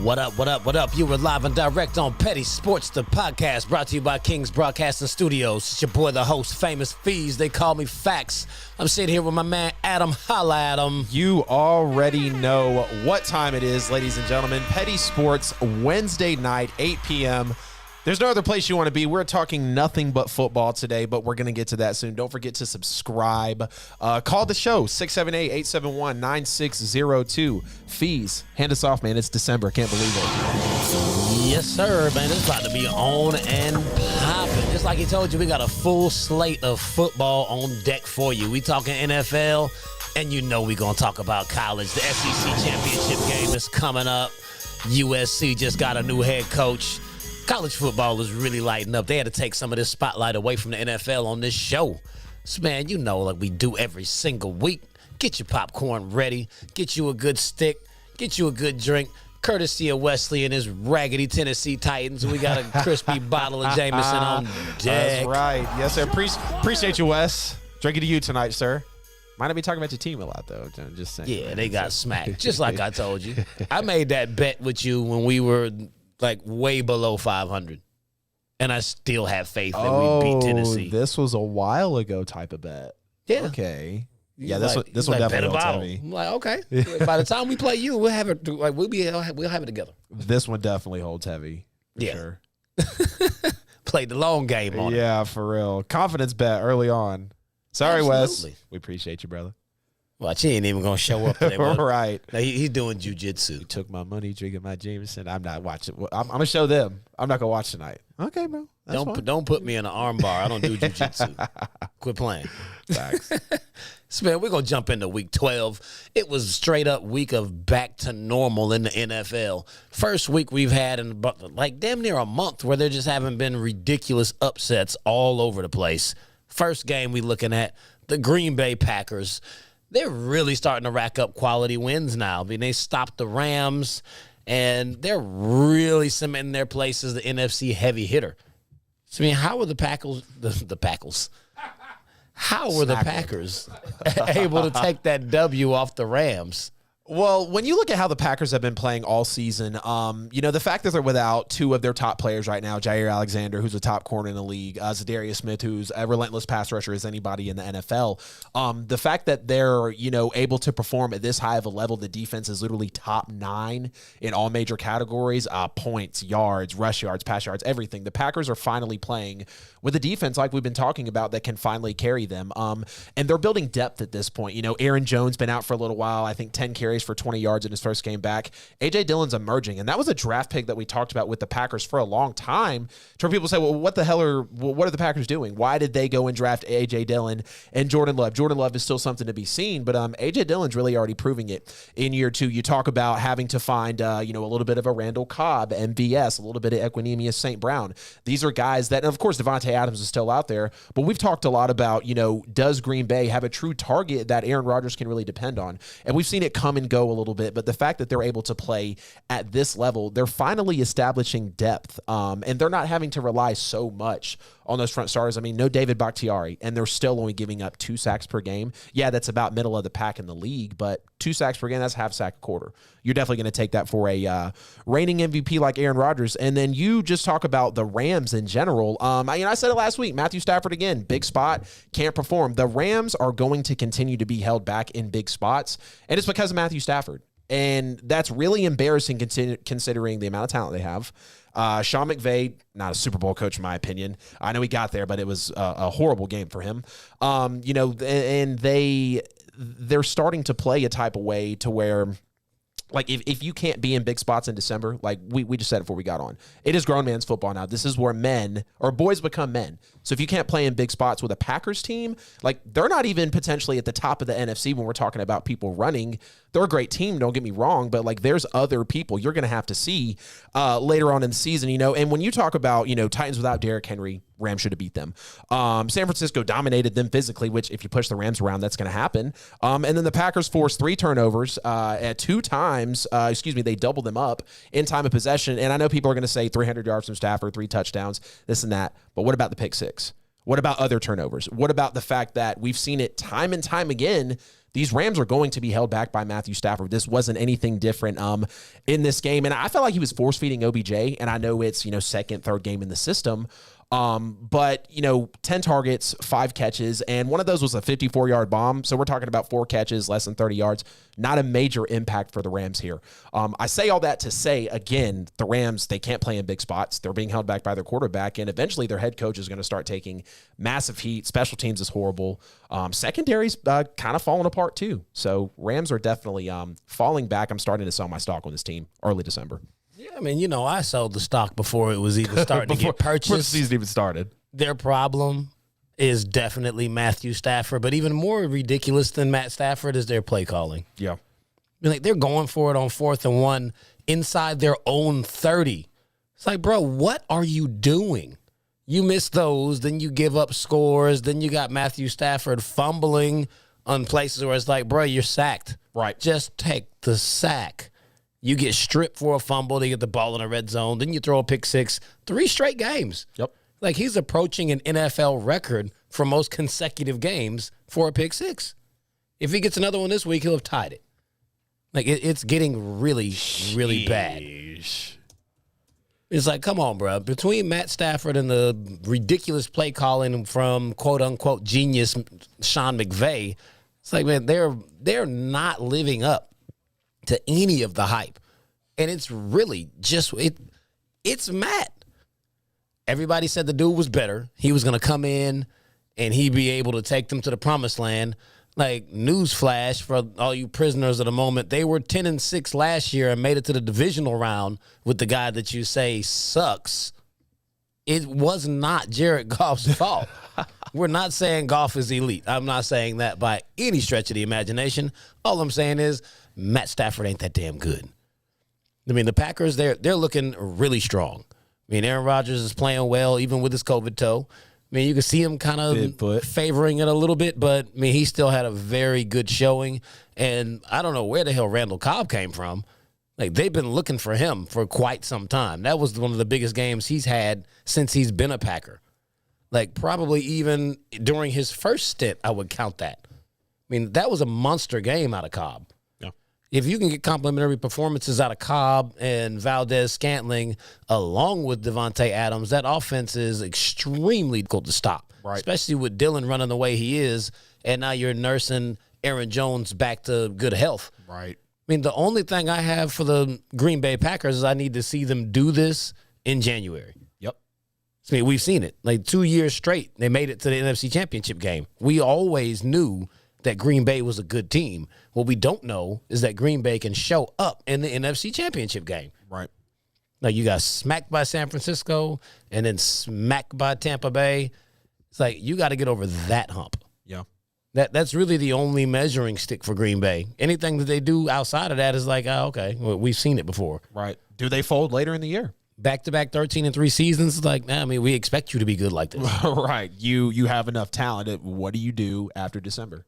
What up, what up, what up? You were live and direct on Petty Sports, the podcast brought to you by KINGZ Broadcasting Studios. It's your boy, the host, Famous Fees. They call me Facts. I'm sitting here with my man, Adam. Holla at him. You already know what time it is, ladies and gentlemen. Petty Sports, Wednesday night, 8 p.m. There's no other place you want to be. We're talking nothing but football today, but we're going to get to that soon. Don't forget to subscribe. Call the show, 678-871-9602. Fees, hand us off, man. It's December. Can't believe it. Yes, sir, man. It's about to be on and popping. Just like he told you, we got a full slate of football on deck for you. We talking NFL, and you know we're going to talk about college. The SEC championship game is coming up. USC just got a new head coach. College football is really lighting up. They had to take some of this spotlight away from the NFL on this show. So, man, you know, like we do every single week. Get your popcorn ready. Get you a good stick. Get you a good drink. Courtesy of Wesley and his raggedy Tennessee Titans. We got a crispy bottle of Jameson on deck. That's right. Yes, sir. Appreciate you, Wes. Drinking to you tonight, sir. Might not be talking about your team a lot, though. I'm just saying. Yeah, they got smacked. Just like I told you. I made that bet with you when we were like way below 500, and I still have faith that we beat Tennessee. This was a while ago type of bet. Yeah. Okay. Yeah, This one definitely holds heavy. I'm like, okay. By the time we play you, we'll have it. Like we'll have it together. This one definitely holds heavy. For sure. Played the long game on it. Yeah, for real. Confidence bet early on. Sorry, Absolutely. Wes. We appreciate you, brother. Watch, he ain't even gonna show up today. Right. Now, he's doing jujitsu. You took my money, drinking my Jameson. I'm not watching. I'm gonna show them. I'm not gonna watch tonight. Okay, bro. Don't put me in an arm bar. I don't do jujitsu. Quit playing. Facts. So, man, we're gonna jump into week 12. It was straight up week of back to normal in the NFL. First week we've had in like damn near a month where there just haven't been ridiculous upsets all over the place. First game we looking at the Green Bay Packers. They're really starting to rack up quality wins now. I mean, they stopped the Rams, and they're really cementing their place as the NFC heavy hitter. So, I mean, how were the Packers, how were the Packers able to take that W off the Rams? Well, when you look at how the Packers have been playing all season, the fact that they're without two of their top players right now, Jair Alexander, who's a top corner in the league, Zadarius Smith, who's a relentless pass rusher as anybody in the NFL. The fact that they're, able to perform at this high of a level, the defense is literally top 9 in all major categories, points, yards, rush yards, pass yards, everything. The Packers are finally playing with a defense like we've been talking about that can finally carry them. And they're building depth at this point. Aaron Jones been out for a little while, I think 10 carries for 20 yards in his first game back. A.J. Dillon's emerging, and that was a draft pick that we talked about with the Packers for a long time, to where people say, well, what are the Packers doing? Why did they go and draft A.J. Dillon and Jordan Love? Jordan Love is still something to be seen, but A.J. Dillon's really already proving it in year 2. You talk about having to find, a little bit of a Randall Cobb, MVS, a little bit of Equinemius St. Brown. These are guys that, and of course, Devontae Adams is still out there, but we've talked a lot about, does Green Bay have a true target that Aaron Rodgers can really depend on? And we've seen it come and go a little bit, but the fact that they're able to play at this level, they're finally establishing depth, and they're not having to rely so much on those front starters. I mean, no David Bakhtiari, and they're still only giving up 2 sacks per game. Yeah, that's about middle of the pack in the league, but 2 sacks per game, that's half sack a quarter. You're definitely going to take that for a reigning MVP like Aaron Rodgers. And then you just talk about the Rams in general. I said it last week, Matthew Stafford again, big spot, can't perform. The Rams are going to continue to be held back in big spots, and it's because of Matthew Stafford. And that's really embarrassing considering the amount of talent they have. Sean McVay, not a Super Bowl coach in my opinion. I know he got there, but it was a horrible game for him. And they're starting to play a type of way to where, like, if you can't be in big spots in December, like we just said before we got on, it is grown man's football now. This is where men or boys become men. So if you can't play in big spots with a Packers team, like they're not even potentially at the top of the NFC when we're talking about people running. They're a great team, don't get me wrong, but like there's other people you're going to have to see later on in the season, and when you talk about, Titans without Derrick Henry, Rams should have beat them. San Francisco dominated them physically, which if you push the Rams around, that's going to happen. And then the Packers forced 3 turnovers at 2 times. They doubled them up in time of possession. And I know people are going to say 300 yards from Stafford, 3 touchdowns, this and that. But what about the pick 6? What about other turnovers? What about the fact that we've seen it time and time again these Rams are going to be held back by Matthew Stafford. This wasn't anything different in this game. And I felt like he was force-feeding OBJ, and I know it's, second, third game in the system. But 10 targets, 5 catches, and one of those was a 54-yard bomb. So we're talking about 4 catches, less than 30 yards. Not a major impact for the Rams here. I say all that to say, again, the Rams, they can't play in big spots. They're being held back by their quarterback, and eventually their head coach is going to start taking massive heat. Special teams is horrible. Secondary's kind of falling apart too. So Rams are definitely falling back. I'm starting to sell my stock on this team early December. Yeah, I mean, I sold the stock before it was even starting to get purchased. Before the season even started. Their problem is definitely Matthew Stafford, but even more ridiculous than Matt Stafford is their play calling. Yeah. I mean, like, they're going for it on 4th and 1 inside their own 30. It's like, bro, what are you doing? You miss those, then you give up scores, then you got Matthew Stafford fumbling on places where it's like, bro, you're sacked. Right. Just take the sack. You get stripped for a fumble, they get the ball in the red zone, then you throw a pick 6, 3 straight games. Yep. Like, he's approaching an NFL record for most consecutive games for a pick 6. If he gets another one this week, he'll have tied it. Like, it's getting really, really bad. It's like, come on, bro. Between Matt Stafford and the ridiculous play calling from quote-unquote genius Sean McVay, it's like, man, they're not living up to any of the hype. And it's really just, it's Matt. Everybody said the dude was better. He was going to come in and he'd be able to take them to the promised land. Like, newsflash for all you prisoners of the moment, they were 10-6 last year and made it to the divisional round with the guy that you say sucks. It was not Jared Goff's fault. We're not saying Goff is elite. I'm not saying that by any stretch of the imagination. All I'm saying is Matt Stafford ain't that damn good. I mean, the Packers, they're looking really strong. I mean, Aaron Rodgers is playing well, even with his COVID toe. I mean, you can see him kind of favoring it a little bit, but, I mean, he still had a very good showing. And I don't know where the hell Randall Cobb came from. Like, they've been looking for him for quite some time. That was one of the biggest games he's had since he's been a Packer. Like, probably even during his first stint, I would count that. I mean, that was a monster game out of Cobb. Yeah. If you can get complimentary performances out of Cobb and Valdez-Scantling along with Devontae Adams, that offense is extremely difficult to stop. Right. Especially with Dillon running the way he is, and now you're nursing Aaron Jones back to good health. Right. I mean, the only thing I have for the Green Bay Packers is I need to see them do this in January. Yep. I mean, we've seen it. Like, 2 years straight, they made it to the NFC Championship game. We always knew that Green Bay was a good team. What we don't know is that Green Bay can show up in the NFC Championship game. Right. Like, you got smacked by San Francisco and then smacked by Tampa Bay. It's like, you got to get over that hump. Yeah. That's really the only measuring stick for Green Bay. Anything that they do outside of that is like, oh, okay, well, we've seen it before. Right. Do they fold later in the year? Back-to-back 13-3 seasons, it's like, nah, I mean, we expect you to be good like this. Right. You have enough talent. What do you do after December?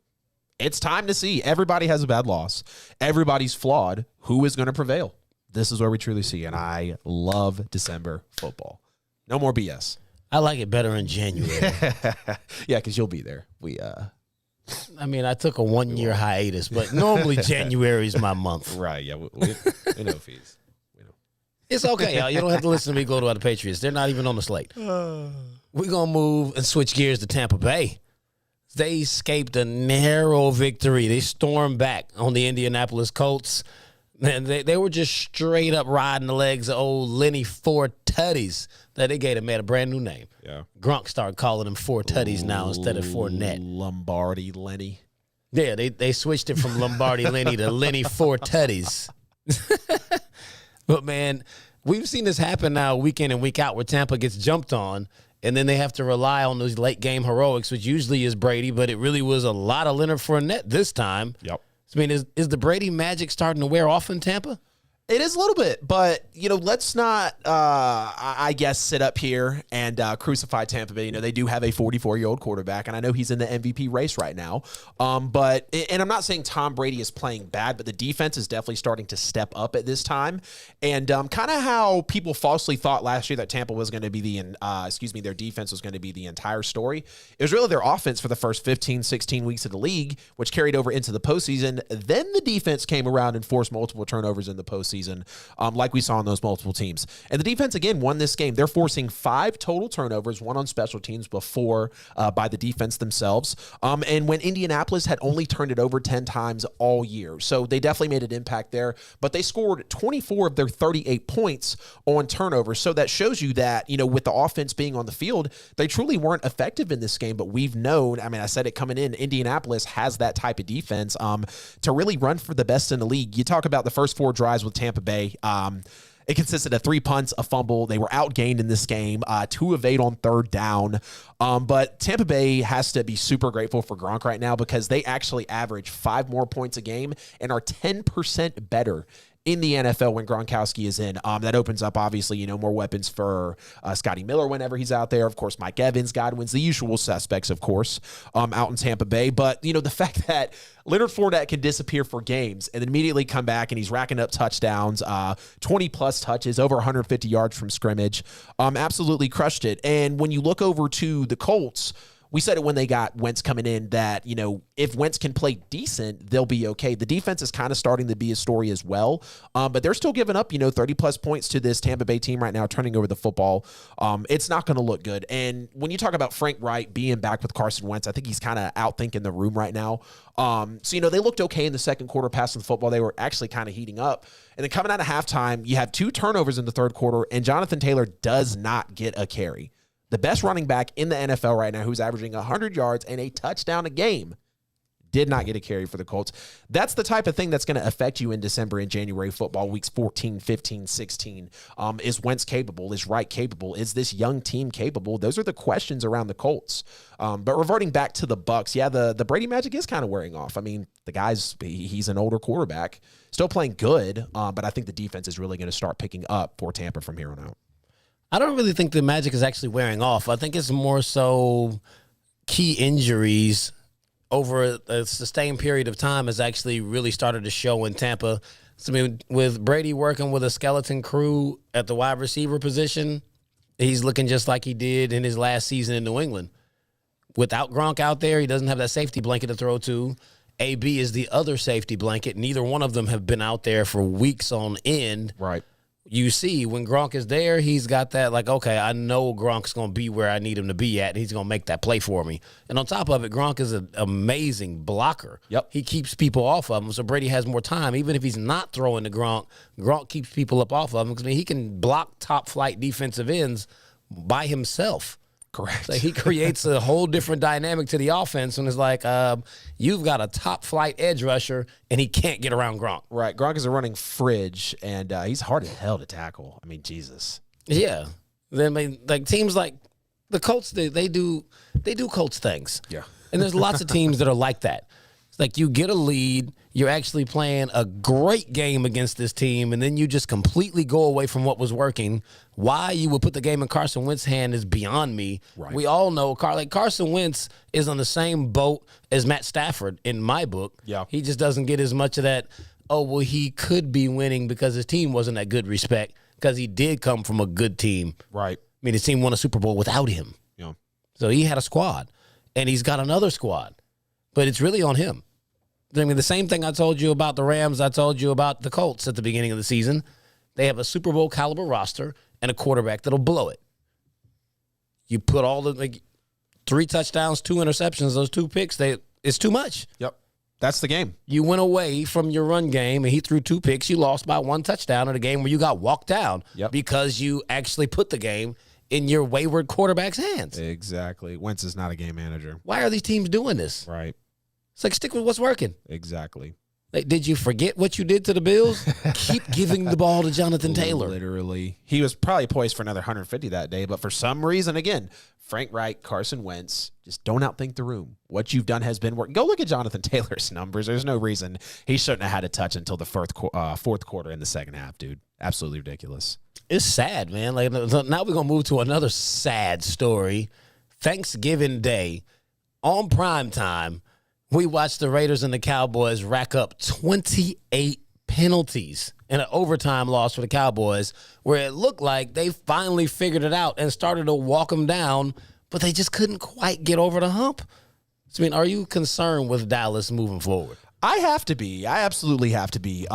It's time to see. Everybody has a bad loss. Everybody's flawed. Who is going to prevail? This is where we truly see, and I love December football. No more BS. I like it better in January. Yeah, because you'll be there. I mean, I took a 1-year hiatus, but normally January is my month. Right, yeah. We know fees. We know. It's okay, y'all. You don't have to listen to me gloat about the Patriots. They're not even on the slate. We're going to move and switch gears to Tampa Bay. They escaped a narrow victory. They stormed back on the Indianapolis Colts. And they were just straight up riding the legs of old Lenny Four Tutties. That they gave him a brand new name. Yeah. Gronk started calling him Four Tutties now instead of Fournette. Lombardi Lenny. Yeah, they switched it from Lombardi Lenny to Lenny Four Tutties. But, man, we've seen this happen now week in and week out where Tampa gets jumped on, and then they have to rely on those late-game heroics, which usually is Brady, but it really was a lot of Leonard Fournette this time. Yep. I mean, is the Brady magic starting to wear off in Tampa? It is a little bit, but, let's not, I guess, sit up here and crucify Tampa Bay. They do have a 44-year-old quarterback, and I know he's in the MVP race right now. But I'm not saying Tom Brady is playing bad, but the defense is definitely starting to step up at this time. And kind of how people falsely thought last year that Tampa was going to be their defense was going to be the entire story. It was really their offense for the first 15, 16 weeks of the league, which carried over into the postseason. Then the defense came around and forced multiple turnovers in the postseason. Like we saw in those multiple teams. And the defense, again, won this game. They're forcing 5 total turnovers, 1 on special teams before by the defense themselves. And when Indianapolis had only turned it over 10 times all year. So they definitely made an impact there. But they scored 24 of their 38 points on turnovers. So that shows you that, with the offense being on the field, they truly weren't effective in this game. But we've known, I said it coming in, Indianapolis has that type of defense to really run for the best in the league. You talk about the first 4 drives with Tampa Bay. It consisted of 3 punts, a fumble. They were outgained in this game, 2 of 8 on third down. But Tampa Bay has to be super grateful for Gronk right now because they actually average 5 more points a game and are 10% better in the NFL when Gronkowski is in. That opens up, obviously, more weapons for Scotty Miller whenever he's out there. Of course, Mike Evans, Godwin's, the usual suspects, of course, out in Tampa Bay. But, the fact that Leonard Fournette can disappear for games and then immediately come back and he's racking up touchdowns, 20-plus touches, over 150 yards from scrimmage, absolutely crushed it. And when you look over to the Colts, we said it when they got Wentz coming in that, if Wentz can play decent, they'll be okay. The defense is kind of starting to be a story as well, but they're still giving up, 30-plus points to this Tampa Bay team right now, turning over the football. It's not going to look good. And when you talk about Frank Wright being back with Carson Wentz, I think he's kind of outthinking the room right now. So, they looked okay in the second quarter passing the football. They were actually kind of heating up. And then coming out of halftime, you have 2 turnovers in the third quarter, and Jonathan Taylor does not get a carry. The best running back in the NFL right now, who's averaging 100 yards and a touchdown a game, did not get a carry for the Colts. That's the type of thing that's going to affect you in December and January football, weeks 14, 15, 16. Is Wentz capable? Is Wright capable? Is this young team capable? Those are the questions around the Colts. But reverting back to the Bucs, yeah, the Brady magic is kind of wearing off. The guy's he's an older quarterback, still playing good, but I think the defense is really going to start picking up for Tampa from here on out. I don't really think the magic is actually wearing off. I think it's more so key injuries over a sustained period of time has actually really started to show in Tampa. So, with Brady working with a skeleton crew at the wide receiver position, he's looking just like he did in his last season in New England. Without Gronk out there, he doesn't have that safety blanket to throw to. AB is the other safety blanket. Neither one of them have been out there for weeks on end. Right. You see, when Gronk is there, he's got that, okay, I know Gronk's going to be where I need him to be at, and he's going to make that play for me. And on top of it, Gronk is an amazing blocker. Yep. He keeps people off of him, so Brady has more time. Even if he's not throwing to Gronk, Gronk keeps people up off of him because he can block top-flight defensive ends by himself. Correct. So he creates a whole different dynamic to the offense when it's you've got a top-flight edge rusher, and he can't get around Gronk. Right. Gronk is a running fridge, and he's hard as hell to tackle. Jesus. Yeah. Then, teams like the Colts, they do Colts things. Yeah. And there's lots of teams that are like that. It's you get a lead, you're actually playing a great game against this team, and then you just completely go away from what was working. Why you would put the game in Carson Wentz's hand is beyond me. Right. We all know Carson Wentz is on the same boat as Matt Stafford in my book. Yeah. He just doesn't get as much of that, he could be winning because his team wasn't that good respect because he did come from a good team. Right. His team won a Super Bowl without him. Yeah. So he had a squad, and he's got another squad. But it's really on him. The same thing I told you about the Rams, I told you about the Colts at the beginning of the season. They have a Super Bowl caliber roster and a quarterback that'll blow it. You put all the 3 touchdowns, 2 interceptions, those 2 picks, it's too much. Yep. That's the game. You went away from your run game, and he threw 2 picks. You lost by 1 touchdown in a game where you got walked down because you actually put the game in your wayward quarterback's hands. Exactly. Wentz is not a game manager. Why are these teams doing this? Right. It's stick with what's working. Exactly. Did you forget what you did to the Bills? Keep giving the ball to Jonathan Taylor. Literally. He was probably poised for another 150 that day, but for some reason, again, Frank Reich, Carson Wentz, just don't outthink the room. What you've done has been work. Go look at Jonathan Taylor's numbers. There's no reason he shouldn't have had a touch until the fourth quarter in the second half, dude. Absolutely ridiculous. It's sad, man. Like, now we're going to move to another sad story. Thanksgiving Day, on prime time, we watched the Raiders and the Cowboys rack up 28 penalties in an overtime loss for the Cowboys, where it looked like they finally figured it out and started to walk them down, but they just couldn't quite get over the hump. So, I mean, are you concerned with Dallas moving forward? I have to be. I absolutely have to be.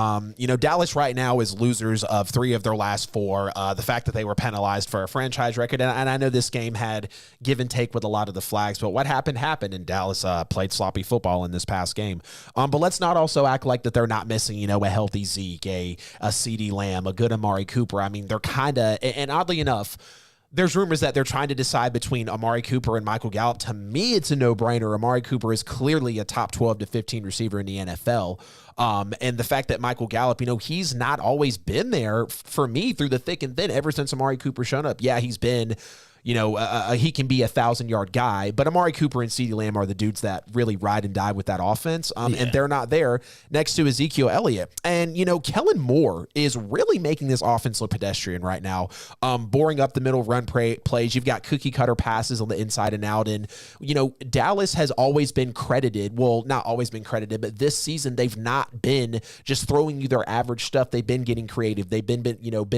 Dallas right now is losers of 3 of their last 4. The fact that they were penalized for a franchise record, and I know this game had give and take with a lot of the flags, but what happened, and Dallas played sloppy football in this past game. But let's not also act like that they're not missing, a healthy Zeke, a CeeDee Lamb, a good Amari Cooper. I mean, they're kind of, and oddly enough, there's rumors that they're trying to decide between Amari Cooper and Michael Gallup. To me, it's a no-brainer. Amari Cooper is clearly a top 12 to 15 receiver in the NFL. And the fact that Michael Gallup, he's not always been there for me through the thick and thin ever since Amari Cooper shown up. Yeah, he's been he can be a 1,000-yard guy, but Amari Cooper and CeeDee Lamb are the dudes that really ride and die with that offense, and they're not there next to Ezekiel Elliott. And, Kellen Moore is really making this offense look pedestrian right now, boring up the middle run plays. You've got cookie-cutter passes on the inside and out, and, Dallas has always been credited, well, not always been credited, but this season they've not been just throwing you their average stuff. They've been getting creative. They've been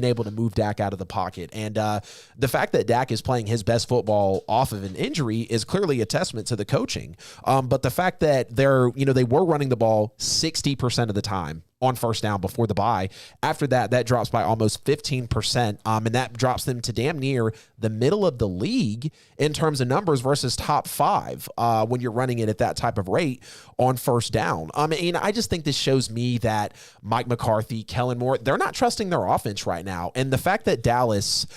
able to move Dak out of the pocket, and the fact that Dak is playing his best football off of an injury is clearly a testament to the coaching. But the fact that they were running the ball 60% of the time on first down before the bye. After that drops by almost 15%, and that drops them to damn near the middle of the league in terms of numbers versus top 5 when you're running it at that type of rate on first down. I just think this shows me that Mike McCarthy, Kellen Moore, they're not trusting their offense right now. And the fact that Dallas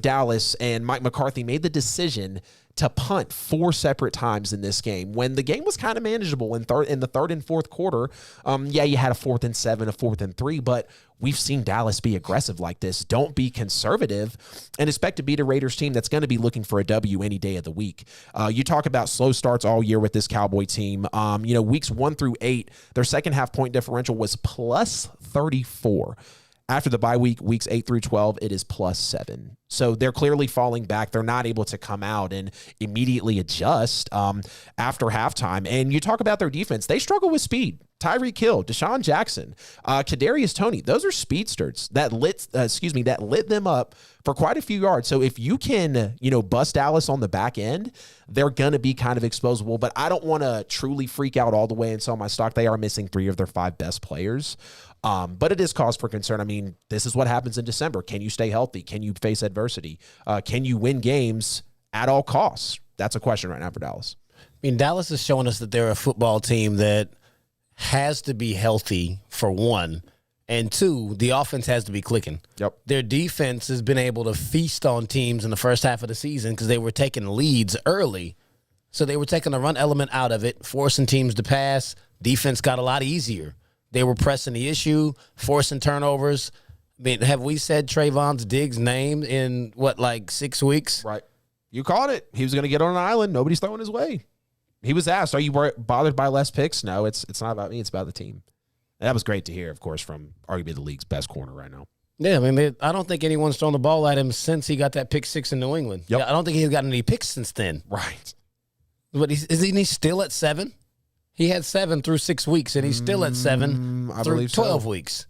Dallas and Mike McCarthy made the decision to punt 4 separate times in this game when the game was kind of manageable in the third and fourth quarter. You had a 4th and 7, a 4th and 3, but we've seen Dallas be aggressive like this. Don't be conservative and expect to beat a Raiders team that's going to be looking for a W any day of the week. You talk about slow starts all year with this Cowboy team. Weeks 1 through 8, their second half point differential was plus 34. After the bye week, weeks 8 through 12, it is plus 7. So they're clearly falling back. They're not able to come out and immediately adjust after halftime. And you talk about their defense. They struggle with speed. Tyreek Hill, Deshaun Jackson, Kadarius Toney. Those are speedsters that lit them up for quite a few yards. So if you can, bust Dallas on the back end, they're going to be kind of exposable. But I don't want to truly freak out all the way and sell my stock. They are missing 3 of their 5 best players. But it is cause for concern. I mean, this is what happens in December. Can you stay healthy? Can you face adversity? Can you win games at all costs? That's a question right now for Dallas. I mean, Dallas is showing us that they're a football team that has to be healthy, for one, and 2, the offense has to be clicking. Yep. Their defense has been able to feast on teams in the first half of the season because they were taking leads early. So they were taking the run element out of it, forcing teams to pass. Defense got a lot easier. They were pressing the issue, forcing turnovers. I mean, have we said Trayvon Diggs' name in, 6 weeks? Right. You called it. He was going to get on an island. Nobody's throwing his way. He was asked, are you bothered by less picks? No, it's not about me. It's about the team. And that was great to hear, of course, from arguably the league's best corner right now. Yeah, I mean, I don't think anyone's thrown the ball at him since he got that pick 6 in New England. Yep. Yeah, I don't think he's gotten any picks since then. Right. But isn't he still at 7? He had 7 through 6 weeks, and he's still at 7 through 12 weeks.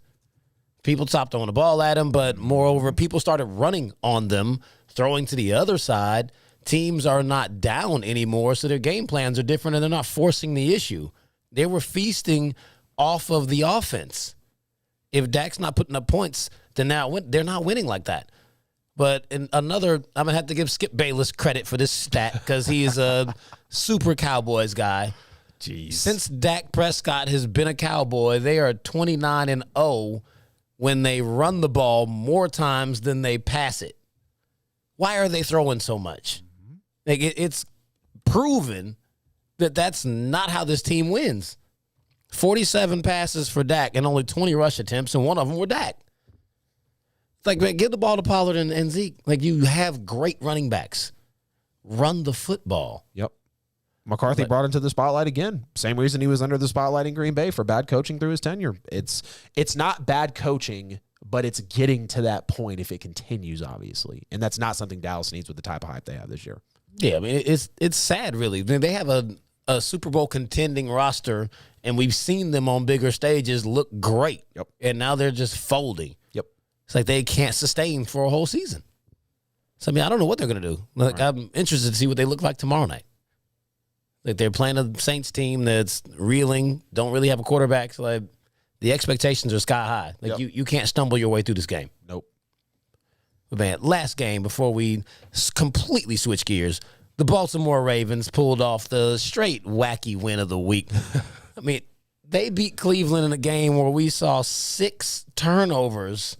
People stopped throwing the ball at him, but moreover, people started running on them, throwing to the other side. Teams are not down anymore, so their game plans are different, and they're not forcing the issue. They were feasting off of the offense. If Dak's not putting up points, then now they're not winning like that. But I'm going to have to give Skip Bayless credit for this stat because he is a super Cowboys guy. Jeez. Since Dak Prescott has been a Cowboy, they are 29-0 when they run the ball more times than they pass it. Why are they throwing so much? Like it's proven that that's not how this team wins. 47 passes for Dak and only 20 rush attempts, and one of them were Dak. It's like, man, give the ball to Pollard and Zeke. Like, you have great running backs. Run the football. Yep. McCarthy brought into the spotlight again. Same reason he was under the spotlight in Green Bay for bad coaching through his tenure. It's not bad coaching, but it's getting to that point if it continues, obviously. And that's not something Dallas needs with the type of hype they have this year. Yeah, I mean, it's sad, really. I mean, they have a Super Bowl contending roster, and we've seen them on bigger stages look great. Yep. And now they're just folding. Yep. It's like they can't sustain for a whole season. So, I mean, I don't know what they're going to do. Like, I'm interested to see what they look like tomorrow night. Like, they're playing a Saints team that's reeling, don't really have a quarterback. So, like, the expectations are sky high. Like, you can't stumble your way through this game. Nope. But, man, last game before we completely switch gears, the Baltimore Ravens pulled off the straight wacky win of the week. I mean, they beat Cleveland in a game where we saw 6 turnovers,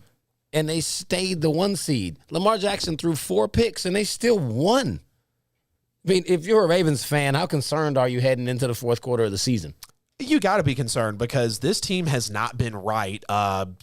and they stayed the 1 seed. Lamar Jackson threw 4 picks, and they still won. I mean, if you're a Ravens fan, how concerned are you heading into the fourth quarter of the season? You got to be concerned because this team has not been right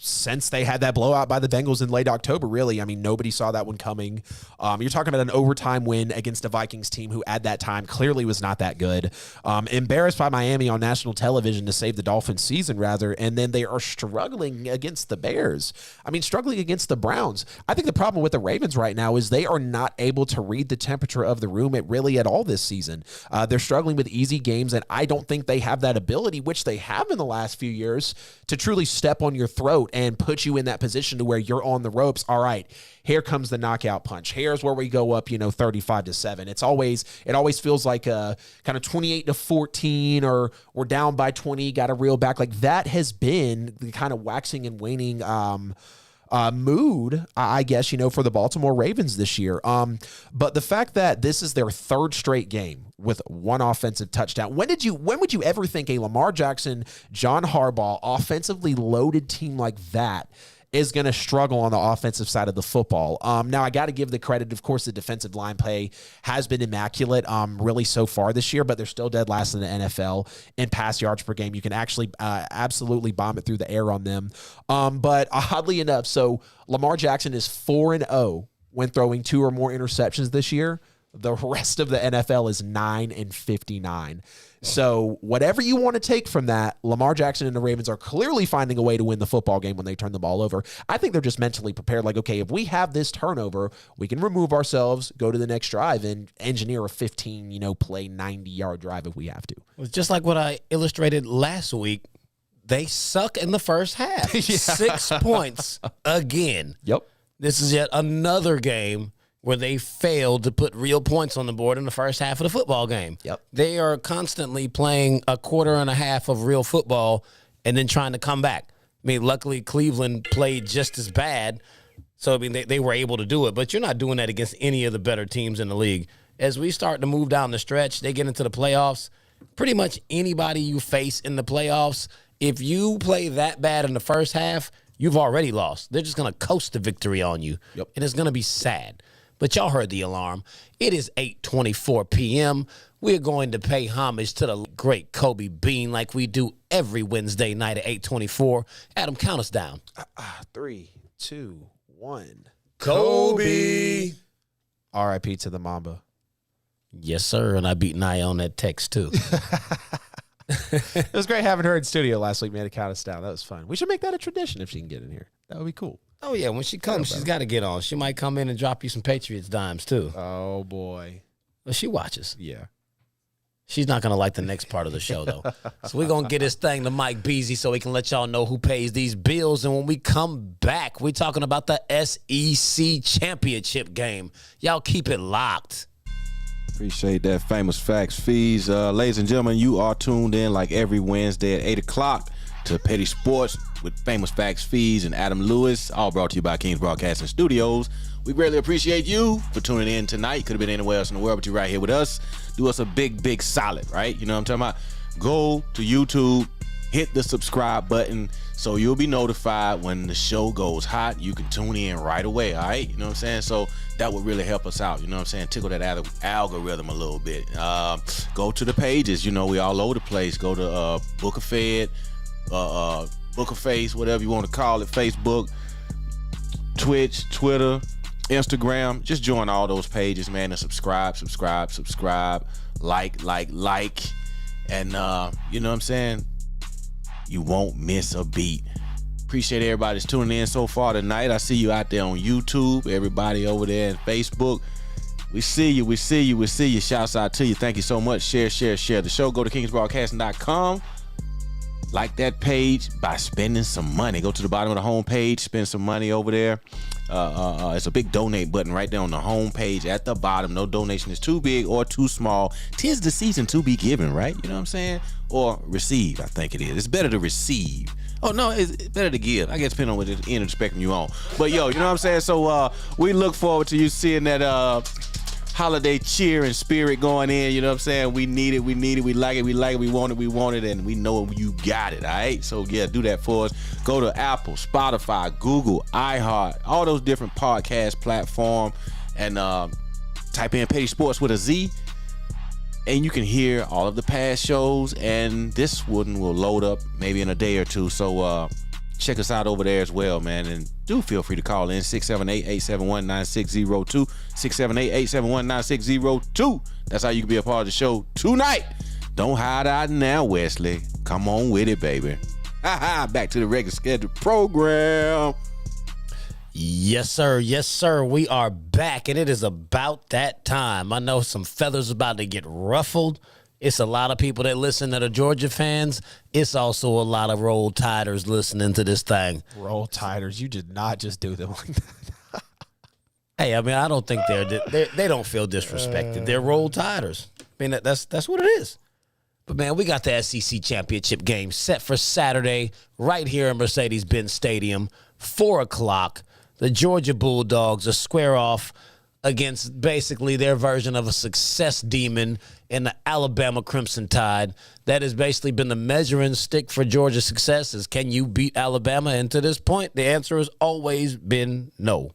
since they had that blowout by the Bengals in late October, really. I mean, nobody saw that one coming. You're talking about an overtime win against a Vikings team who at that time clearly was not that good. Embarrassed by Miami on national television to save the Dolphins season, rather, and then they are struggling against the Bears. I mean, struggling against the Browns. I think the problem with the Ravens right now is they are not able to read the temperature of the room at all this season. They're struggling with easy games, and I don't think they have that ability, which they have in the last few years, to truly step on your throat and put you in that position to where you're on the ropes. All right, here comes the knockout punch. Here's where we go up, 35-7. It always feels like a kind of 28-14, or we're down by 20, got to reel back. Like, that has been the kind of waxing and waning mood, I guess, for the Baltimore Ravens this year. But the fact that this is their 3rd straight game with 1 offensive touchdown. When would you ever think a Lamar Jackson, John Harbaugh, offensively loaded team like that is going to struggle on the offensive side of the football? Now, I got to give the credit, of course, the defensive line play has been immaculate really so far this year, but they're still dead last in the NFL in pass yards per game. You can actually absolutely bomb it through the air on them. But oddly enough, so Lamar Jackson is 4-0 when throwing 2 or more interceptions this year. The rest of the NFL is 9-59. So whatever you want to take from that, Lamar Jackson and the Ravens are clearly finding a way to win the football game when they turn the ball over. I think they're just mentally prepared. Like, okay, if we have this turnover, we can remove ourselves, go to the next drive, and engineer a 15-play 90-yard drive if we have to. It's just like what I illustrated last week. They suck in the first half. 6 points again. Yep. This is yet another game where they failed to put real points on the board in the first half of the football game. Yep. They are constantly playing a quarter and a half of real football and then trying to come back. I mean, luckily Cleveland played just as bad, so I mean they were able to do it. But you're not doing that against any of the better teams in the league. As we start to move down the stretch, they get into the playoffs. Pretty much anybody you face in the playoffs, if you play that bad in the first half, you've already lost. They're just going to coast the victory on you, and it's going to be sad. But y'all heard the alarm. It is 8:24 p.m. We're going to pay homage to the great Kobe Bean like we do every Wednesday night at 8:24. Adam, count us down. 3, 2, 1. Kobe. R.I.P. to the Mamba. Yes, sir. And I beat Nia on that text, too. It was great having her in studio last week, man, to count us down. That was fun. We should make that a tradition if she can get in here. That would be cool. Oh, yeah. When she comes, she's got to get on. She might come in and drop you some Patriots dimes, too. Oh, boy. Well, she watches. Yeah. She's not going to like the next part of the show, though. So we're going to get this thing to Mike Beasley so he can let y'all know who pays these bills. And when we come back, we're talking about the SEC championship game. Y'all keep it locked. Appreciate that. Famous Facts Fees. Ladies and gentlemen, you are tuned in like every Wednesday at 8 o'clock to Petty Sports with Famous Facts Fees and Adam Lewis, all brought to you by KINGZ Broadcasting Studios. We greatly appreciate you for tuning in tonight. Could have been anywhere else in the world, but you're right here with us. Do us a big solid, right? You know what I'm talking about? Go to YouTube, hit the subscribe button so you'll be notified when the show goes hot. You can tune in right away, all right? You know what I'm saying? So that would really help us out, you know what I'm saying? Tickle that algorithm a little bit. Go to the pages. You know, we all over the place. Go to Book of Fed, Book of Face, whatever you want to call it, Facebook, Twitch, Twitter, Instagram. Just join all those pages, man, and subscribe. Like. And you know what I'm saying? You won't miss a beat. Appreciate everybody that's tuning in so far tonight. I see you out there on YouTube, everybody over there on Facebook. We see you. Shouts out to you. Thank you so much. Share the show. Go to kingsbroadcasting.com. Like that page by spending some money. Go to the bottom of the home page, spend some money over there. It's a big donate button right there on the home page at the bottom. No donation is too big or too small. 'Tis the season to be given, right? You know what I'm saying? Or receive, I think it is. It's better to receive. Oh, no, it's better to give. I guess depending on what end of the spectrum you on. But, yo, you know what I'm saying? So we look forward to you seeing that holiday cheer and spirit going in. You know what I'm saying? We need it. We like it. We want it, and we know you got it. All right? So, yeah, do that for us. Go to Apple, Spotify, Google, iHeart, all those different podcast platforms, and type in Petty Sports with a Z, and you can hear all of the past shows, and this one will load up maybe in a day or two. So, check us out over there as well, man. And do feel free to call in 678-871-9602. 678-871-9602. That's how you can be a part of the show tonight. Don't hide out now, Wesley. Come on with it, baby. Back to the regular scheduled program. Yes, sir. We are back, and it is about that time. I know some feathers about to get ruffled. It's a lot of people that listen that are Georgia fans. It's also a lot of Roll Tiders listening to this thing. Roll Tiders, you did not just do them like that. Hey, I mean, I don't think they don't feel disrespected. They're Roll Tiders. I mean, that's what it is. But, man, we got the SEC championship game set for Saturday right here in Mercedes-Benz Stadium, 4 o'clock. The Georgia Bulldogs are square off against basically their version of a success demon in the Alabama Crimson Tide. That has basically been the measuring stick for Georgia's success is, can you beat Alabama? And to this point, the answer has always been no.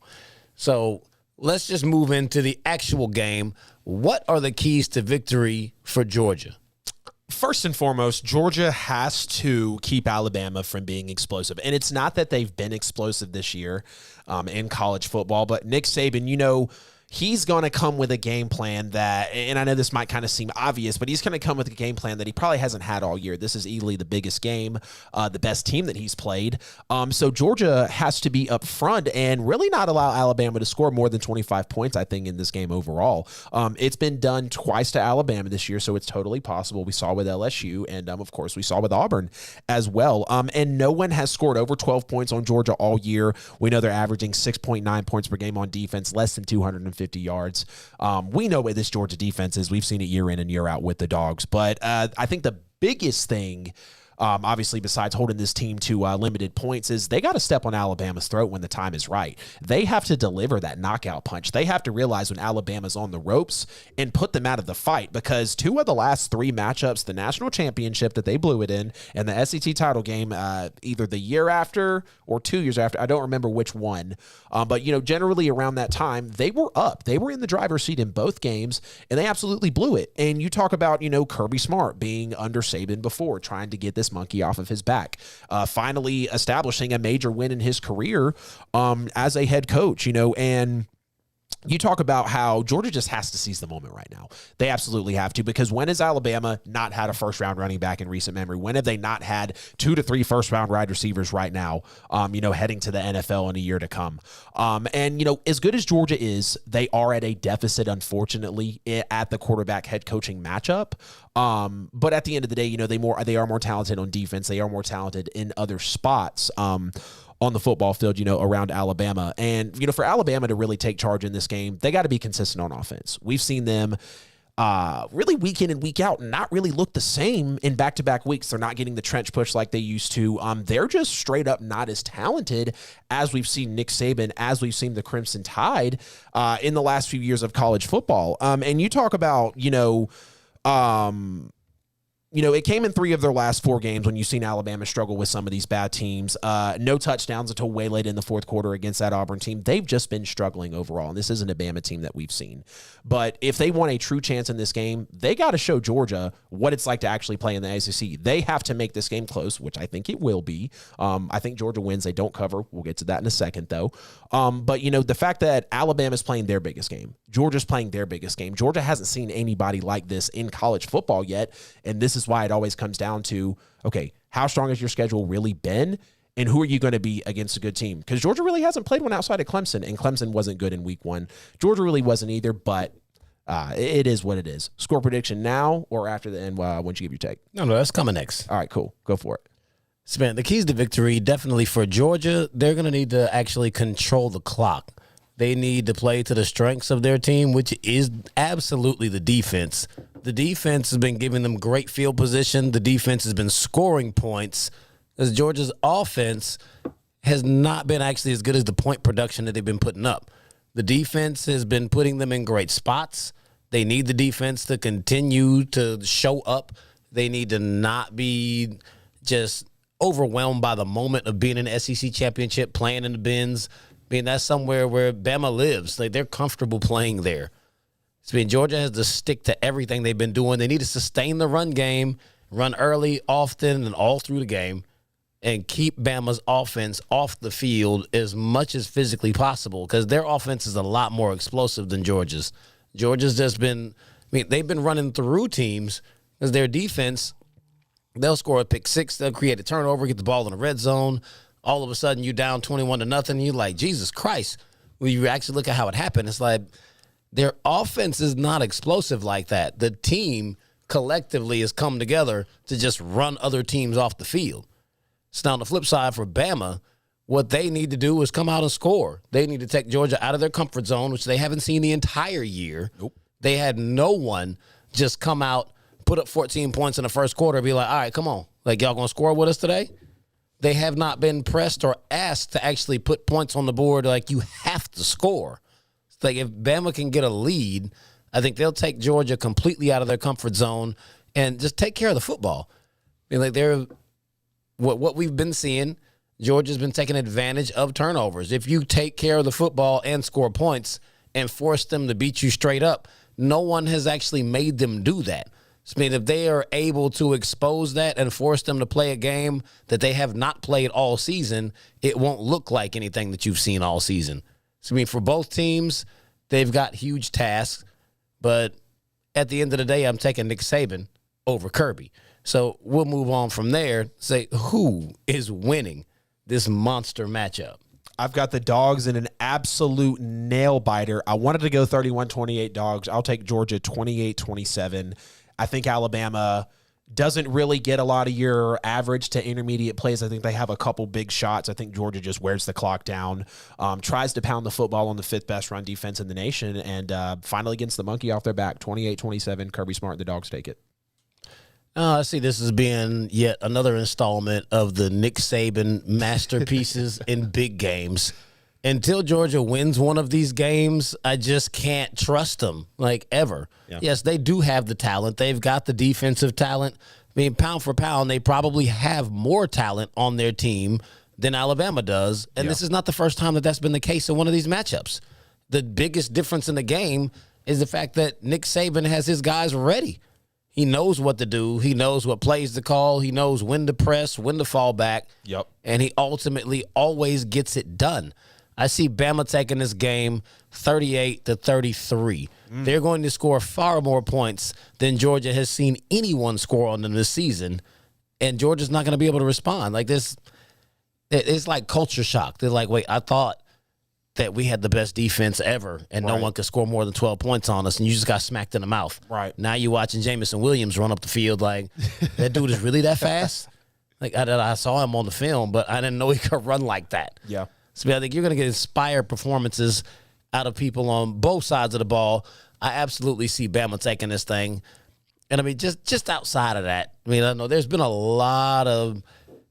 So let's just move into the actual game. What are the keys to victory for Georgia? First and foremost, Georgia has to keep Alabama from being explosive. And it's not that they've been explosive this year in college football, but Nick Saban, you know, he's going to come with a game plan that, and I know this might kind of seem obvious, but he's going to come with a game plan that he probably hasn't had all year. This is easily the biggest game, the best team that he's played. So Georgia has to be up front and really not allow Alabama to score more than 25 points, I think, in this game overall. It's been done twice to Alabama this year, so it's totally possible. We saw with LSU, and of course, we saw with Auburn as well. And no one has scored over 12 points on Georgia all year. We know they're averaging 6.9 points per game on defense, less than 250 yards. We know what this Georgia defense is. We've seen it year in and year out with the Dogs. But I think the biggest thing, obviously, besides holding this team to limited points, is they got to step on Alabama's throat when the time is right. They have to deliver that knockout punch. They have to realize when Alabama's on the ropes and put them out of the fight, because 2 of the last 3 matchups, the national championship that they blew it in, and the SEC title game, either the year after or 2 years after, I don't remember which one, but, you know, generally around that time, they were up. They were in the driver's seat in both games, and they absolutely blew it. And you talk about, you know, Kirby Smart being under Saban before, trying to get this monkey off of his back, finally establishing a major win in his career as a head coach, you know, and you talk about how Georgia just has to seize the moment right now. They absolutely have to, because when has Alabama not had a first-round running back in recent memory? When have they not had 2 to 3 first-round wide receivers right now, you know, heading to the NFL in a year to come? And, you know, as good as Georgia is, they are at a deficit, unfortunately, at the quarterback head coaching matchup. But at the end of the day, you know, they are more talented on defense. They are more talented in other spots on the football field, you know, around Alabama. And, you know, for Alabama to really take charge in this game, they got to be consistent on offense. We've seen them really week in and week out not really look the same in back-to-back weeks. They're not getting the trench push like they used to. They're just straight up not as talented as we've seen Nick Saban, as we've seen the Crimson Tide in the last few years of college football. And you talk about, you know, it came in 3 of their last 4 games when you've seen Alabama struggle with some of these bad teams. No touchdowns until way late in the fourth quarter against that Auburn team. They've just been struggling overall, and this isn't a Bama team that we've seen. But if they want a true chance in this game, they got to show Georgia what it's like to actually play in the SEC. They have to make this game close, which I think it will be. I think Georgia wins. They don't cover. We'll get to that in a second, though. But, the fact that Alabama's playing their biggest game, Georgia's playing their biggest game. Georgia hasn't seen anybody like this in college football yet, and this is why it always comes down to, okay, how strong has your schedule really been, and who are you going to be against a good team? Because Georgia really hasn't played one outside of Clemson, and Clemson wasn't good in week 1. Georgia really wasn't either, but it is what it is. Score prediction now or after the end once you give your take? No, that's coming next. All right, cool. Go for it. So, man, the keys to victory, definitely for Georgia, they're going to need to actually control the clock. They need to play to the strengths of their team, which is absolutely the defense. The defense has been giving them great field position. The defense has been scoring points, as Georgia's offense has not been actually as good as the point production that they've been putting up. The defense has been putting them in great spots. They need the defense to continue to show up. They need to not be just overwhelmed by the moment of being in the SEC championship, playing in the bins. I mean, that's somewhere where Bama lives. Like, they're comfortable playing there. So, I mean, Georgia has to stick to everything they've been doing. They need to sustain the run game, run early, often, and all through the game, and keep Bama's offense off the field as much as physically possible, because their offense is a lot more explosive than Georgia's. Georgia's just been, they've been running through teams because their defense, they'll score a pick 6, they'll create a turnover, get the ball in the red zone. All of a sudden, you down 21-0. You're like, Jesus Christ. When you actually look at how it happened, it's like their offense is not explosive like that. The team collectively has come together to just run other teams off the field. So now on the flip side for Bama, what they need to do is come out and score. They need to take Georgia out of their comfort zone, which they haven't seen the entire year. Nope. They had no one just come out, put up 14 points in the first quarter, and be like, all right, come on. Like, y'all going to score with us today? They have not been pressed or asked to actually put points on the board. Like, you have to score. It's like, if Bama can get a lead, I think they'll take Georgia completely out of their comfort zone and just take care of the football. Like, they're what we've been seeing, Georgia's been taking advantage of turnovers. If you take care of the football and score points and force them to beat you straight up, no one has actually made them do that. So, if they are able to expose that and force them to play a game that they have not played all season, it won't look like anything that you've seen all season. So, for both teams, they've got huge tasks. But at the end of the day, I'm taking Nick Saban over Kirby. So we'll move on from there. Say, who is winning this monster matchup? I've got the Dogs in an absolute nail-biter. I wanted to go 31-28 Dogs. I'll take Georgia 28-27. I think Alabama doesn't really get a lot of your average to intermediate plays. I think they have a couple big shots. I think Georgia just wears the clock down, tries to pound the football on the 5th best run defense in the nation, and finally gets the monkey off their back. 28-27, Kirby Smart and the Dogs take it. I see this as being yet another installment of the Nick Saban masterpieces in big games. Until Georgia wins one of these games, I just can't trust them, like, ever. Yeah. Yes, they do have the talent. They've got the defensive talent. Pound for pound, they probably have more talent on their team than Alabama does. And This is not the first time that that's been the case in one of these matchups. The biggest difference in the game is the fact that Nick Saban has his guys ready. He knows what to do. He knows what plays to call. He knows when to press, when to fall back. Yep. And he ultimately always gets it done. I see Bama taking this game 38-33. They're going to score far more points than Georgia has seen anyone score on them this season, and Georgia's not going to be able to respond. Like this, it's like culture shock. They're like, wait, I thought that we had the best defense ever, and no one could score more than 12 points on us, and you just got smacked in the mouth. Right. Now you're watching Jamison Williams run up the field like, that dude is really that fast? Like, I saw him on the film, but I didn't know he could run like that. Yeah. So I think you're going to get inspired performances out of people on both sides of the ball. I absolutely see Bama taking this thing. And, just outside of that, I know there's been a lot of,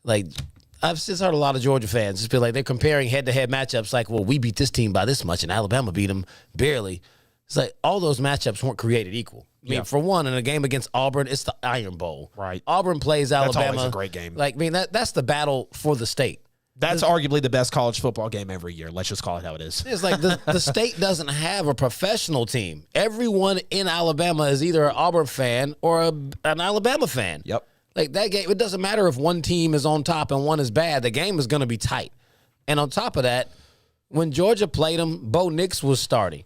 I've just heard a lot of Georgia fans just be like, they're comparing head-to-head matchups like, well, we beat this team by this much, and Alabama beat them barely. It's like all those matchups weren't created equal. I mean, for one, in a game against Auburn, it's the Iron Bowl. Right. Auburn plays Alabama. That's always a great game. Like, I mean, that's the battle for the state. That's arguably the best college football game every year. Let's just call it how it is. It's like the state doesn't have a professional team. Everyone in Alabama is either an Auburn fan or an Alabama fan. Yep. Like that game, it doesn't matter if one team is on top and one is bad. The game is going to be tight. And on top of that, when Georgia played them, Bo Nix was starting.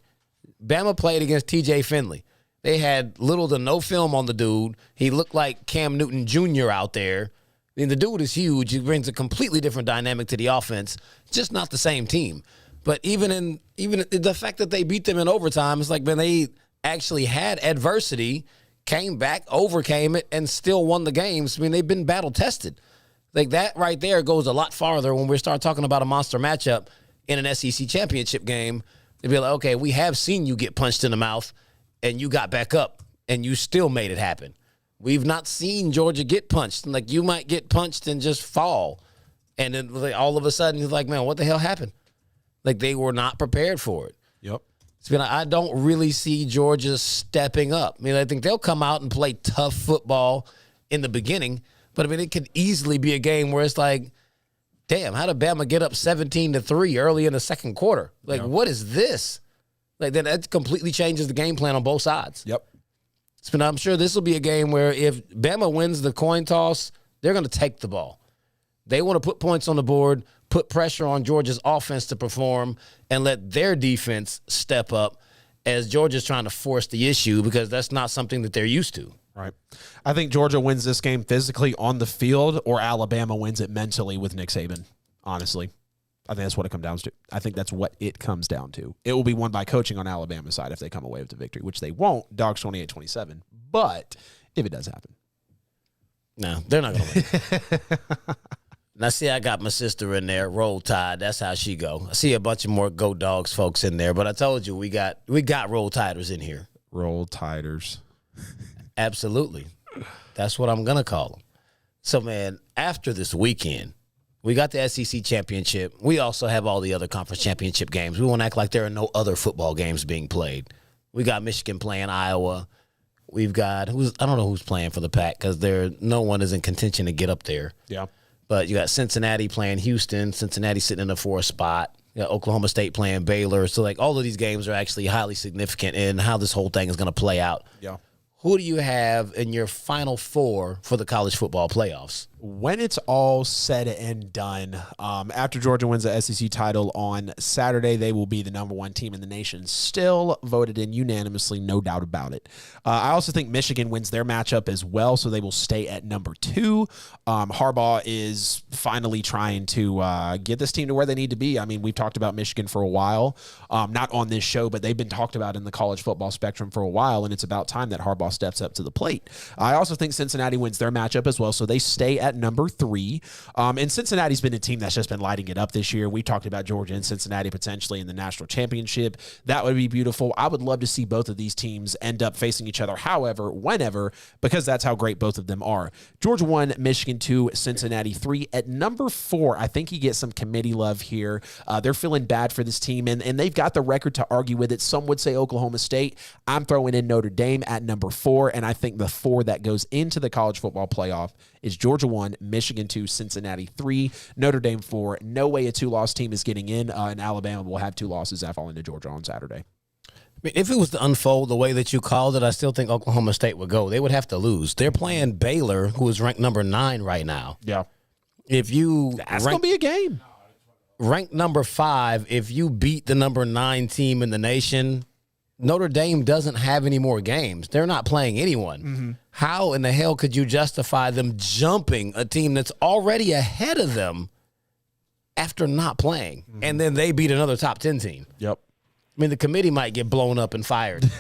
Bama played against T.J. Finley. They had little to no film on the dude. He looked like Cam Newton Jr. out there. I mean, the dude is huge. He brings a completely different dynamic to the offense. Just not the same team. But even the fact that they beat them in overtime, it's like, man, they actually had adversity, came back, overcame it, and still won the games. I mean, they've been battle tested. Like that right there goes a lot farther when we start talking about a monster matchup in an SEC championship game. They'd be like, okay, we have seen you get punched in the mouth, and you got back up, and you still made it happen. We've not seen Georgia get punched. Like, you might get punched and just fall. And then like, all of a sudden, you're like, man, what the hell happened? Like, they were not prepared for it. Yep. So, I don't really see Georgia stepping up. I mean, I think they'll come out and play tough football in the beginning. But, I mean, it could easily be a game where it's like, damn, how did Bama get up 17-3 early in the second quarter? Like, what is this? Like, then that completely changes the game plan on both sides. Yep. So I'm sure this will be a game where if Bama wins the coin toss, they're going to take the ball. They want to put points on the board, put pressure on Georgia's offense to perform, and let their defense step up as Georgia's trying to force the issue because that's not something that they're used to. Right. I think Georgia wins this game physically on the field, or Alabama wins it mentally with Nick Saban, honestly. I think that's what it comes down to. I think that's what it comes down to. It will be won by coaching on Alabama's side if they come away with the victory, which they won't. Dogs 28-27. But if it does happen. No, they're not going to win. Now, see, I got my sister in there, Roll Tide. That's how she go. I see a bunch of more Go Dogs folks in there, but I told you we got Roll Tiders in here. Roll Tiders. Absolutely. That's what I'm going to call them. So, man, after this weekend, we got the SEC championship. We also have all the other conference championship games. We won't act like there are no other football games being played. We got Michigan playing Iowa. We've got I don't know who's playing for the Pac because no one is in contention to get up there. Yeah. But you got Cincinnati playing Houston. Cincinnati sitting in the 4th spot. You got Oklahoma State playing Baylor. So like all of these games are actually highly significant in how this whole thing is going to play out. Yeah. Who do you have in your final four for the college football playoffs? When it's all said and done, after Georgia wins the SEC title on Saturday, they will be the #1 team in the nation. Still voted in unanimously, no doubt about it. I also think Michigan wins their matchup as well, so they will stay at #2. Harbaugh is finally trying to get this team to where they need to be. I mean, we've talked about Michigan for a while, not on this show, but they've been talked about in the college football spectrum for a while, and it's about time that Harbaugh steps up to the plate. I also think Cincinnati wins their matchup as well, so they stay at #3. And Cincinnati's been a team that's just been lighting it up this year. We talked about Georgia and Cincinnati potentially in the national championship. That would be beautiful. I would love to see both of these teams end up facing each other, however, whenever, because that's how great both of them are. Georgia 1, Michigan 2, Cincinnati 3. At #4, I think you get some committee love here. They're feeling bad for this team, and they've got the record to argue with it. Some would say Oklahoma State. I'm throwing in Notre Dame at #4, and I think the 4 that goes into the college football playoff is Georgia 1, Michigan 2, Cincinnati 3, Notre Dame 4. No way a 2-loss team is getting in, and Alabama will have 2 losses that fall into Georgia on Saturday. I mean, if it was to unfold the way that you called it, I still think Oklahoma State would go. They would have to lose. They're playing Baylor, who is ranked #9 right now. Yeah. If you That's going to be a game. Ranked #5, if you beat the #9 team in the nation, Notre Dame doesn't have any more games. They're not playing anyone. Mm-hmm. How in the hell could you justify them jumping a team that's already ahead of them after not playing? Mm-hmm. And then they beat another top 10 team. Yep. I mean, the committee might get blown up and fired.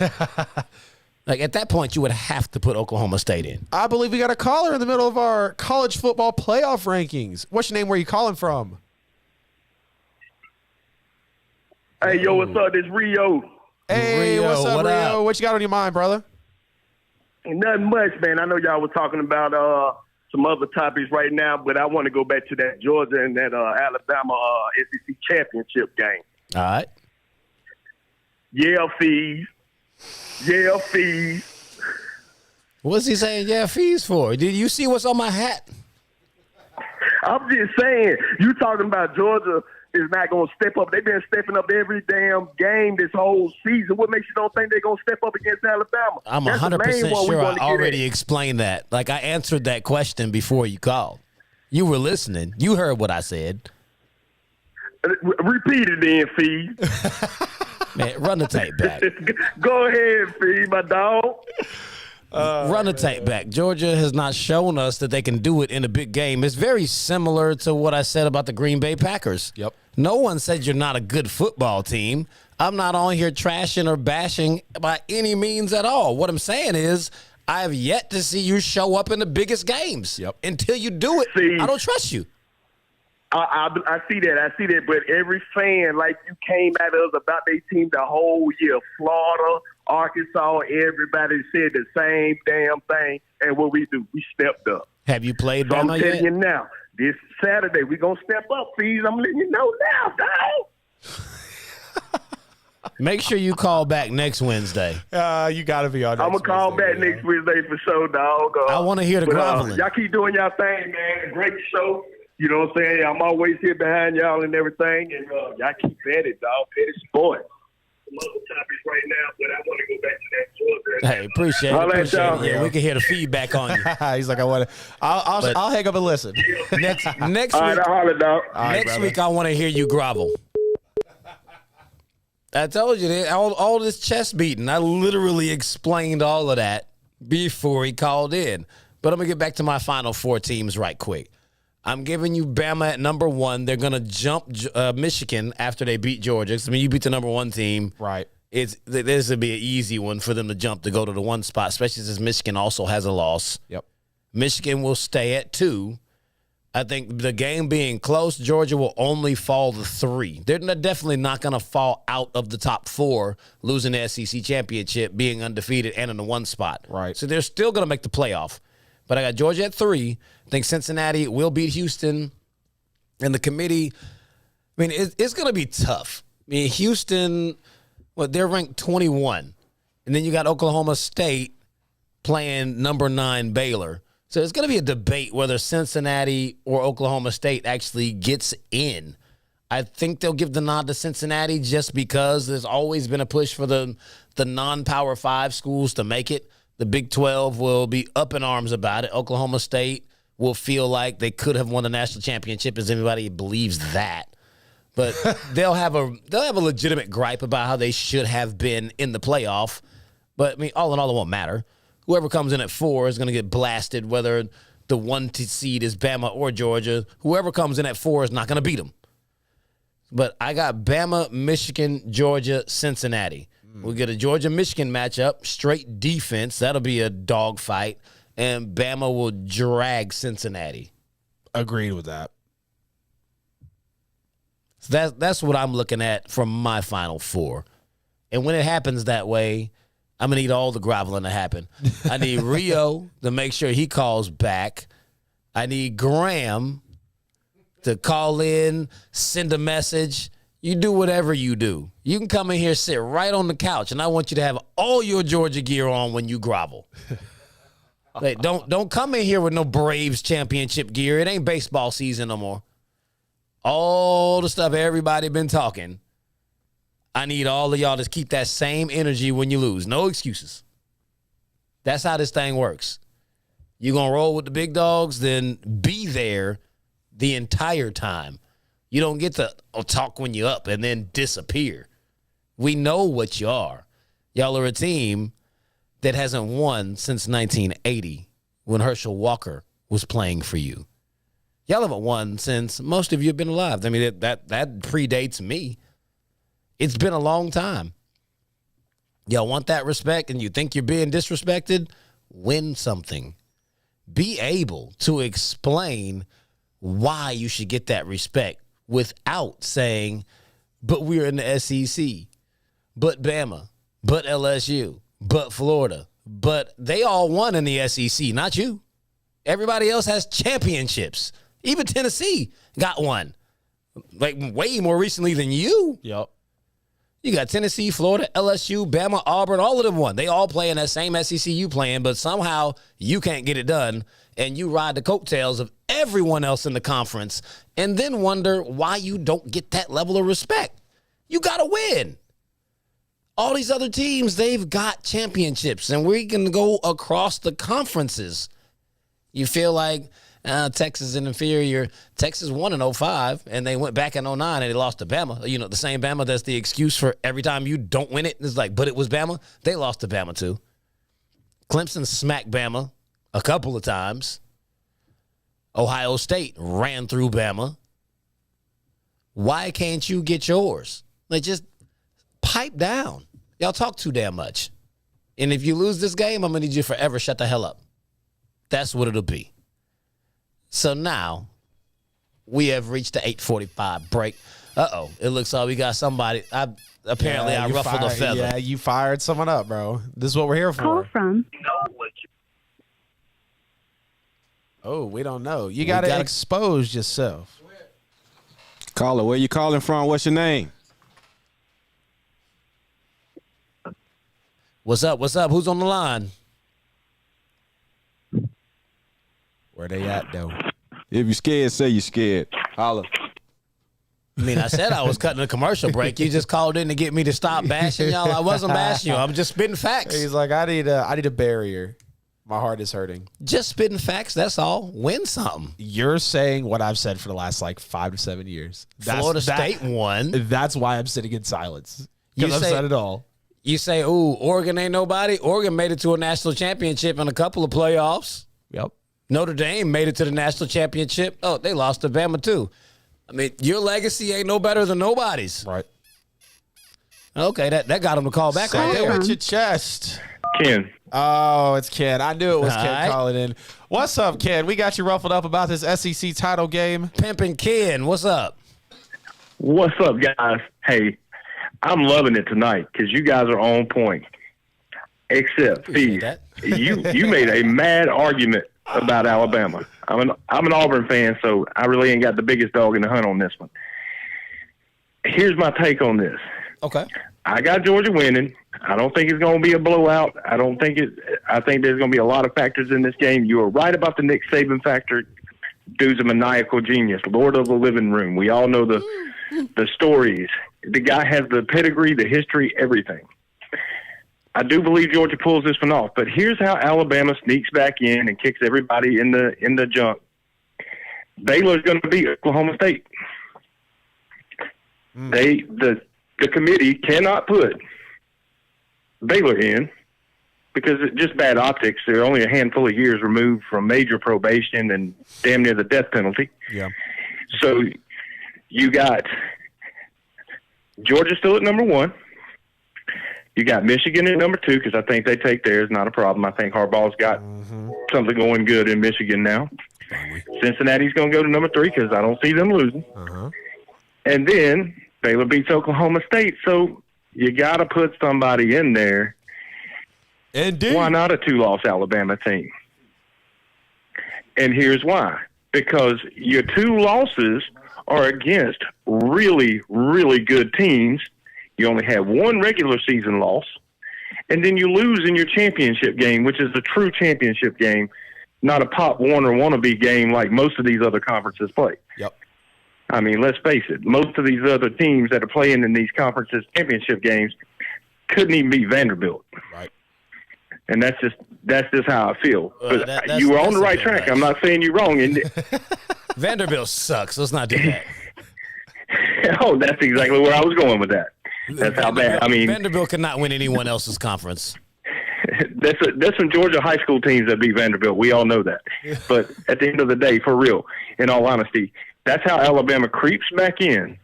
Like, at that point, you would have to put Oklahoma State in. I believe we got a caller in the middle of our college football playoff rankings. What's your name? Where are you calling from? Hey, yo, what's up? This Rio. Hey, Rio, what's up, what Rio? up? What you got on your mind, brother? Nothing much, man. I know y'all were talking about some other topics right now, but I want to go back to that Georgia and that Alabama SEC championship game. All right. Yeah, fees. Yeah, fees. What's he saying? Yeah, fees for? Did you see what's on my hat? I'm just saying, you talking about Georgia is not going to step up. They've been stepping up every damn game this whole season. What makes you don't think they're going to step up against Alabama? I'm That's the main 100% one we sure wanna I get already at. explained that. Like, I answered that question before you called. You were listening. You heard what I said. Repeat it then, Fee. Man, run the tape back. Go ahead, Fee, my dog. Run the tape back. Georgia has not shown us that they can do it in a big game. It's very similar to what I said about the Green Bay Packers. Yep. No one said you're not a good football team. I'm not on here trashing or bashing by any means at all. What I'm saying is I have yet to see you show up in the biggest games. Yep. Until you do it, See, I don't trust you. I see that. But every fan, like you came at us about their team the whole year. Florida, Arkansas, everybody said the same damn thing. And what we do, we stepped up. Have you played So I'm Bama telling yet? you now, this Saturday, we're going to step up, Fees. I'm letting you know now, dog. Make sure you call back next Wednesday. You got to be on. I'm going to call back next Wednesday for sure, dog. I wanna hear the groveling. Y'all keep doing y'all thing, man. Great show. You know what I'm saying? I'm always here behind y'all and everything. And y'all keep at it, dog. Petty Sports. Some other topics right now, but I want to go back to that Georgia. Hey, appreciate it. I'll let Appreciate y'all- it. Yeah, we can hear the feedback on you. He's like, I want to. I'll hang up and listen. Next All week, right, I'll holler, dog. next week I want to hear you grovel. I told you that all this chest beating. I literally explained all of that before he called in. But I'm gonna get back to my final four teams right quick. I'm giving you Bama at number 1. They're gonna jump Michigan after they beat Georgia. I mean, you beat the number 1 team. Right. This would be an easy one for them to jump to go to the 1 spot, especially since Michigan also has a loss. Yep. Michigan will stay at 2. I think the game being close, Georgia will only fall to 3. They're definitely not going to fall out of the top 4, losing the SEC championship, being undefeated, and in the 1 spot. Right. So they're still going to make the playoff. But I got Georgia at 3. I think Cincinnati will beat Houston. And the committee, I mean, it's going to be tough. I mean, Houston, they're ranked 21. And then you got Oklahoma State playing number 9 Baylor. So it's going to be a debate whether Cincinnati or Oklahoma State actually gets in. I think they'll give the nod to Cincinnati just because there's always been a push for the non-Power 5 schools to make it. The Big 12 will be up in arms about it. Oklahoma State will feel like they could have won the national championship, as anybody believes that. But they'll have a legitimate gripe about how they should have been in the playoff. But I mean, all in all, it won't matter. Whoever comes in at 4 is going to get blasted, whether the 1 seed is Bama or Georgia. Whoever comes in at 4 is not going to beat them. But I got Bama, Michigan, Georgia, Cincinnati. We get a Georgia-Michigan matchup, straight defense. That'll be a dogfight. And Bama will drag Cincinnati. Agreed with that. So that's what I'm looking at from my Final Four. And when it happens that way, I'm going to need all the groveling to happen. I need Rio to make sure he calls back. I need Graham to call in, send a message. You do whatever you do. You can come in here, sit right on the couch, and I want you to have all your Georgia gear on when you grovel. Like, don't come in here with no Braves championship gear. It ain't baseball season no more. All the stuff everybody been talking. I need all of y'all to keep that same energy when you lose. No excuses. That's how this thing works. You going to roll with the big dogs, then be there the entire time. You don't get to talk when you're up and then disappear. We know what you are. Y'all are a team that hasn't won since 1980 when Herschel Walker was playing for you. Y'all haven't won since most of you have been alive. I mean, that predates me. It's been a long time. Y'all want that respect and you think you're being disrespected? Win something. Be able to explain why you should get that respect without saying, but we're in the SEC, but Bama, but LSU, but Florida, but they all won in the SEC, not you. Everybody else has championships. Even Tennessee got one, like way more recently than you. Yep. You got Tennessee, Florida, LSU, Bama, Auburn, all of them won. They all play in that same SEC you playing, but somehow you can't get it done, and you ride the coattails of everyone else in the conference and then wonder why you don't get that level of respect. You got to win. All these other teams, they've got championships, and we can go across the conferences. You feel like Texas is inferior. Texas won in 05, and they went back in 09, and they lost to Bama. You know, the same Bama that's the excuse for every time you don't win it. It's like, but it was Bama. They lost to Bama, too. Clemson smacked Bama a couple of times. Ohio State ran through Bama. Why can't you get yours? Like, just pipe down. Y'all talk too damn much. And if you lose this game, I'm going to need you to forever shut the hell up. That's what it'll be. So now we have reached the 8:45 break. Uh-oh. It looks like we got somebody. I ruffled a feather. Yeah, you fired someone up, bro. This is what we're here for. Call from. Oh, we don't know. You got to expose yourself. Caller, where you calling from? What's your name? What's up? What's up? Who's on the line? Where they at, though? If you scared, say you scared. Holla. I mean, I said I was cutting a commercial break. You just called in to get me to stop bashing y'all. I wasn't bashing you. I'm just spitting facts. He's like, I need a barrier. My heart is hurting. Just spitting facts. That's all. Win something. You're saying what I've said for the last 5 to 7 years. Florida State won. That's why I'm sitting in silence. You Because I've said it all. You say, ooh, Oregon ain't nobody. Oregon made it to a national championship and a couple of playoffs. Yep. Notre Dame made it to the national championship. Oh, they lost to Bama, too. I mean, your legacy ain't no better than nobody's. Right. Okay, that got him to call back right Say it there. with your chest. Ken. Oh, it's Ken. I knew it was All Ken right. calling in. What's up, Ken? We got you ruffled up about this SEC title game. Pimpin' Ken, what's up? What's up, guys? Hey, I'm loving it tonight because you guys are on point. Except, Appreciate Steve, that. you made a mad argument about Alabama. I'm an Auburn fan, so I really ain't got the biggest dog in the hunt on this one. Here's my take on this. Okay. I got Georgia winning. I don't think it's going to be a blowout. I think there's going to be a lot of factors in this game. You were right about the Nick Saban factor. Dude's a maniacal genius, Lord of the living room. We all know the stories. The guy has the pedigree, the history, everything. I do believe Georgia pulls this one off, but here's how Alabama sneaks back in and kicks everybody in the junk. Baylor's going to beat Oklahoma State. The committee cannot put Baylor in because it's just bad optics. They're only a handful of years removed from major probation and damn near the death penalty. Yeah. So you got Georgia still at number 1. You got Michigan at number 2 because I think they take theirs, not a problem. I think Harbaugh's got something going good in Michigan now. Cincinnati's going to go to number 3 because I don't see them losing. And then Baylor beats Oklahoma State, so you got to put somebody in there. Indeed. Why not a 2-loss Alabama team? And here's why. Because your 2 losses are against really, really good teams. You only have 1 regular season loss, and then you lose in your championship game, which is a true championship game, not a Pop Warner wannabe game like most of these other conferences play. Yep. I mean, let's face it, most of these other teams that are playing in these conferences championship games couldn't even beat Vanderbilt. Right. And that's just how I feel. But that's- you were on the that's a right bit track. much. I'm not saying you're wrong. Vanderbilt sucks. Let's not do that. Oh, that's exactly where I was going with that. That's how bad. I mean, Vanderbilt cannot win anyone else's conference. there's some Georgia high school teams that beat Vanderbilt. We all know that. But at the end of the day, for real, in all honesty, that's how Alabama creeps back in.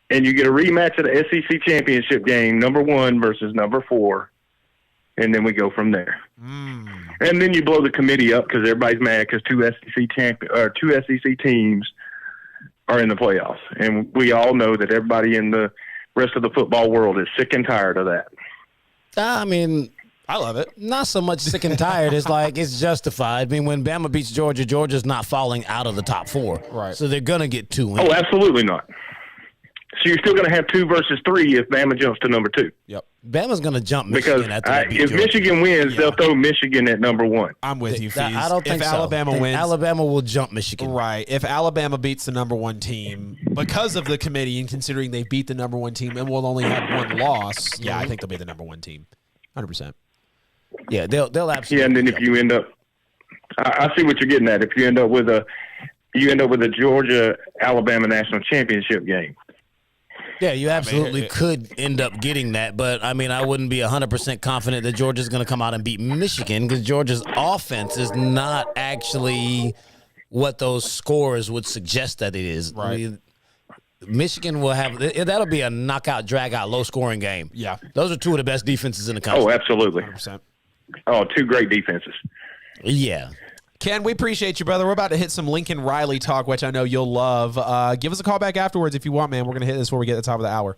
And you get a rematch of the SEC championship game, number 1 versus number 4, and then we go from there. And then you blow the committee up because everybody's mad because 2 SEC teams are in the playoffs. And we all know that everybody in the rest of the football world is sick and tired of that. I mean, I love it. not so much sick and tired. It's like it's justified. I mean, when Bama beats Georgia, Georgia's not falling out of the top 4. Right. So they're going to get 2 wins. Oh, absolutely not. So you're still going to have 2 versus 3 if Bama jumps to number 2. Yep. Bama's going to jump Michigan Because after they beat if Georgia. Michigan wins, they'll throw Michigan at number 1. I'm with you, Fees. I don't think if so. Alabama I think wins, Alabama will jump Michigan. right. If Alabama beats the number 1 team because of the committee and considering they beat the number 1 team and will only have 1 loss, I think they'll be the number 1 team. 100%. Yeah, they'll absolutely. Yeah, and then if you end up, I see what you're getting at. If you end up with a Georgia Alabama national championship game. Yeah, you absolutely could end up getting that, but I mean, I wouldn't be 100% confident that Georgia's going to come out and beat Michigan because Georgia's offense is not actually what those scores would suggest that it is. Right. I mean, Michigan will have that'll be a knockout, drag-out, low-scoring game. Yeah. Those are 2 of the best defenses in the country. Oh, absolutely. 100%. Oh, 2 great defenses. Yeah. Ken, we appreciate you, brother. We're about to hit some Lincoln Riley talk, which I know you'll love. Give us a call back afterwards if you want, man. We're going to hit this before we get to the top of the hour.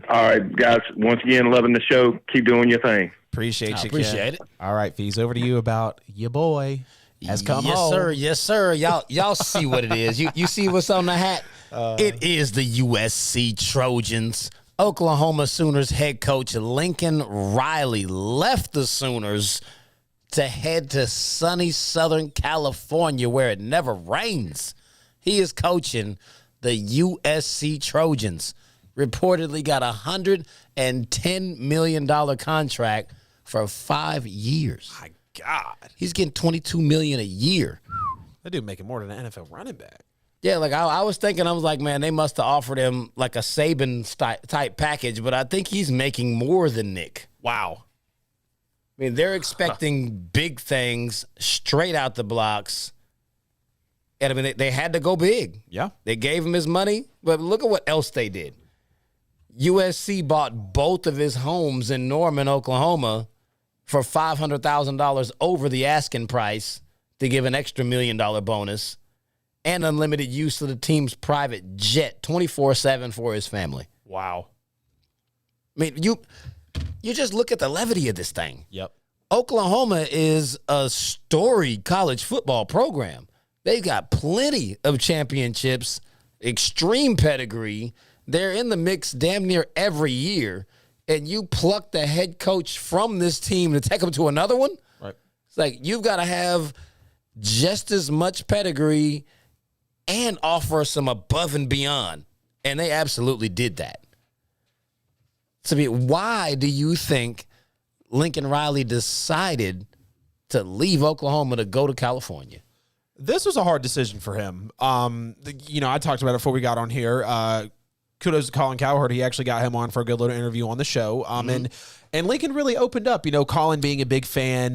All right, guys. Once again, loving the show. Keep doing your thing. Appreciate you, Appreciate Ken. it. All right, Fees, over to you about your boy has come home. Sir. Yes, sir. Y'all see what it is. You see what's on the hat? It is the USC Trojans. Oklahoma Sooners head coach Lincoln Riley left the Sooners to head to sunny Southern California where it never rains. He is coaching the USC Trojans. Reportedly got a $110 million contract for 5 years. My God. He's getting $22 million a year. That dude making more than an NFL running back. Yeah, like I was thinking, I was like, man, they must have offered him like a Saban type package, but I think he's making more than Nick. Wow. I mean, they're expecting big things straight out the blocks. And I mean, they had to go big. Yeah. They gave him his money, but look at what else they did. USC bought both of his homes in Norman, Oklahoma for $500,000 over the asking price to give an extra $1 million bonus and unlimited use of the team's private jet 24/7 for his family. Wow. I mean, you just look at the levity of this thing. Yep. Oklahoma is a storied college football program. They've got plenty of championships, extreme pedigree. They're in the mix damn near every year. And you pluck the head coach from this team to take them to another one? Right. It's like you've got to have just as much pedigree and offer some above and beyond. And they absolutely did that. So, why do you think Lincoln Riley decided to leave Oklahoma to go to California? This was a hard decision for him. I talked about it before we got on here. Kudos to Colin Cowherd. He actually got him on for a good little interview on the show. And Lincoln really opened up, Colin being a big fan,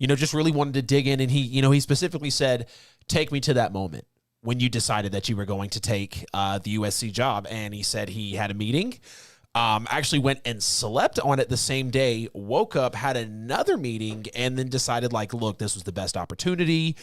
just really wanted to dig in. And he specifically said, take me to that moment when you decided that you were going to take the USC job. And he said he had a meeting. Actually went and slept on it the same day, woke up, had another meeting, and then decided, look, this was the best opportunity.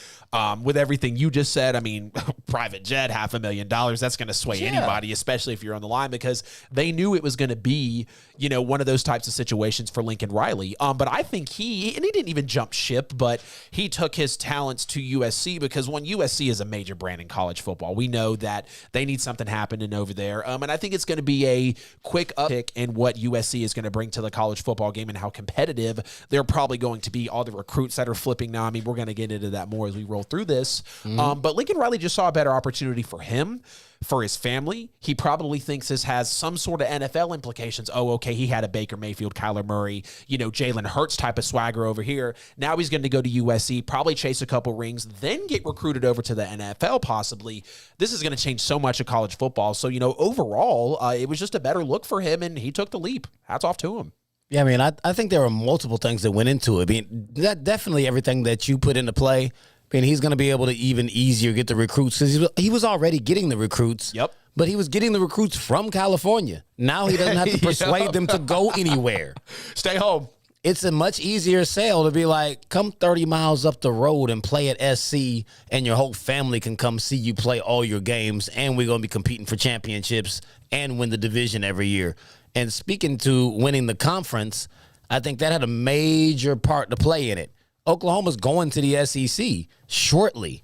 With everything you just said, I mean, private jet, $500,000, that's going to sway anybody, especially if you're on the line, because they knew it was going to be, one of those types of situations for Lincoln Riley. But I think he didn't even jump ship, but he took his talents to USC because USC is a major brand in college football. We know that they need something happening over there. And I think it's going to be a quick uptick in what USC is going to bring to the college football game and how competitive they're probably going to be. All the recruits that are flipping now. I mean, we're going to get into that more as we roll through this. But Lincoln Riley just saw a better opportunity for him, for his family. He probably thinks this has some sort of NFL implications. Oh, okay, he had a Baker Mayfield, Kyler Murray, Jalen Hurts type of swagger over here. Now he's going to go to USC, probably chase a couple rings, then get recruited over to the NFL possibly. This is going to change so much of college football. So, overall, it was just a better look for him, and he took the leap. Hats off to him. Yeah, I mean, I think there were multiple things that went into it. I mean, that definitely everything that you put into play. I mean, he's going to be able to even easier get the recruits because he was already getting the recruits. Yep. But he was getting the recruits from California. Now he doesn't have to persuade them to go anywhere. Stay home. It's a much easier sale to be like, come 30 miles up the road and play at SC, and your whole family can come see you play all your games, and we're going to be competing for championships and win the division every year. And speaking to winning the conference, I think that had a major part to play in it. Oklahoma's going to the SEC shortly.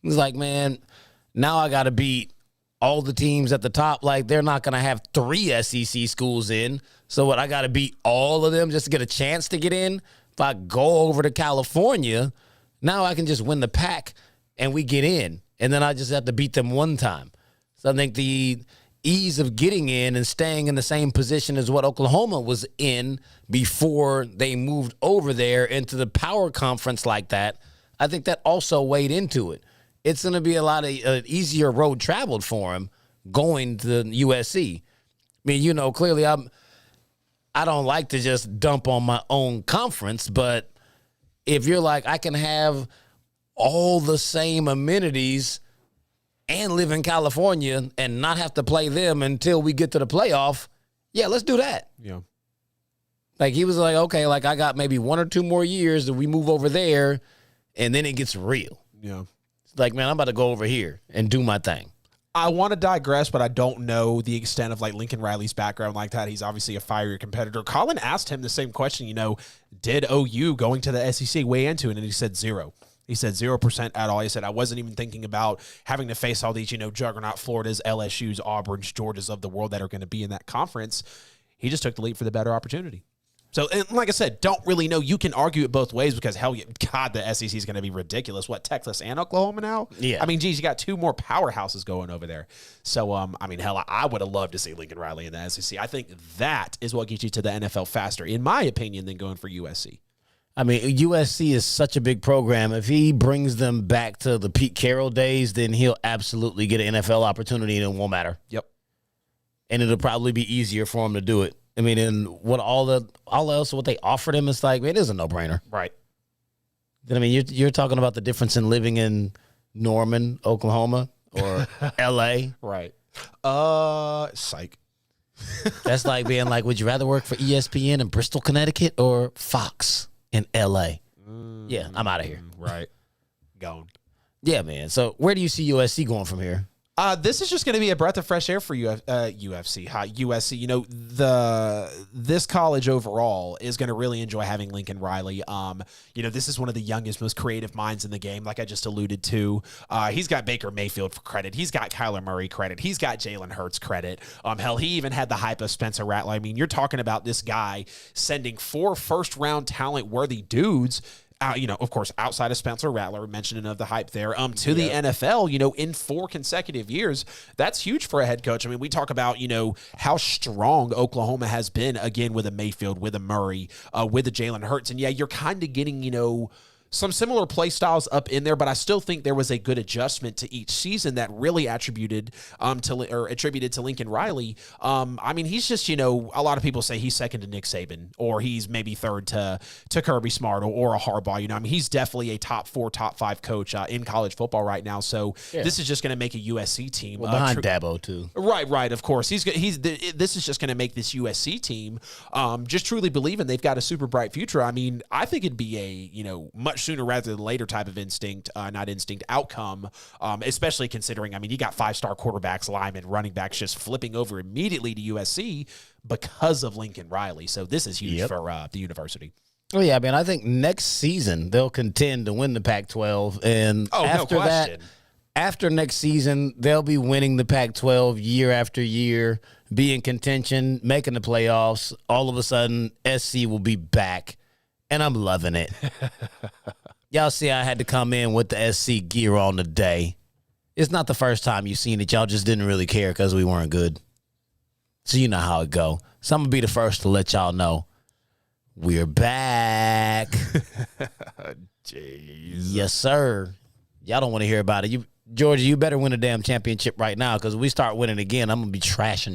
He's like, man, now I got to beat all the teams at the top, like they're not going to have 3 SEC schools in. So what, I got to beat all of them just to get a chance to get in? If I go over to California, now I can just win the pack and we get in. And then I just have to beat them one time. So I think the ease of getting in and staying in the same position as what Oklahoma was in before they moved over there into the power conference like that, I think that also weighed into it. It's going to be a lot of easier road traveled for him going to USC. I mean, you know, clearly I don't like to just dump on my own conference, but if you're like, I can have all the same amenities and live in California and not have to play them until we get to the playoff, yeah, let's do that. Yeah. Like, he was like, okay, like I got maybe 1 or 2 more years that we move over there, and then it gets real. Yeah. It's like, man, I'm about to go over here and do my thing. I want to digress, but I don't know the extent of like Lincoln Riley's background like that. He's obviously a fiery competitor. Colin asked him the same question, you know, did OU going to the SEC weigh into it? And he said 0. He said 0% at all. He said, I wasn't even thinking about having to face all these, you know, juggernaut Floridas, LSUs, Auburns, Georgias of the world that are going to be in that conference. He just took the leap for the better opportunity. So, and like I said, don't really know. You can argue it both ways because, hell, God, the SEC is going to be ridiculous. What, Texas and Oklahoma now? Yeah. I mean, geez, you got 2 more powerhouses going over there. So, I mean, hell, I would have loved to see Lincoln Riley in the SEC. I think that is what gets you to the NFL faster, in my opinion, than going for USC. I mean, USC is such a big program. If he brings them back to the Pete Carroll days, then he'll absolutely get an NFL opportunity and it won't matter. Yep. And it'll probably be easier for him to do it. I mean, and what all else what they offered him, it's like, it is a no-brainer. Right. I mean, you're talking about the difference in living in Norman, Oklahoma, or L.A. Right. Psych. That's like being like, would you rather work for ESPN in Bristol, Connecticut, or Fox in L.A.? Yeah, I'm out of here. Right. Gone. Yeah, man. So where do you see USC going from here? This is just going to be a breath of fresh air for USC. You know, this college overall is going to really enjoy having Lincoln Riley. You know, this is one of the youngest, most creative minds in the game, like I just alluded to. He's got Baker Mayfield for credit. He's got Kyler Murray credit. He's got Jalen Hurts credit. Hell, he even had the hype of Spencer Rattler. I mean, you're talking about this guy sending 4 first-round talent-worthy dudes, you know, of course, outside of Spencer Rattler, mentioning of the hype there, to the NFL, you know, in 4 consecutive years. That's huge for a head coach. I mean, we talk about, you know, how strong Oklahoma has been, again, with a Mayfield, with a Murray, with a Jalen Hurts. And, yeah, you're kind of getting, you know, some similar play styles up in there, but I still think there was a good adjustment to each season that really attributed to Lincoln Riley. I mean, he's just, you know, a lot of people say he's second to Nick Saban, or he's maybe third to Kirby Smart or a Harbaugh. You know, I mean, he's definitely a top 4, top 5 coach in college football right now. So this is just going to make a USC team behind Dabo too. Right. Of course, this is just going to make this USC team just truly believing they've got a super bright future. I mean, I think it'd be a, you know, much sooner rather than later type of outcome, especially considering, I mean, you got 5-star quarterbacks, linemen, running backs just flipping over immediately to USC because of Lincoln Riley. So this is huge for the university. Oh, yeah, man. I think next season they'll contend to win the Pac-12. And after next season, they'll be winning the Pac-12 year after year, be in contention, making the playoffs. All of a sudden, SC will be back. And I'm loving it. Y'all see I had to come in with the SC gear on today. It's not the first time you've seen it. Y'all just didn't really care because we weren't good. So you know how it go. So I'm going to be the first to let y'all know we're back. Jeez. Yes, sir. Y'all don't want to hear about it. Georgia, you better win a damn championship right now because if we start winning again, I'm going to be trashing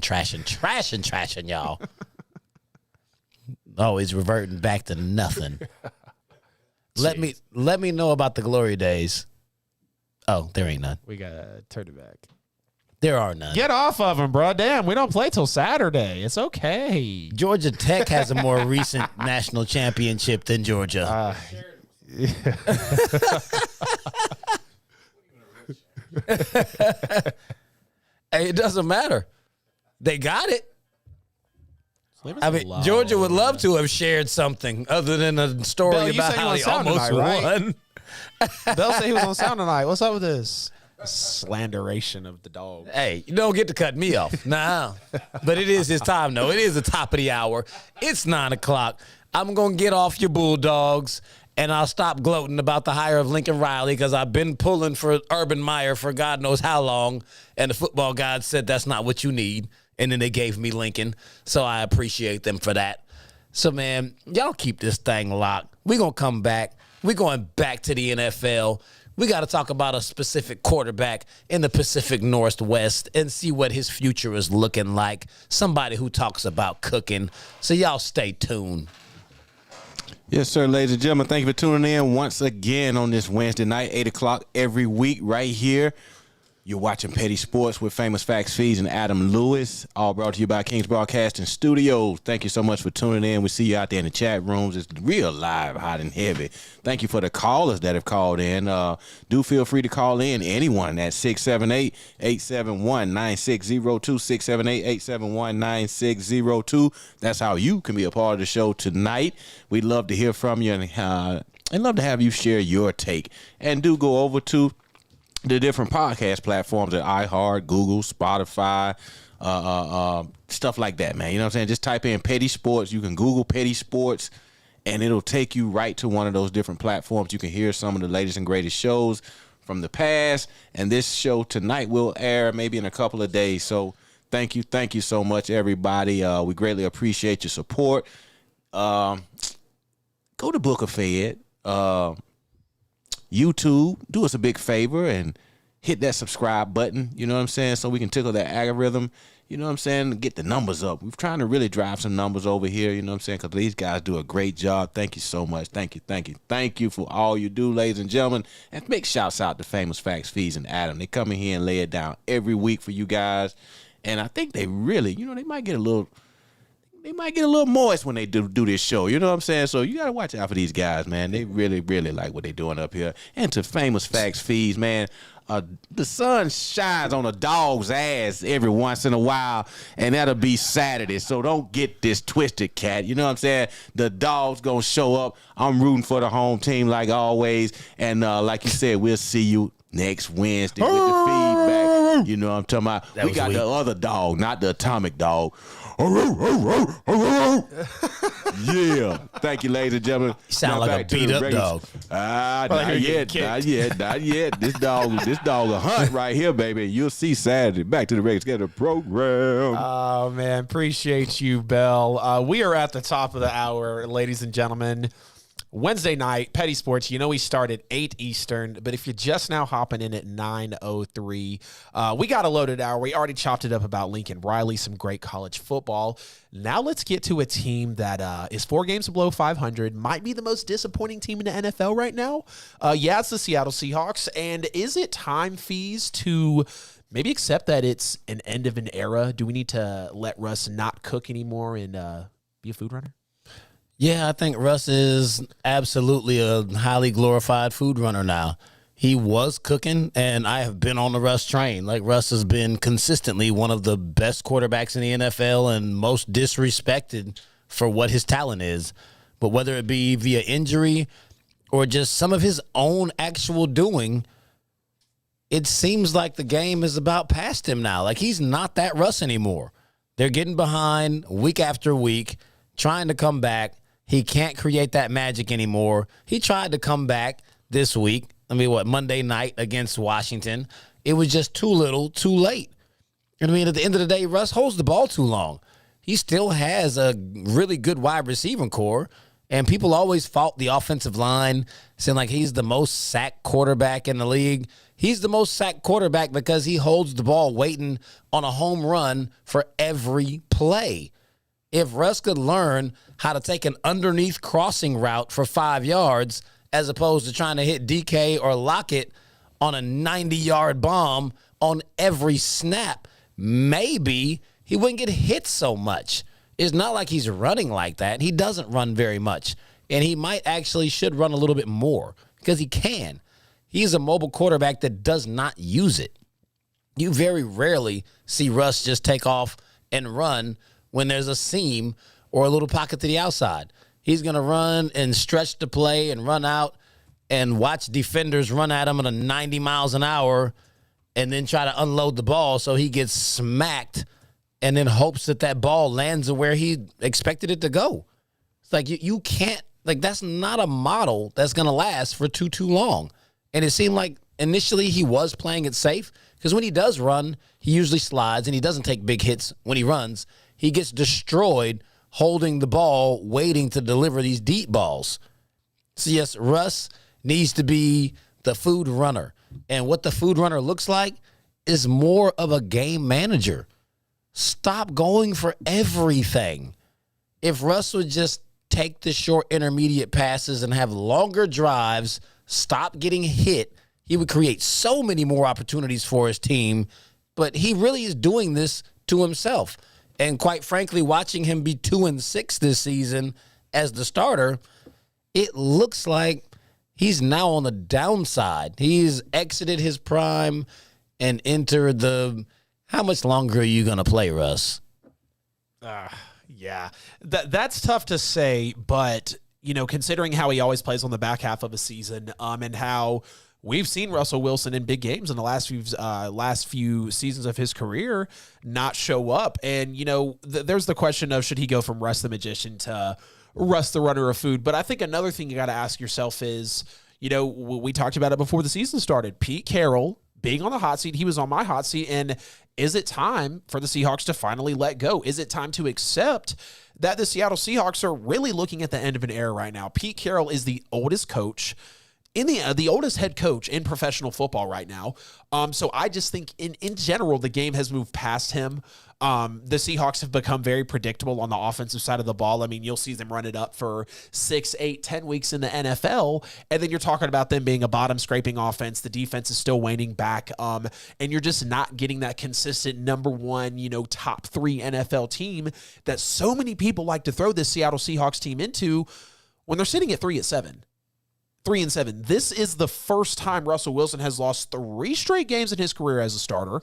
y'all. Always reverting back to nothing. Let me know about the glory days. Oh, there ain't none. We got to turn it back. There are none. Get off of them, bro. Damn, we don't play till Saturday. It's okay. Georgia Tech has a more recent national championship than Georgia. Hey, it doesn't matter. They got it. I mean, Georgia would love to have shared something other than a story Bill, about how he almost tonight, right? won. Bell said he was on sound tonight. What's up with this? Slanderation of the dog. Hey, you don't get to cut me off. Nah. But it is his time, though. It is the top of the hour. It's 9 o'clock. I'm going to get off your Bulldogs, and I'll stop gloating about the hire of Lincoln Riley because I've been pulling for Urban Meyer for God knows how long, and the football gods said that's not what you need, and then they gave me Lincoln, so I appreciate them for that. So, man, y'all keep this thing locked. We're going to come back. We're going back to the NFL. We got to talk about a specific quarterback in the Pacific Northwest and see what his future is looking like. Somebody who talks about cooking. So y'all stay tuned. Yes, sir, ladies and gentlemen. Thank you for tuning in once again on this Wednesday night, 8 o'clock every week right here. You're watching Petty Sports with Famous Facts Fees and Adam Lewis, all brought to you by KINGZ Broadcasting Studios. Thank you so much for tuning in. We see you out there in the chat rooms. It's real live, hot and heavy. Thank you for the callers that have called in. Do feel free to call in, anyone, at 678-871-9602, 678-871-9602. That's how you can be a part of the show tonight. We'd love to hear from you and love to have you share your take. And do go over to the different podcast platforms at iHeart, Google, Spotify, stuff like that, man. You know what I'm saying? Just type in Petty Sports. You can Google Petty Sports, and it'll take you right to one of those different platforms. You can hear some of the latest and greatest shows from the past, and this show tonight will air maybe in a couple of days. So thank you so much, everybody. We greatly appreciate your support. Go to Book of Fed. YouTube, do us a big favor and hit that subscribe button, you know what I'm saying, so we can tickle that algorithm, you know what I'm saying, get the numbers up. We're trying to really drive some numbers over here, you know what I'm saying, because these guys do a great job. Thank you so much. Thank you for all you do, ladies and gentlemen. And big shouts out to Famous Facts, Fees, and Adam. They come in here and lay it down every week for you guys, and I think they really, they might get a little moist when they do this show. You know what I'm saying? So you got to watch out for these guys, man. They really, really like what they're doing up here. And to Famous Facts Fees, man, the sun shines on a dog's ass every once in a while, and that'll be Saturday. So don't get this twisted, cat. You know what I'm saying? The dog's going to show up. I'm rooting for the home team like always. And like you said, we'll see you next Wednesday with the feedback. You know what I'm talking about? We got the other dog, not the atomic dog. Yeah. Thank you, ladies and gentlemen. You sound like a beat up dog. Not yet. This dog a hunt right here, baby. You'll see Saturday. Back to the regular scheduled program. Oh, man. Appreciate you, Bell. We are at the top of the hour, ladies and gentlemen. Wednesday night, Petty Sports, we start at 8 Eastern, but if you're just now hopping in at 9:03, we got a loaded hour. We already chopped it up about Lincoln Riley, some great college football. Now let's get to a team that is 4 games below 500, might be the most disappointing team in the NFL right now. It's the Seattle Seahawks, and is it time, Fees, to maybe accept that it's an end of an era? Do we need to let Russ not cook anymore and be a food runner? Yeah, I think Russ is absolutely a highly glorified food runner now. He was cooking, and I have been on the Russ train. Like, Russ has been consistently one of the best quarterbacks in the NFL and most disrespected for what his talent is. But whether it be via injury or just some of his own actual doing, it seems like the game is about past him now. Like, he's not that Russ anymore. They're getting behind week after week, trying to come back. He can't create that magic anymore. He tried to come back this week. Monday night against Washington. It was just too little, too late. At the end of the day, Russ holds the ball too long. He still has a really good wide receiving core, and people always fault the offensive line, saying like he's the most sacked quarterback in the league. He's the most sacked quarterback because he holds the ball waiting on a home run for every play. If Russ could learn how to take an underneath crossing route for 5 yards as opposed to trying to hit DK or Lockett on a 90-yard bomb on every snap, maybe he wouldn't get hit so much. It's not like he's running like that. He doesn't run very much, and he should run a little bit more because he can. He's a mobile quarterback that does not use it. You very rarely see Russ just take off and run when there's a seam or a little pocket to the outside. He's going to run and stretch the play and run out and watch defenders run at him at a 90 miles an hour and then try to unload the ball so he gets smacked and then hopes that ball lands where he expected it to go. It's like you can't, like, that's not a model that's going to last for too long. And it seemed like initially he was playing it safe because when he does run, he usually slides and he doesn't take big hits when he runs. He gets destroyed holding the ball, waiting to deliver these deep balls. So, yes, Russ needs to be the food runner. And what the food runner looks like is more of a game manager. Stop going for everything. If Russ would just take the short intermediate passes and have longer drives, stop getting hit, he would create so many more opportunities for his team. But he really is doing this to himself. And quite frankly, watching him be 2-6 this season as the starter, it looks like he's now on the downside. He's exited his prime and entered the, how much longer are you going to play, Russ? Yeah, that's tough to say, but, you know, considering how he always plays on the back half of a season, and how we've seen Russell Wilson in big games in the last few seasons of his career not show up. And, you know, there's the question of, should he go from Russ the Magician to Russ the Runner of Food? But I think another thing you got to ask yourself is, you know, we talked about it before the season started, Pete Carroll being on the hot seat. He was on my hot seat. And is it time for the Seahawks to finally let go? Is it time to accept that the Seattle Seahawks are really looking at the end of an era right now? Pete Carroll is the oldest coach in the oldest head coach in professional football right now. So I just think in general, the game has moved past him. The Seahawks have become very predictable on the offensive side of the ball. I mean, you'll see them run it up for 6, 8, 10 weeks in the NFL, and then you're talking about them being a bottom-scraping offense. The defense is still waning back, and you're just not getting that consistent number one, you know, top 3 NFL team that so many people like to throw this Seattle Seahawks team into when they're sitting at 3-7. 3-7. This is the first time Russell Wilson has lost 3 straight games in his career as a starter.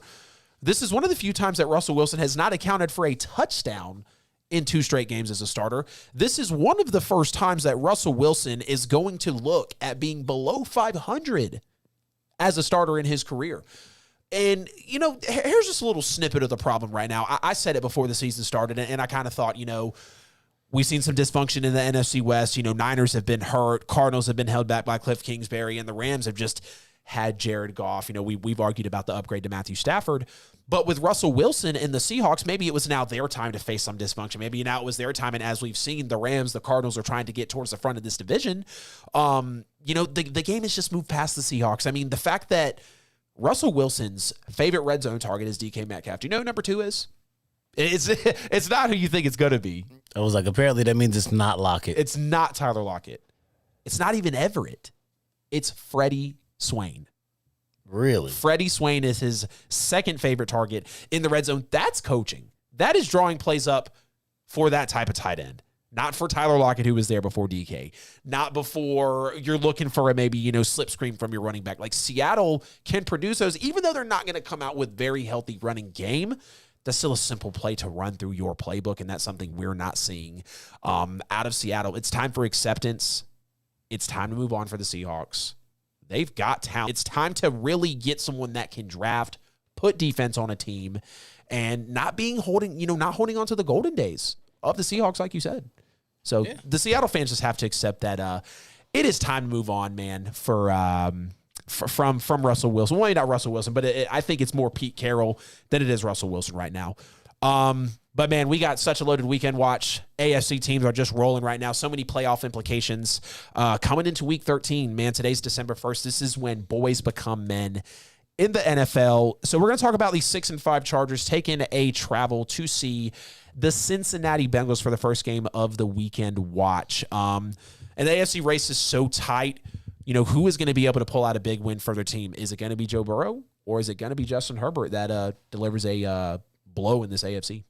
This is one of the few times that Russell Wilson has not accounted for a touchdown in 2 straight games as a starter. This is one of the first times that Russell Wilson is going to look at being below 500 as a starter in his career. And, you know, here's just a little snippet of the problem right now. I said it before the season started, and I kind of thought, you know, we've seen some dysfunction in the NFC West. You know, Niners have been hurt. Cardinals have been held back by Cliff Kingsbury. And the Rams have just had Jared Goff. You know, we've argued about the upgrade to Matthew Stafford. But with Russell Wilson and the Seahawks, maybe it was now their time to face some dysfunction. Maybe now it was their time. And as we've seen, the Rams, the Cardinals are trying to get towards the front of this division. You know, the game has just moved past the Seahawks. I mean, the fact that Russell Wilson's favorite red zone target is DK Metcalf. Do you know who number 2 is? It's not who you think it's going to be. I was like, apparently that means it's not Lockett. It's not Tyler Lockett. It's not even Everett. It's Freddie Swain. Really? Freddie Swain is his second favorite target in the red zone. That's coaching. That is drawing plays up for that type of tight end. Not for Tyler Lockett, who was there before DK. Not before you're looking for a maybe, you know, slip screen from your running back. Like, Seattle can produce those, even though they're not going to come out with very healthy running game. That's still a simple play to run through your playbook, and that's something we're not seeing out of Seattle. It's time for acceptance. It's time to move on for the Seahawks. They've got talent. It's time to really get someone that can draft, put defense on a team, and not holding on to the golden days of the Seahawks, like you said. So The Seattle fans just have to accept that it is time to move on, man, from Russell Wilson. Well, not Russell Wilson, but I think it's more Pete Carroll than it is Russell Wilson right now. But, man, we got such a loaded weekend watch. AFC teams are just rolling right now. So many playoff implications coming into Week 13. Man, today's December 1st. This is when boys become men in the NFL. So we're going to talk about these 6-5 Chargers taking a travel to see the Cincinnati Bengals for the first game of the weekend watch. And the AFC race is so tight. You know, who is going to be able to pull out a big win for their team? Is it going to be Joe Burrow, or is it going to be Justin Herbert that delivers a blow in this AFC?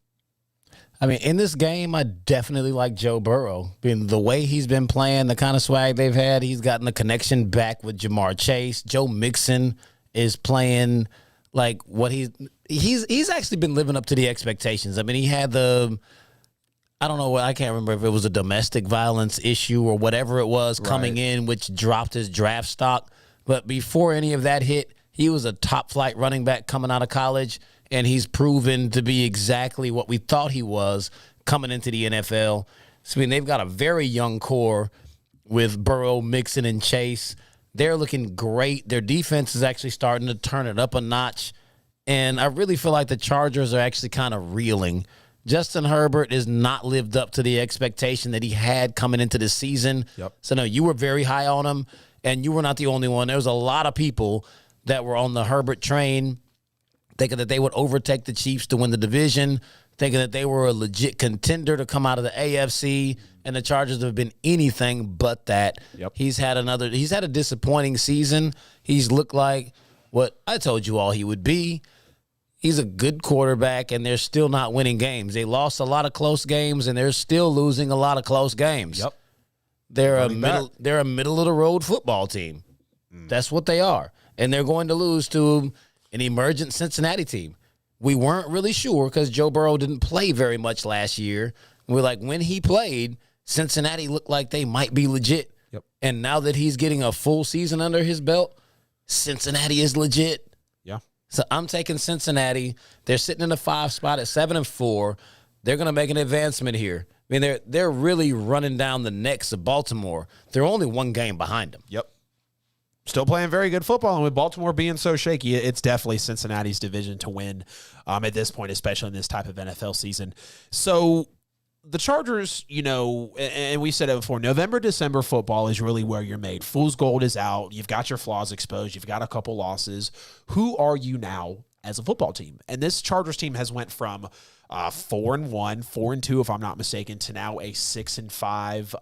I mean, in this game, I definitely like Joe Burrow. The way he's been playing, the kind of swag they've had, he's gotten the connection back with Jamar Chase. Joe Mixon is playing like what he's actually been living up to the expectations. I mean, he had I don't know what, I can't remember if it was a domestic violence issue or whatever it was coming in, which dropped his draft stock. But before any of that hit, He was a top-flight running back coming out of college, and he's proven to be exactly what we thought he was coming into the NFL. So, I mean, they've got a very young core with Burrow, Mixon, and Chase. They're looking great. Their defense is actually starting to turn it up a notch. And I really feel like the Chargers are actually kind of reeling. Justin Herbert has not lived up to the expectation that he had coming into the season. Yep. So, no, you were very high on him, and you were not the only one. There was a lot of people that were on the Herbert train thinking that they would overtake the Chiefs to win the division, thinking that they were a legit contender to come out of the AFC, and the Chargers have been anything but that. Yep. He's had a disappointing season. He's looked like what I told you all he would be. He's a good quarterback, and they're still not winning games. They lost a lot of close games, and they're still losing a lot of close games. Yep. They're a middle of the road football team. That's what they are. And they're going to lose to an emergent Cincinnati team. We weren't really sure because Joe Burrow didn't play very much last year. We're like, when he played, Cincinnati looked like they might be legit. Yep. And now that he's getting a full season under his belt, Cincinnati is legit. Yeah. So I'm taking Cincinnati. They're sitting in the 5 spot at 7-4. They're going to make an advancement here. I mean, they're really running down the necks of Baltimore. They're only one game behind them. Yep. Still playing very good football, and with Baltimore being so shaky, it's definitely Cincinnati's division to win at this point, especially in this type of NFL season. So the Chargers, and we said it before, November, December football is really where you're made. Fool's gold is out. You've got your flaws exposed. You've got a couple losses. Who are you now as a football team? And this Chargers team has went from 4-1, 4-2, if I'm not mistaken, to now a 6-5.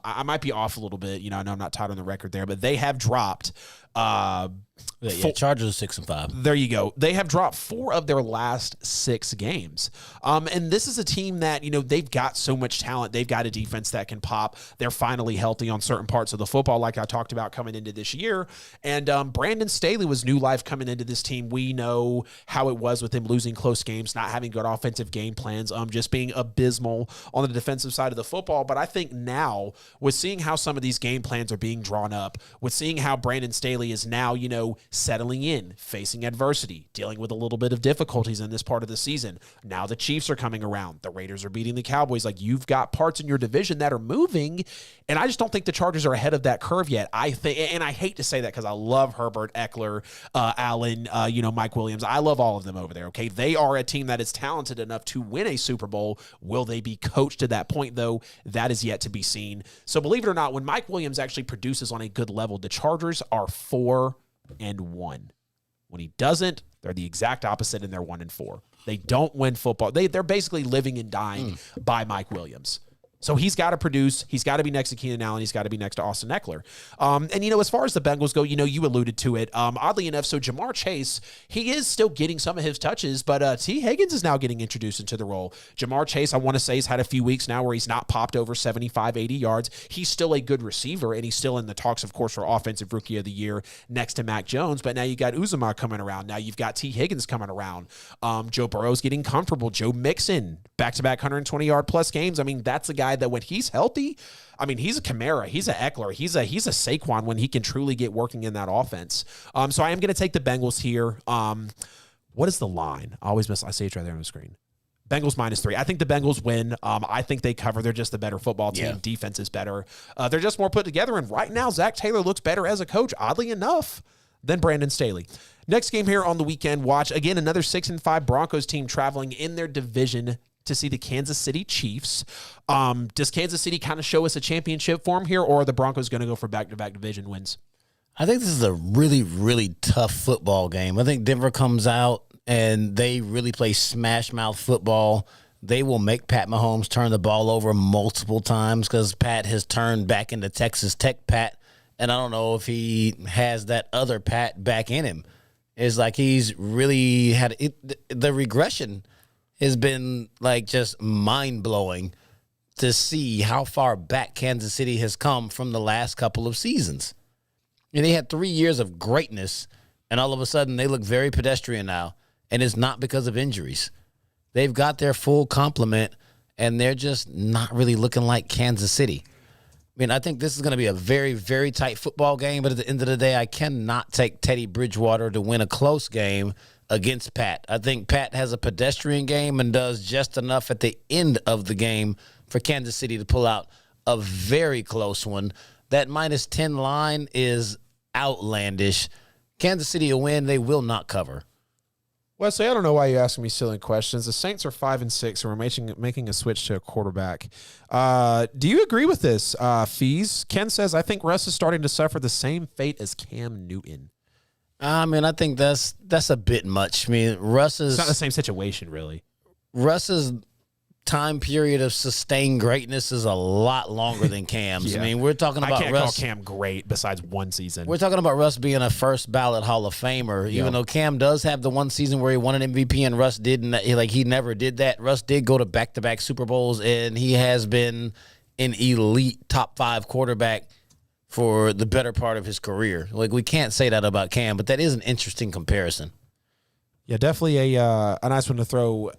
I might be off a little bit. I know I'm not tied on the record there, but they have dropped. Chargers are 6-5. There you go. They have dropped 4 of their last 6 games. And this is a team that, they've got so much talent. They've got a defense that can pop. They're finally healthy on certain parts of the football, like I talked about coming into this year. And Brandon Staley was new life coming into this team. We know how it was with him losing close games, not having good offensive game plans, just being abysmal on the defensive side of the football. But I think now, with seeing how some of these game plans are being drawn up, with seeing how Brandon Staley is now, settling in, facing adversity, dealing with a little bit of difficulties in this part of the season. Now the Chiefs are coming around. The Raiders are beating the Cowboys. Like, you've got parts in your division that are moving, and I just don't think the Chargers are ahead of that curve yet. I think, and I hate to say that because I love Herbert, Eckler, Allen, Mike Williams. I love all of them over there, okay? They are a team that is talented enough to win a Super Bowl. Will they be coached to that point, though? That is yet to be seen. So believe it or not, when Mike Williams actually produces on a good level, the Chargers are 4-1. When he doesn't, they're the exact opposite, and they're 1-4. They don't win football. They're basically living and dying by Mike Williams. So he's got to produce. He's got to be next to Keenan Allen. He's got to be next to Austin Eckler. And, as far as the Bengals go, you alluded to it. Oddly enough, so Jamar Chase, he is still getting some of his touches, but T. Higgins is now getting introduced into the role. Jamar Chase, I want to say, has had a few weeks now where he's not popped over 75, 80 yards. He's still a good receiver, and he's still in the talks, of course, for Offensive Rookie of the Year next to Mac Jones. But now you got Uzomah coming around. Now you've got T. Higgins coming around. Joe Burrow's getting comfortable. Joe Mixon, back-to-back 120-yard-plus games. I mean, that's a guy that when he's healthy, I mean, he's a Kamara, he's a Eckler, he's a Saquon when he can truly get working in that offense. So I am going to take the Bengals here. What is the line? I see it right there on the screen. Bengals -3. I think the Bengals win. I think they cover. They're just the better football team. Yeah. Defense is better. They're just more put together. And right now, Zach Taylor looks better as a coach, oddly enough, than Brandon Staley. Next game here on the weekend, watch, again, another 6-5 Broncos team traveling in their division to see the Kansas City Chiefs. Does Kansas City kind of show us a championship form here, or are the Broncos going to go for back-to-back division wins? I think this is a really, really tough football game. I think Denver comes out and they really play smash-mouth football. They will make Pat Mahomes turn the ball over multiple times because Pat has turned back into Texas Tech Pat, and I don't know if he has that other Pat back in him. It's like he's really had it, the regression has been like just mind-blowing to see how far back Kansas City has come from the last couple of seasons. And they had 3 years of greatness, and all of a sudden they look very pedestrian now, and it's not because of injuries. They've got their full complement, and they're just not really looking like Kansas City. mean, I think this is going to be a very, very tight football game, but at the end of the day, I cannot take Teddy Bridgewater to win a close game against Pat. I think Pat has a pedestrian game and does just enough at the end of the game for Kansas City to pull out a very close one. That -10 line is outlandish. Kansas City will win. They will not cover. Wesley, I don't know why you're asking me silly questions. The Saints are 5-6, and we're making a switch to a quarterback. Do you agree with this, Fees? Ken says, I think Russ is starting to suffer the same fate as Cam Newton. I mean, I think that's a bit much. I mean, It's not the same situation, really. Russ's time period of sustained greatness is a lot longer than Cam's. Yeah. I mean, we're talking about I can't Russ. call Cam great besides one season. We're talking about Russ being a first ballot Hall of Famer, even though Cam does have the one season where he won an MVP and Russ didn't. Like, he never did that. Russ did go to back-to-back Super Bowls, and he has been an elite top 5 quarterback for the better part of his career. Like, we can't say that about Cam, but that is an interesting comparison. Yeah, definitely a nice one to throw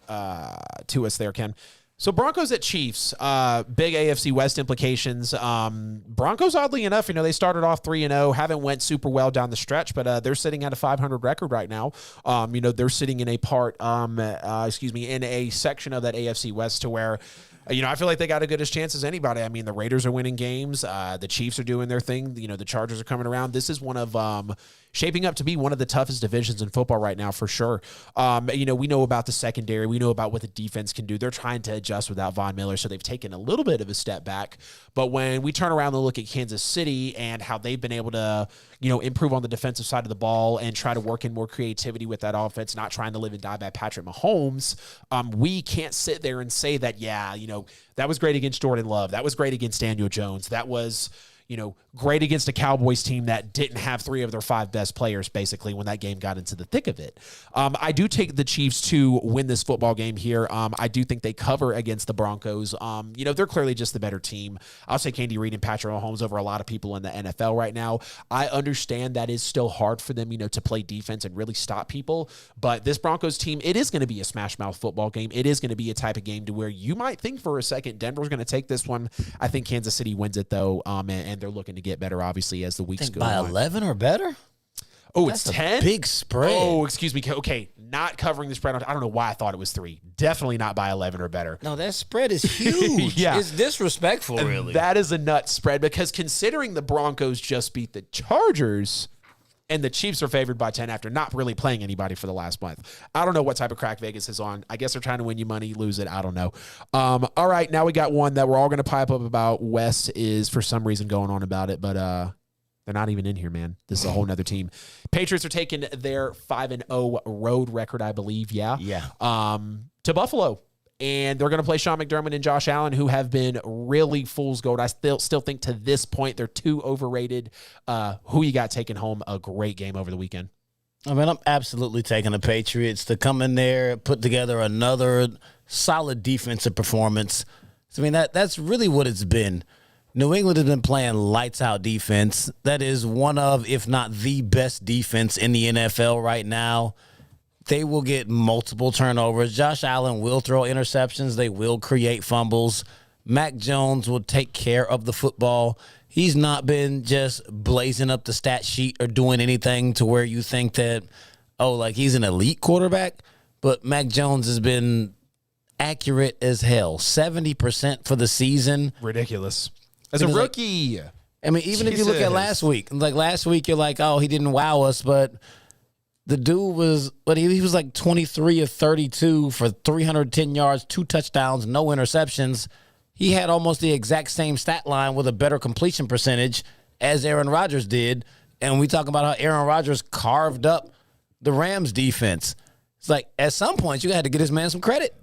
to us there, Ken. So Broncos at Chiefs, big AFC West implications. Broncos, oddly enough, they started off 3-0, haven't went super well down the stretch, but they're sitting at a 500 record right now. They're sitting in in a section of that AFC West to where, I feel like they got a good as chance as anybody. I mean, the Raiders are winning games. The Chiefs are doing their thing. The Chargers are coming around. This is one of shaping up to be one of the toughest divisions in football right now, for sure. We know about the secondary. We know about what the defense can do. They're trying to adjust without Von Miller, so they've taken a little bit of a step back. But when we turn around and look at Kansas City and how they've been able to, improve on the defensive side of the ball and try to work in more creativity with that offense, not trying to live and die by Patrick Mahomes, we can't sit there and say that, that was great against Jordan Love. That was great against Daniel Jones. That was, great against a Cowboys team that didn't have 3 of their 5 best players, basically, when that game got into the thick of it. I do take the Chiefs to win this football game here. I do think they cover against the Broncos. They're clearly just the better team. I'll take Andy Reid and Patrick Mahomes over a lot of people in the NFL right now. I understand that is still hard for them, to play defense and really stop people. But this Broncos team, it is going to be a smash mouth football game. It is going to be a type of game to where you might think for a second Denver's going to take this one. I think Kansas City wins it, though, and they're looking to get better, obviously, as the weeks go on. By 11 or better? Oh, That's it's 10? big spread. Oh, excuse me. Okay, not covering the spread. I don't know why I thought it was 3. Definitely not by 11 or better. No, that spread is huge. Yeah. It's disrespectful, really. That is a nut spread because considering the Broncos just beat the Chargers and the Chiefs are favored by 10 after not really playing anybody for the last month. I don't know what type of crack Vegas is on. I guess they're trying to win you money, lose it. I don't know. All right, now we got one that we're all going to pipe up about. Wes is for some reason going on about it, but they're not even in here, man. This is a whole nother team. Patriots are taking their 5-0 road record, I believe. Yeah. To Buffalo. And they're going to play Sean McDermott and Josh Allen, who have been really fool's gold. I still think to this point they're too overrated. Who you got taking home a great game over the weekend? I mean, I'm absolutely taking the Patriots to come in there, put together another solid defensive performance. So, I mean, that's really what it's been. New England has been playing lights-out defense. That is one of, if not the best defense in the NFL right now. They will get multiple turnovers. Josh Allen will throw interceptions. They will create fumbles. Mac Jones will take care of the football. He's not been just blazing up the stat sheet or doing anything to where you think that, he's an elite quarterback. But Mac Jones has been accurate as hell. 70% for the season. Ridiculous. As a rookie. Even if you look at last week, you're like, he didn't wow us, but the dude was 23 of 32 for 310 yards, 2 touchdowns, no interceptions. He had almost the exact same stat line with a better completion percentage as Aaron Rodgers did. And we talk about how Aaron Rodgers carved up the Rams defense. It's like at some point you had to get this man some credit.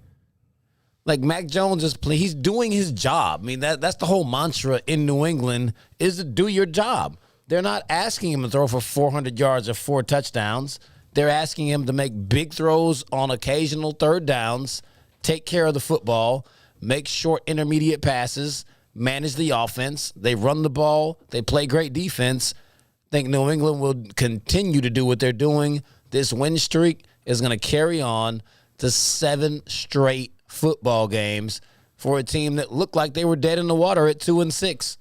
Like Mac Jones he's doing his job. I mean, that's the whole mantra in New England is to do your job. They're not asking him to throw for 400 yards or 4 touchdowns. They're asking him to make big throws on occasional third downs, take care of the football, make short intermediate passes, manage the offense. They run the ball. They play great defense. I think New England will continue to do what they're doing. This win streak is going to carry on to 7 straight football games for a team that looked like they were dead in the water at 2-6.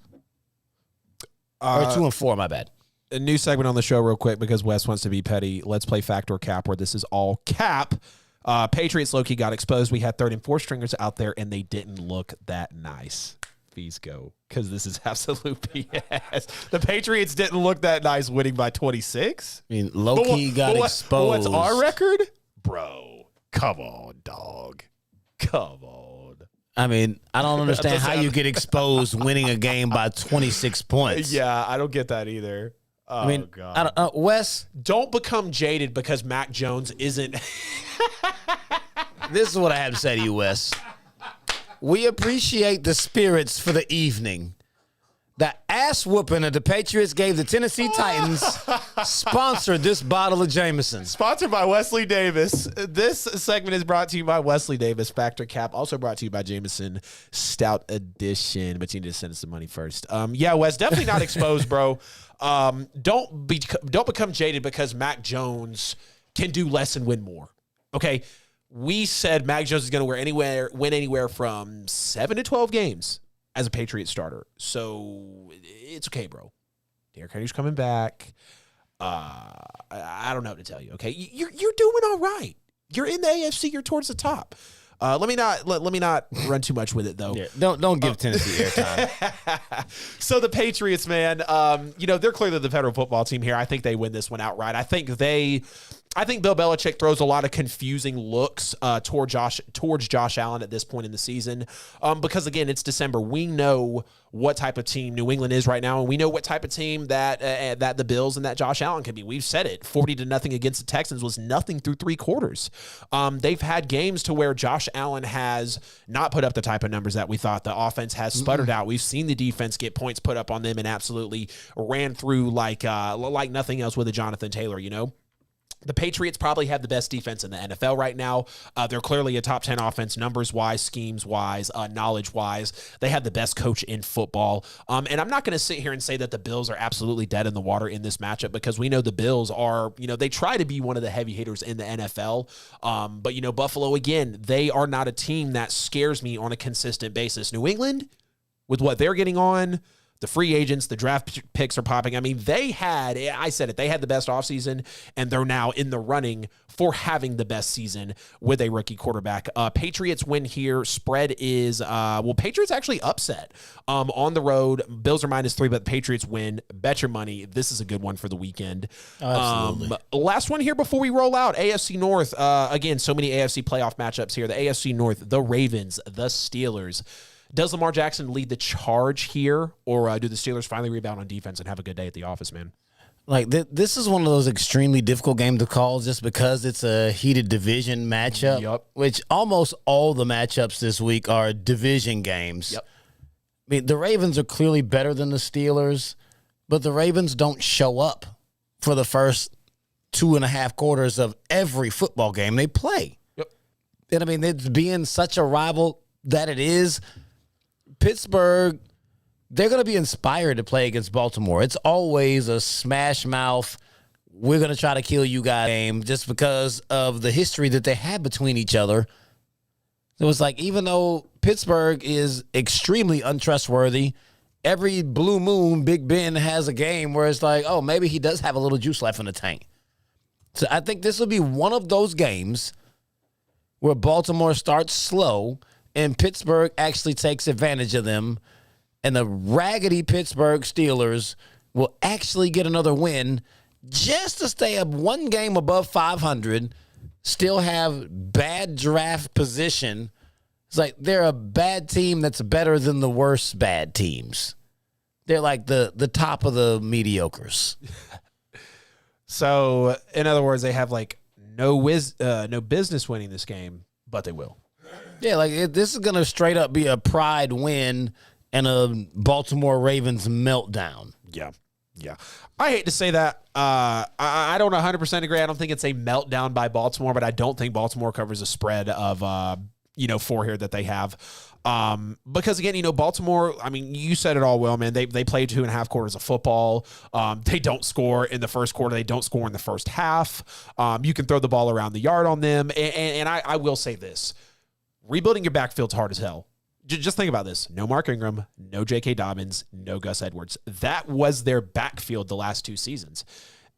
Or 2-4, my bad. A new segment on the show real quick because Wes wants to be petty. Let's play fact or cap, where this is all cap. Patriots low-key got exposed. We had 3rd and 4th stringers out there, and they didn't look that nice. Fees go, because this is absolute BS. The Patriots didn't look that nice winning by 26. I mean, low-key got exposed. What's our record? Bro, come on, dog. Come on. I mean, I don't understand how you get exposed winning a game by 26 points. Yeah, I don't get that either. Oh, I mean, God. Wes, don't become jaded because Mac Jones isn't. This is what I have to say to you, Wes. We appreciate the spirits for the evening. The ass whooping that the Patriots gave the Tennessee Titans sponsored this bottle of Jameson. Sponsored by Wesley Davis. This segment is brought to you by Wesley Davis Factor Cap. Also brought to you by Jameson Stout Edition. But you need to send us some money first. Yeah, Wes, definitely not exposed, bro. Don't become jaded because Mac Jones can do less and win more. Okay, we said Mac Jones is going to win anywhere from 7 to 12 games as a Patriot starter. So it's okay, bro. Derrick Henry's coming back. I don't know what to tell you. Okay, you're doing all right. You're in the AFC. You're towards the top. Let me not run too much with it though. Yeah, don't give Tennessee airtime. So the Patriots, man, they're clearly the federal football team here. I think they win this one outright. I think Bill Belichick throws a lot of confusing looks towards Josh Allen at this point in the season because, again, it's December. We know what type of team New England is right now, and we know what type of team that the Bills and that Josh Allen can be. We've said it. 40-0 against the Texans was nothing through 3 quarters. They've had games to where Josh Allen has not put up the type of numbers that we thought. The offense has sputtered out. We've seen the defense get points put up on them and absolutely ran through like nothing else with a Jonathan Taylor, The Patriots probably have the best defense in the NFL right now. They're clearly a top 10 offense, numbers-wise, schemes-wise, knowledge-wise. They have the best coach in football. And I'm not going to sit here and say that the Bills are absolutely dead in the water in this matchup because we know the Bills are, they try to be one of the heavy hitters in the NFL. But, Buffalo, again, they are not a team that scares me on a consistent basis. New England, with what they're getting on, the free agents, the draft picks are popping. I mean, they had the best offseason, and they're now in the running for having the best season with a rookie quarterback. Patriots win here. Spread is, Patriots actually upset on the road. Bills are -3, but the Patriots win. Bet your money. This is a good one for the weekend. Absolutely. Last one here before we roll out. AFC North. Again, so many AFC playoff matchups here. The AFC North, the Ravens, the Steelers. Does Lamar Jackson lead the charge here, or do the Steelers finally rebound on defense and have a good day at the office, man? Like, this is one of those extremely difficult games to call just because it's a heated division matchup, Yep. which almost all the matchups this week are division games. Yep. I mean, the Ravens are clearly better than the Steelers, but the Ravens don't show up for the first 2.5 quarters of every football game they play. Yep. And, I mean, it's being such a rival that it is, Pittsburgh, they're going to be inspired to play against Baltimore. It's always a smash mouth, we're going to try to kill you guys game just because of the history that they had between each other. It was like, even though Pittsburgh is extremely untrustworthy, every blue moon, Big Ben has a game where it's like, oh, maybe he does have a little juice left in the tank. So I think this will be one of those games where Baltimore starts slow and Pittsburgh actually takes advantage of them, and the raggedy Pittsburgh Steelers will actually get another win just to stay up one game above 500, still have bad draft position. It's like they're a bad team that's better than the worst bad teams. They're like the top of the mediocres. So, in other words, they have like no business winning this game, but they will. Yeah, this is going to straight up be a pride win and a Baltimore Ravens meltdown. Yeah. I hate to say that. I don't 100% agree. I don't think it's a meltdown by Baltimore, but I don't think Baltimore covers a spread of 4 here that they have. Because again, Baltimore, I mean, you said it all well, man. They play 2.5 quarters of football. They don't score in the first quarter. They don't score in the first half. You can throw the ball around the yard on them. And I will say this. Rebuilding your backfield's hard as hell. Just think about this. No Mark Ingram, no J.K. Dobbins, no Gus Edwards. That was their backfield the last 2 seasons.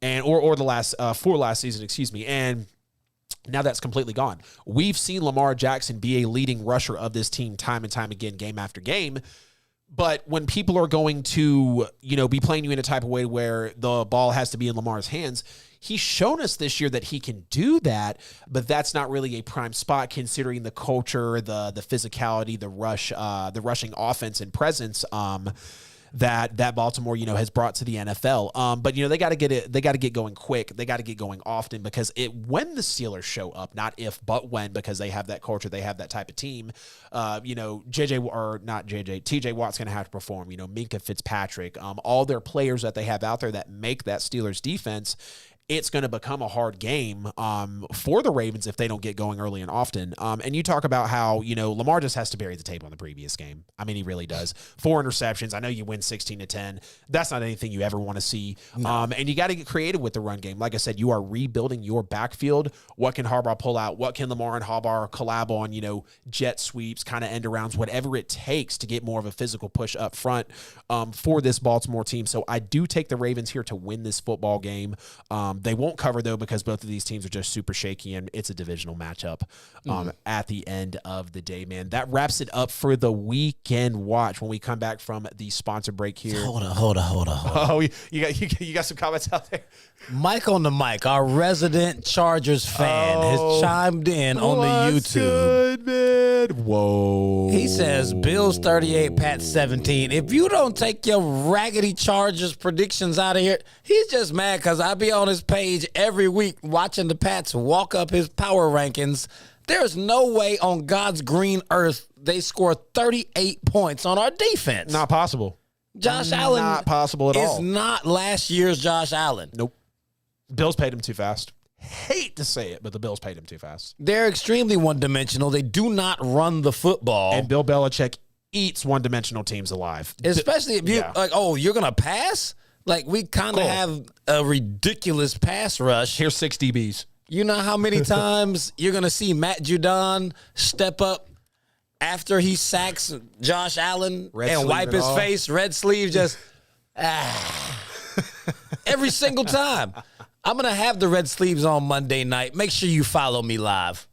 Or the last last season, excuse me. And now that's completely gone. We've seen Lamar Jackson be a leading rusher of this team time and time again, game after game. But when people are going to, be playing you in a type of way where the ball has to be in Lamar's hands, he's shown us this year that he can do that, but that's not really a prime spot considering the culture, the physicality, the rushing offense and presence that Baltimore, has brought to the NFL. But they got to get going quick. They got to get going often because when the Steelers show up, not if, but when, because they have that culture, they have that type of team. TJ Watt's going to have to perform. Minkah Fitzpatrick, all their players that they have out there that make that Steelers defense. It's going to become a hard game for the Ravens if they don't get going early and often. And you talk about how, Lamar just has to bury the tape on the previous game. I mean, he really does. 4 interceptions. I know you win 16-10. That's not anything you ever want to see. No. And you got to get creative with the run game. Like I said, you are rebuilding your backfield. What can Harbaugh pull out? What can Lamar and Harbaugh collab on, jet sweeps, kind of end arounds, whatever it takes to get more of a physical push up front for this Baltimore team. So I do take the Ravens here to win this football game. They won't cover, though, because both of these teams are just super shaky, and it's a divisional matchup at the end of the day, man. That wraps it up for the weekend watch. When we come back from the sponsor break here. Hold on. Oh, you got some comments out there? Mike on the mic, our resident Chargers fan, has chimed in on the YouTube. Good, man. Whoa. He says, Bills 38, Pats 17. If you don't take your raggedy Chargers predictions out of here, he's just mad because I be on his page every week watching the Pats walk up his power rankings. There's no way on God's green earth they score 38 points on our defense. Not possible. Josh Allen. Not possible at all. Is not last year's Josh Allen. Nope. Bills paid him too fast. Hate to say it, but the Bills paid him too fast. They're extremely one-dimensional. They do not run the football. And Bill Belichick eats one-dimensional teams alive. Especially if you're you're going to pass? Like, we kind of have a ridiculous pass rush. Here's 6 DBs. You know how many times you're going to see Matt Judon step up after he sacks Josh Allen and wipe his face, red sleeve, just every single time. I'm going to have the red sleeves on Monday night. Make sure you follow me live.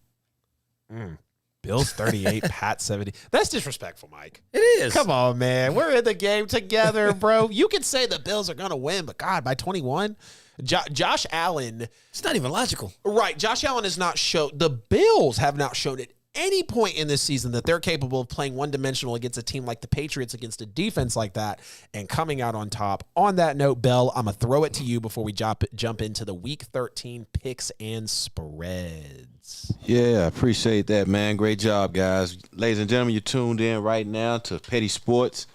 Bills 38, Pat 70. That's disrespectful, Mike. It is. Come on, man. We're in the game together, bro. You can say the Bills are going to win, but God, by 21, Josh Allen. It's not even logical. Right. Josh Allen has not shown. The Bills have not shown at any point in this season that they're capable of playing one-dimensional against a team like the Patriots, against a defense like that, and coming out on top. On that note, Bell, I'm going to throw it to you before we jump into the Week 13 picks and spreads. Yeah, I appreciate that, man. Great job, guys. Ladies and gentlemen, you're tuned in right now to Petty Sports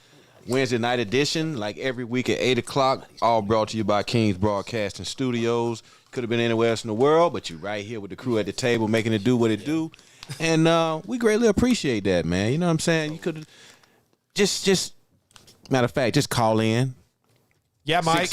Wednesday night edition, like every week at 8 o'clock, all brought to you by KINGZ Broadcasting Studios. Could have been anywhere else in the world, but you're right here with the crew at the table making it do what it do. And we greatly appreciate that, man. You know what I'm saying? You could just matter of fact, just call in. Yeah, Mike.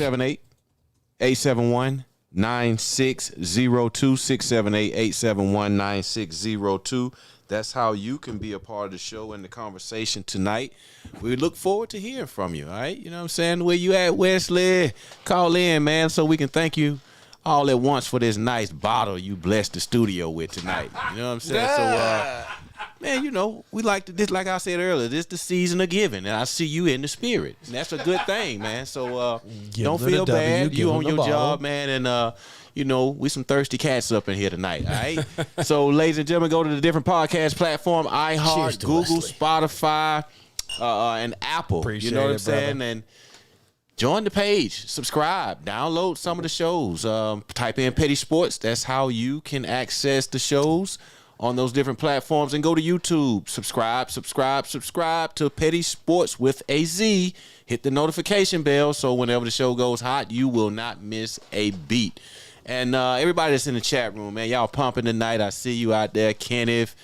678-871-9602. 678-871-9602. That's how you can be a part of the show and the conversation tonight. We look forward to hearing from you, all right? You know what I'm saying? Where you at, Wesley? Call in, man, so we can thank you all at once for this nice bottle you blessed the studio with tonight. You know what I'm saying? So, man, we like to, this, like I said earlier, this is the season of giving, and I see you in the spirit. And that's a good thing, man. So don't feel bad. You on your job, man, and we some thirsty cats up in here tonight, all right? So, ladies and gentlemen, go to the different podcast platform, iHeart, Google, Wesley. Spotify, and Apple. Appreciate you know what I'm it, saying? brother. And join the page, subscribe, download some of the shows. Type in Petty Sports. That's how you can access the shows on those different platforms. And go to YouTube. Subscribe to Petty Sports with a Z. Hit the notification bell so whenever the show goes hot, you will not miss a beat. And everybody that's in the chat room, man, y'all pumping tonight. I see you out there, Kenneth.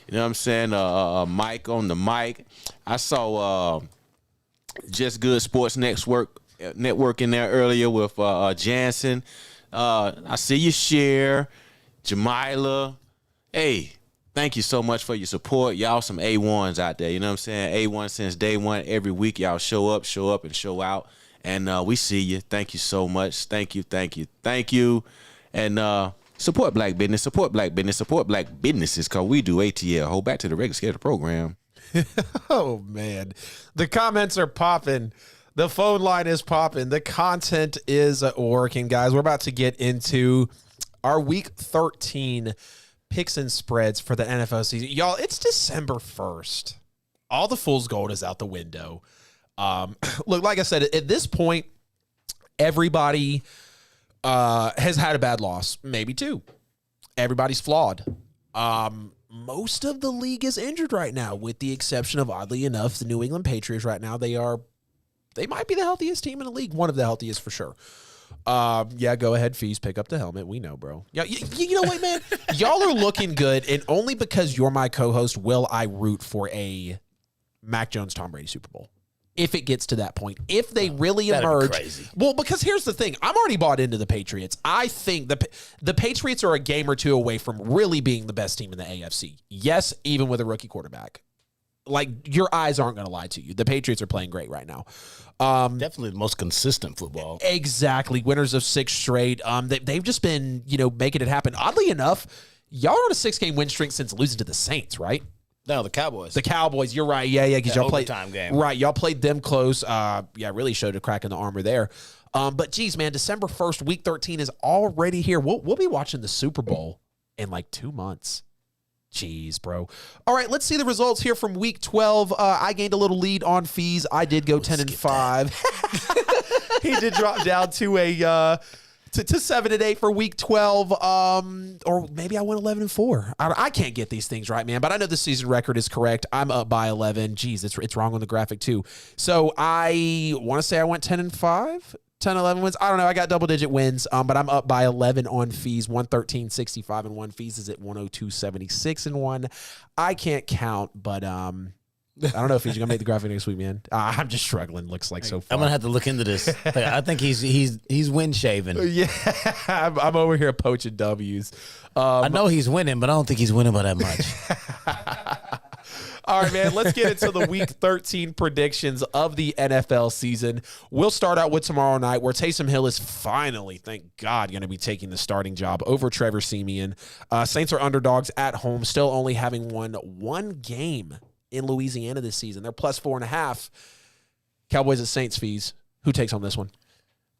You know what I'm saying? Mike on the mic. I saw Just Good Sports Network in there earlier with Jansen. I see you, Cher, Jamila. Hey, thank you so much for your support. Y'all some A1s out there. You know what I'm saying? A1 since day one. Every week y'all show up, and show out. And we see you. Thank you so much. Thank you. And support black business. Support black business. Support black businesses because we do ATL. Hold back to the regular schedule program. Oh, man. The comments are popping. The phone line is popping. The content is working, guys. We're about to get into our Week 13 picks and spreads for the NFL season. Y'all, it's December 1st. All the fool's gold is out the window. Look, like I said, at this point, everybody has had a bad loss, maybe two. Everybody's flawed. Most of the league is injured right now, with the exception of, oddly enough, the New England Patriots right now. They might be the healthiest team in the league, one of the healthiest for sure. Yeah, go ahead, Fees, pick up the helmet. We know, bro. Yeah, you know what, man? Y'all are looking good, and only because you're my co-host will I root for a Mac Jones, Tom Brady Super Bowl. If it gets to that point, if they really emerge. Crazy. Well, because here's the thing. I'm already bought into the Patriots. I think the Patriots are a game or two away from really being the best team in the AFC. Yes, even with a rookie quarterback. Like, your eyes aren't going to lie to you. The Patriots are playing great right now. Definitely the most consistent football. Exactly. Winners of 6 straight. They've just been, making it happen. Oddly enough, y'all are on a 6-game win streak since losing to the Saints, right? No, the Cowboys. The Cowboys, you're right. Yeah, because y'all played overtime game. Right, y'all played them close. Really showed a crack in the armor there. But geez, man, December 1st, Week 13 is already here. We'll be watching the Super Bowl in like 2 months. Jeez, bro. All right, let's see the results here from Week 12. I gained a little lead on Fees. I did go 10-5. He did drop down to a to 7-8 for Week 12. Or maybe I went 11-4. I can't get these things right, man. But I know the season record is correct. I'm up by 11. Jeez, it's wrong on the graphic too. So I want to say I went 10-5. 10, 11 wins. I don't know. I got double-digit wins, but I'm up by 11 on Fees. 113.65-1. Fees is at 102.76-1. I can't count, but I don't know if he's going to make the graphic next week, man. I'm just struggling. Looks like so far. I'm going to have to look into this. I think he's win shaving. Yeah, I'm over here poaching W's. I know he's winning, but I don't think he's winning by that much. All right, man, let's get into the Week 13 predictions of the NFL season. We'll start out with tomorrow night, where Taysom Hill is finally, thank God, going to be taking the starting job over Trevor Siemian. Saints are underdogs at home, still only having won one game in Louisiana this season. They're plus 4.5. Cowboys and Saints. Fees. Who takes home this one?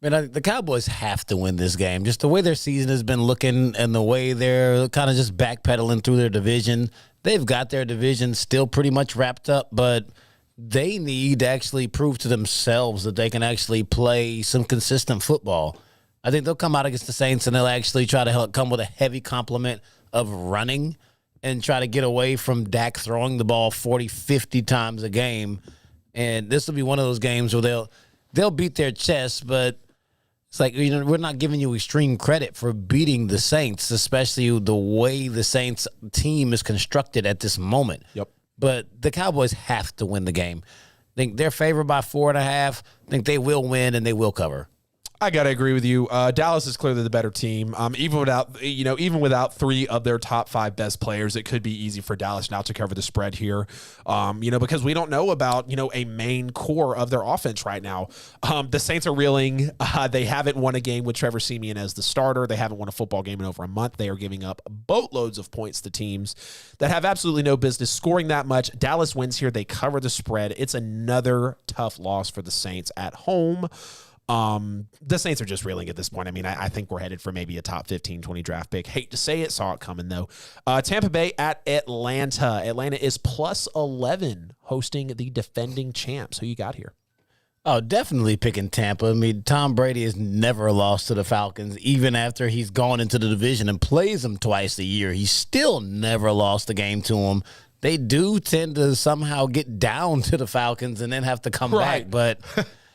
Man, the Cowboys have to win this game. Just the way their season has been looking and the way they're kind of just backpedaling through their division. They've got their division still pretty much wrapped up, but they need to actually prove to themselves that they can actually play some consistent football. I think they'll come out against the Saints and they'll actually try to come with a heavy complement of running and try to get away from Dak throwing the ball 40, 50 times a game. And this will be one of those games where they'll beat their chest, but it's like, we're not giving you extreme credit for beating the Saints, especially the way the Saints team is constructed at this moment. Yep. But the Cowboys have to win the game. I think they're favored by 4.5. I think they will win and they will cover. I gotta agree with you. Dallas is clearly the better team. Even without 3 of their top 5 best players, it could be easy for Dallas now to cover the spread here. Because we don't know about a main core of their offense right now. The Saints are reeling. They haven't won a game with Trevor Siemian as the starter. They haven't won a football game in over a month. They are giving up boatloads of points to teams that have absolutely no business scoring that much. Dallas wins here. They cover the spread. It's another tough loss for the Saints at home. The Saints are just reeling at this point. I mean, I think we're headed for maybe a top 15, 20 draft pick. Hate to say it, saw it coming though. Tampa Bay at Atlanta. Atlanta is plus 11 hosting the defending champs. Who you got here? Oh, definitely picking Tampa. I mean, Tom Brady has never lost to the Falcons, even after he's gone into the division and plays them twice a year. He's still never lost a game to them. They do tend to somehow get down to the Falcons and then have to come back, but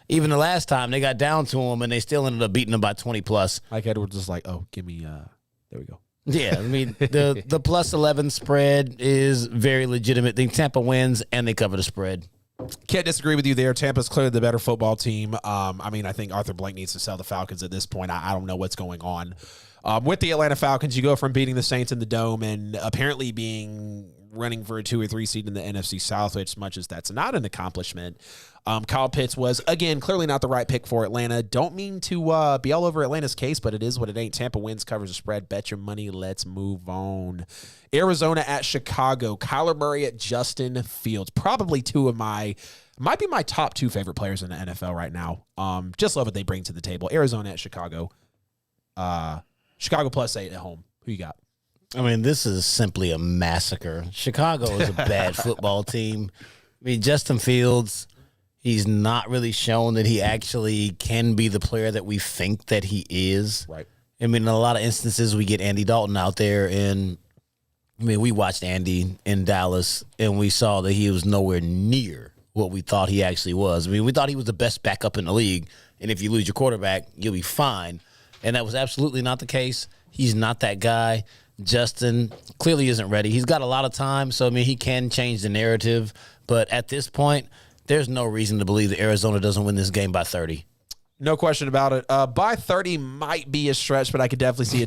even the last time they got down to them and they still ended up beating them by 20 plus. Mike Edwards is like, oh, give me, there we go. Yeah, I mean, the plus 11 spread is very legitimate. I think Tampa wins and they cover the spread. Can't disagree with you there. Tampa's clearly the better football team. I mean, I think Arthur Blank needs to sell the Falcons at this point. I don't know what's going on. With the Atlanta Falcons, you go from beating the Saints in the Dome and apparently running for a 2 or 3 seed in the NFC South, which much as that's not an accomplishment. Kyle Pitts was, again, clearly not the right pick for Atlanta. Don't mean to be all over Atlanta's case, but it is what it ain't. Tampa wins, covers the spread. Bet your money. Let's move on. Arizona at Chicago. Kyler Murray at Justin Fields. Probably might be my top 2 favorite players in the NFL right now. Just love what they bring to the table. Arizona at Chicago. Chicago +8 at home. Who you got? I mean, this is simply a massacre. Chicago is a bad football team. I mean, Justin Fields, he's not really shown that he actually can be the player that we think that he is. Right. I mean, in a lot of instances, we get Andy Dalton out there, and I mean, we watched Andy in Dallas, and we saw that he was nowhere near what we thought he actually was. I mean, we thought he was the best backup in the league, and if you lose your quarterback, you'll be fine. And that was absolutely not the case. He's not that guy. Justin clearly isn't ready. He's got a lot of time, so, I mean, he can change the narrative. But at this point, there's no reason to believe that Arizona doesn't win this game by 30. No question about it. By 30 might be a stretch, but I could definitely see a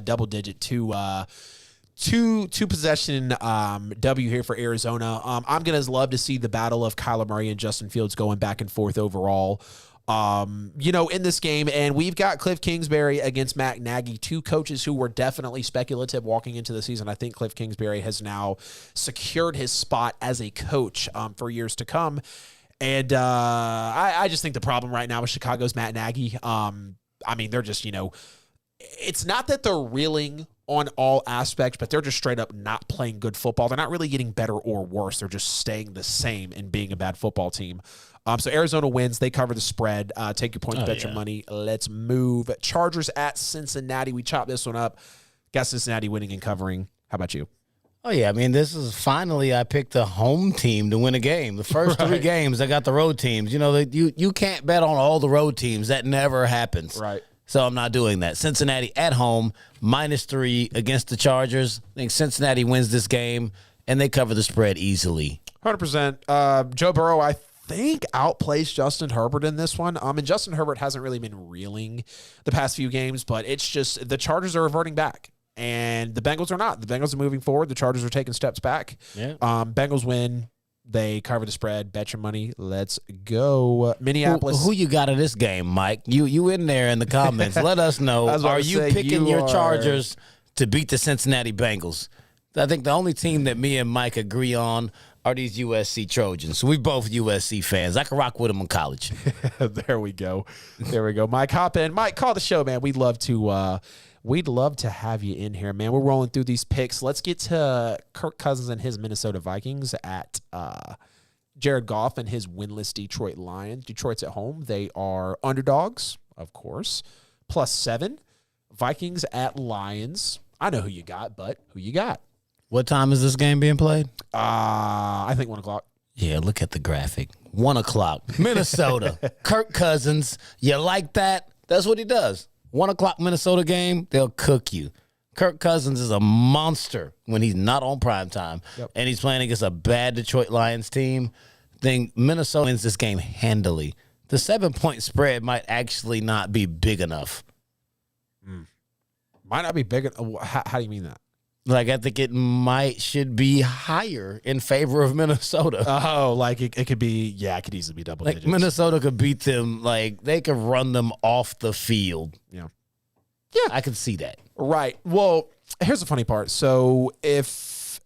double-digit two possession W here for Arizona. I'm going to love to see the battle of Kyler Murray and Justin Fields going back and forth overall. In this game, and we've got Cliff Kingsbury against Mack Nagy, 2 coaches who were definitely speculative walking into the season. I think Cliff Kingsbury has now secured his spot as a coach for years to come. And I just think the problem right now with Chicago's Matt Nagy. I mean, they're just, it's not that they're reeling on all aspects, but they're just straight up not playing good football. They're not really getting better or worse. They're just staying the same and being a bad football team. So Arizona wins. They cover the spread. Take your points, bet your money. Let's move. Chargers at Cincinnati. We chop this one up. Got Cincinnati winning and covering. How about you? Oh, yeah. I mean, this is finally I picked the home team to win a game. The first 3 games, I got the road teams. You can't bet on all the road teams. That never happens. Right. So I'm not doing that. Cincinnati at home, -3 against the Chargers. I think Cincinnati wins this game, and they cover the spread easily. 100%. Joe Burrow, I think, outplays Justin Herbert in this one. And Justin Herbert hasn't really been reeling the past few games, but it's just the Chargers are reverting back, and the Bengals are not. The Bengals are moving forward. The Chargers are taking steps back. Yeah. Bengals win. They cover the spread. Bet your money. Let's go. Minneapolis. Who you got in this game, Mike? You in there in the comments. Let us know. Are you picking your Chargers to beat the Cincinnati Bengals? I think the only team that me and Mike agree on are these USC Trojans. We both USC fans. I can rock with them in college. There we go. Mike, hop in. Mike, call the show, man. We'd love to have you in here, man. We're rolling through these picks. Let's get to Kirk Cousins and his Minnesota Vikings at Jared Goff and his winless Detroit Lions. Detroit's at home. They are underdogs, of course, +7. Vikings at Lions. I know who you got, but who you got? What time is this game being played? I think 1 o'clock. Yeah, look at the graphic. 1 o'clock. Minnesota. Kirk Cousins. You like that? That's what he does. 1 o'clock Minnesota game, they'll cook you. Kirk Cousins is a monster when he's not on primetime, and he's playing against a bad Detroit Lions team. I think Minnesota wins this game handily. The 7-point spread might actually not be big enough. Might not be big. How do you mean that? Like, I think it should be higher in favor of Minnesota. Oh, like it could be, it could easily be double digits. Minnesota could beat them. Like, they could run them off the field. Yeah, I could see that. Right. Well, here's the funny part. So if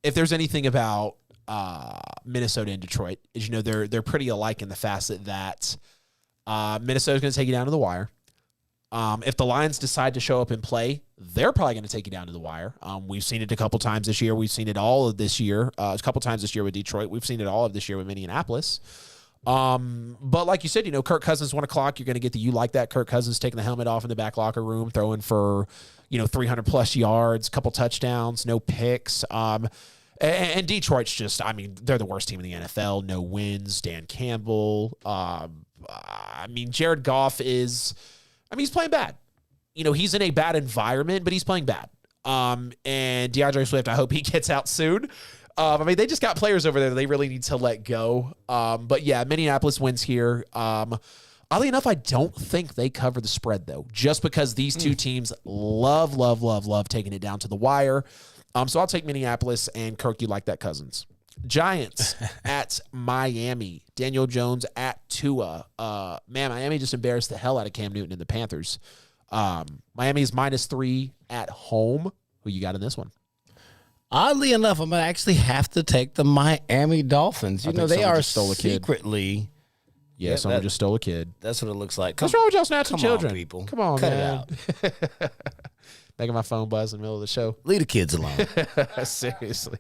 there's anything about Minnesota and Detroit, is they're pretty alike in the facet that Minnesota's going to take you down to the wire. If the Lions decide to show up and play, they're probably going to take you down to the wire. We've seen it a couple times this year. We've seen it all of this year. A couple times this year with Detroit. We've seen it all of this year with Minneapolis. But like you said, Kirk Cousins, 1 o'clock, you're going to get you like that. Kirk Cousins taking the helmet off in the back locker room, throwing for, 300 plus yards, couple touchdowns, no picks. And Detroit's just, they're the worst team in the NFL. No wins. Dan Campbell. Jared Goff is, he's playing bad. He's in a bad environment, but he's playing bad. And DeAndre Swift, I hope he gets out soon. I mean, they just got players over there that they really need to let go. But yeah, Minneapolis wins here. Oddly enough, I don't think they cover the spread, though, just because these two teams love taking it down to the wire. So I'll take Minneapolis, and Kirk, you like that, Cousins. Giants at Miami. Daniel Jones at Tua. Man, Miami just embarrassed the hell out of Cam Newton and the Panthers. Miami's -3 at home. Who you got in this one? Oddly enough, I'm going to actually have to take the Miami Dolphins. You know, they are stole a kid. secretly. Yeah, someone just stole a kid. That's what it looks like. What's wrong with y'all snatching children? On, people. Come on, Cut man. it out. Making my phone buzz in the middle of the show. Leave the kids alone. Seriously.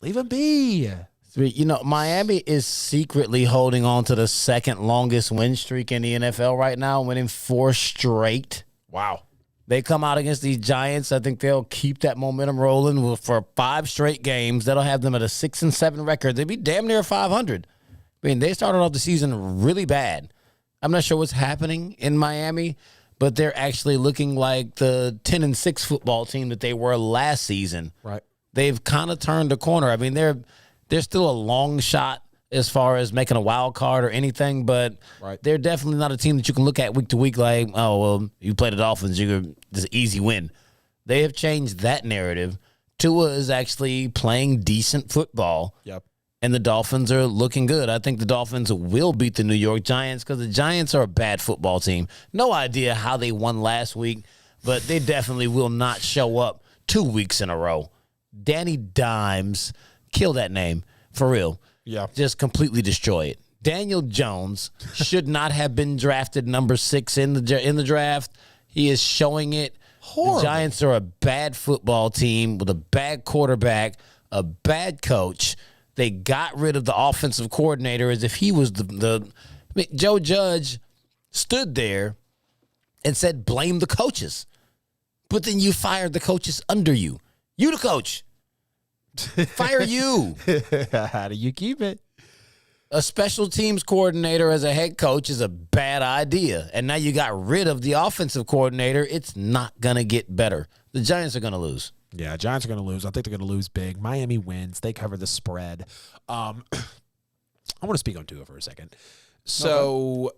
Leave them be. You know, Miami is secretly holding on to the second longest win streak in the NFL right now, winning 4 straight. Wow. They come out against these Giants. I think they'll keep that momentum rolling for 5 straight games. That'll have them at a 6-7 record. They'd be damn near 500. I mean, they started off the season really bad. I'm not sure what's happening in Miami, but they're actually looking like the 10-6 football team that they were last season. Right. They've kind of turned the corner. I mean, they're still a long shot as far as making a wild card or anything, but they're definitely not a team that you can look at week to week like, oh, well, you play the Dolphins, this is an easy win. They have changed that narrative. Tua is actually playing decent football. Yep. And the Dolphins are looking good. I think the Dolphins will beat the New York Giants because the Giants are a bad football team. No idea how they won last week, but they definitely will not show up 2 weeks in a row. Danny Dimes, kill that name, for real. Yeah. Just completely destroy it. Daniel Jones should not have been drafted number 6 in the draft. He is showing it. Horrible. The Giants are a bad football team with a bad quarterback, a bad coach. They got rid of the offensive coordinator as if he was I mean, Joe Judge stood there and said, blame the coaches. But then you fired the coaches under you. You the coach. Fire you. How do you keep it? A special teams coordinator as a head coach is a bad idea. And now you got rid of the offensive coordinator. It's not going to get better. The Giants are going to lose. Yeah, Giants are going to lose. I think they're going to lose big. Miami wins. They cover the spread. I want to speak on Tua for a second. So,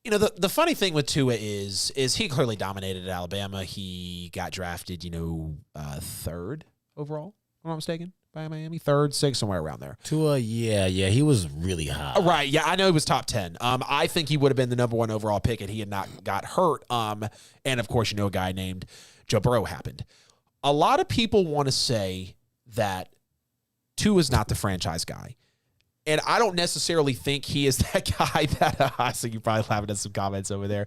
you know, the funny thing with Tua is he clearly dominated at Alabama. He got drafted, 3rd overall, if I'm not mistaken, by Miami. 3rd, 6th, somewhere around there. Tua, yeah, he was really high. Right, yeah, I know he was top 10. I think he would have been the number 1 overall pick if he had not got hurt. And, of course, a guy named Joe Burrow happened. A lot of people want to say that Tua is not the franchise guy. And I don't necessarily think he is that guy that I see you probably laughing at some comments over there.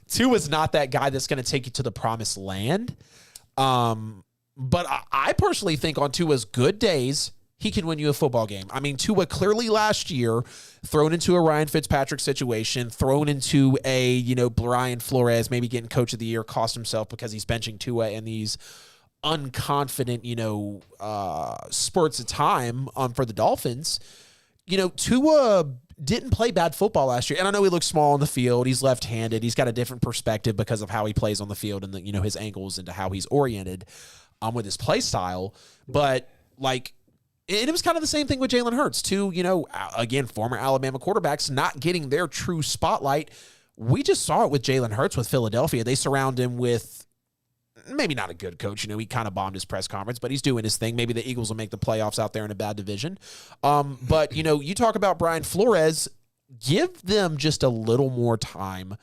Tua is not that guy that's going to take you to the promised land. But I personally think on Tua's good days, he can win you a football game. I mean, Tua clearly last year thrown into a Ryan Fitzpatrick situation, thrown into a, Brian Flores maybe getting coach of the year, cost himself because he's benching Tua in these unconfident, spurts of time for the Dolphins. Tua didn't play bad football last year. And I know he looks small on the field. He's left-handed. He's got a different perspective because of how he plays on the field and his ankles into how he's oriented with his play style. But it was kind of the same thing with Jalen Hurts too. Again, former Alabama quarterbacks not getting their true spotlight. We just saw it with Jalen Hurts with Philadelphia. They surround him with maybe not a good coach. He kind of bombed his press conference, but he's doing his thing. Maybe the Eagles will make the playoffs out there in a bad division. But, you talk about Brian Flores, give them just a little more time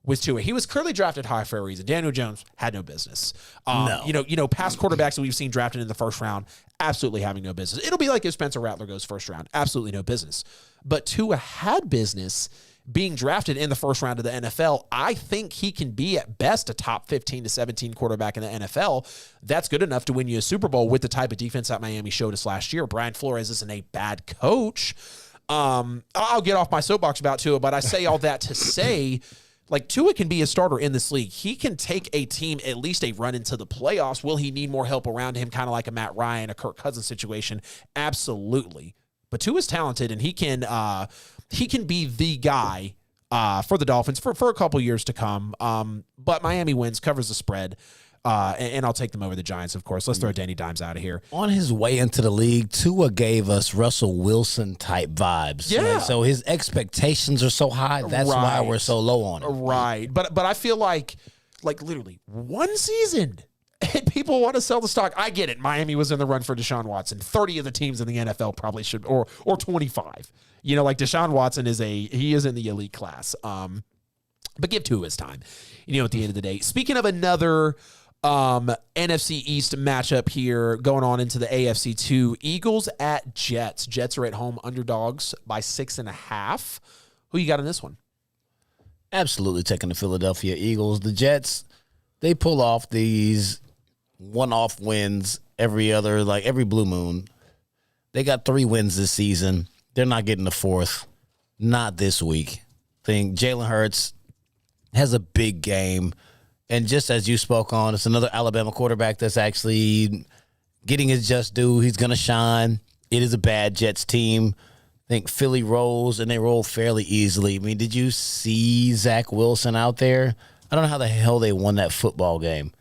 with Tua. He was clearly drafted high for a reason. Daniel Jones had no business. No. Past quarterbacks that we've seen drafted in the first round, absolutely having no business. It'll be like if Spencer Rattler goes first round, absolutely no business. But Tua had business being drafted in the first round of the NFL. I think he can be at best a top 15 to 17 quarterback in the NFL. That's good enough to win you a Super Bowl with the type of defense that Miami showed us last year. Brian Flores isn't a bad coach. I'll get off my soapbox about Tua, but I say all that to say, Tua can be a starter in this league. He can take a team at least a run into the playoffs. Will he need more help around him, kind of like a Matt Ryan, a Kirk Cousins situation? Absolutely. But Tua's talented, and he can be the guy for the Dolphins for a couple years to come. But Miami wins, covers the spread. And I'll take them over the Giants, of course. Let's throw Danny Dimes out of here. On his way into the league, Tua gave us Russell Wilson type vibes. Yeah. So his expectations are so high. That's why we're so low on him. Right. But I feel like literally one season and people want to sell the stock. I get it. Miami was in the run for Deshaun Watson. 30 of the teams in the NFL probably should, or 25. Like Deshaun Watson he is in the elite class. But give Tua his time, at the end of the day. Speaking of another NFC East matchup here going on into the AFC 2, Eagles at Jets. Jets are at home underdogs by 6.5. Who you got in this one? Absolutely taking the Philadelphia Eagles. The Jets, they pull off these one-off wins every blue moon. They got 3 wins this season. They're not getting the 4th. Not this week. I think Jalen Hurts has a big game. And just as you spoke on, it's another Alabama quarterback that's actually getting his just due. He's going to shine. It is a bad Jets team. I think Philly rolls, and they roll fairly easily. I mean, did you see Zach Wilson out there? I don't know how the hell they won that football game. I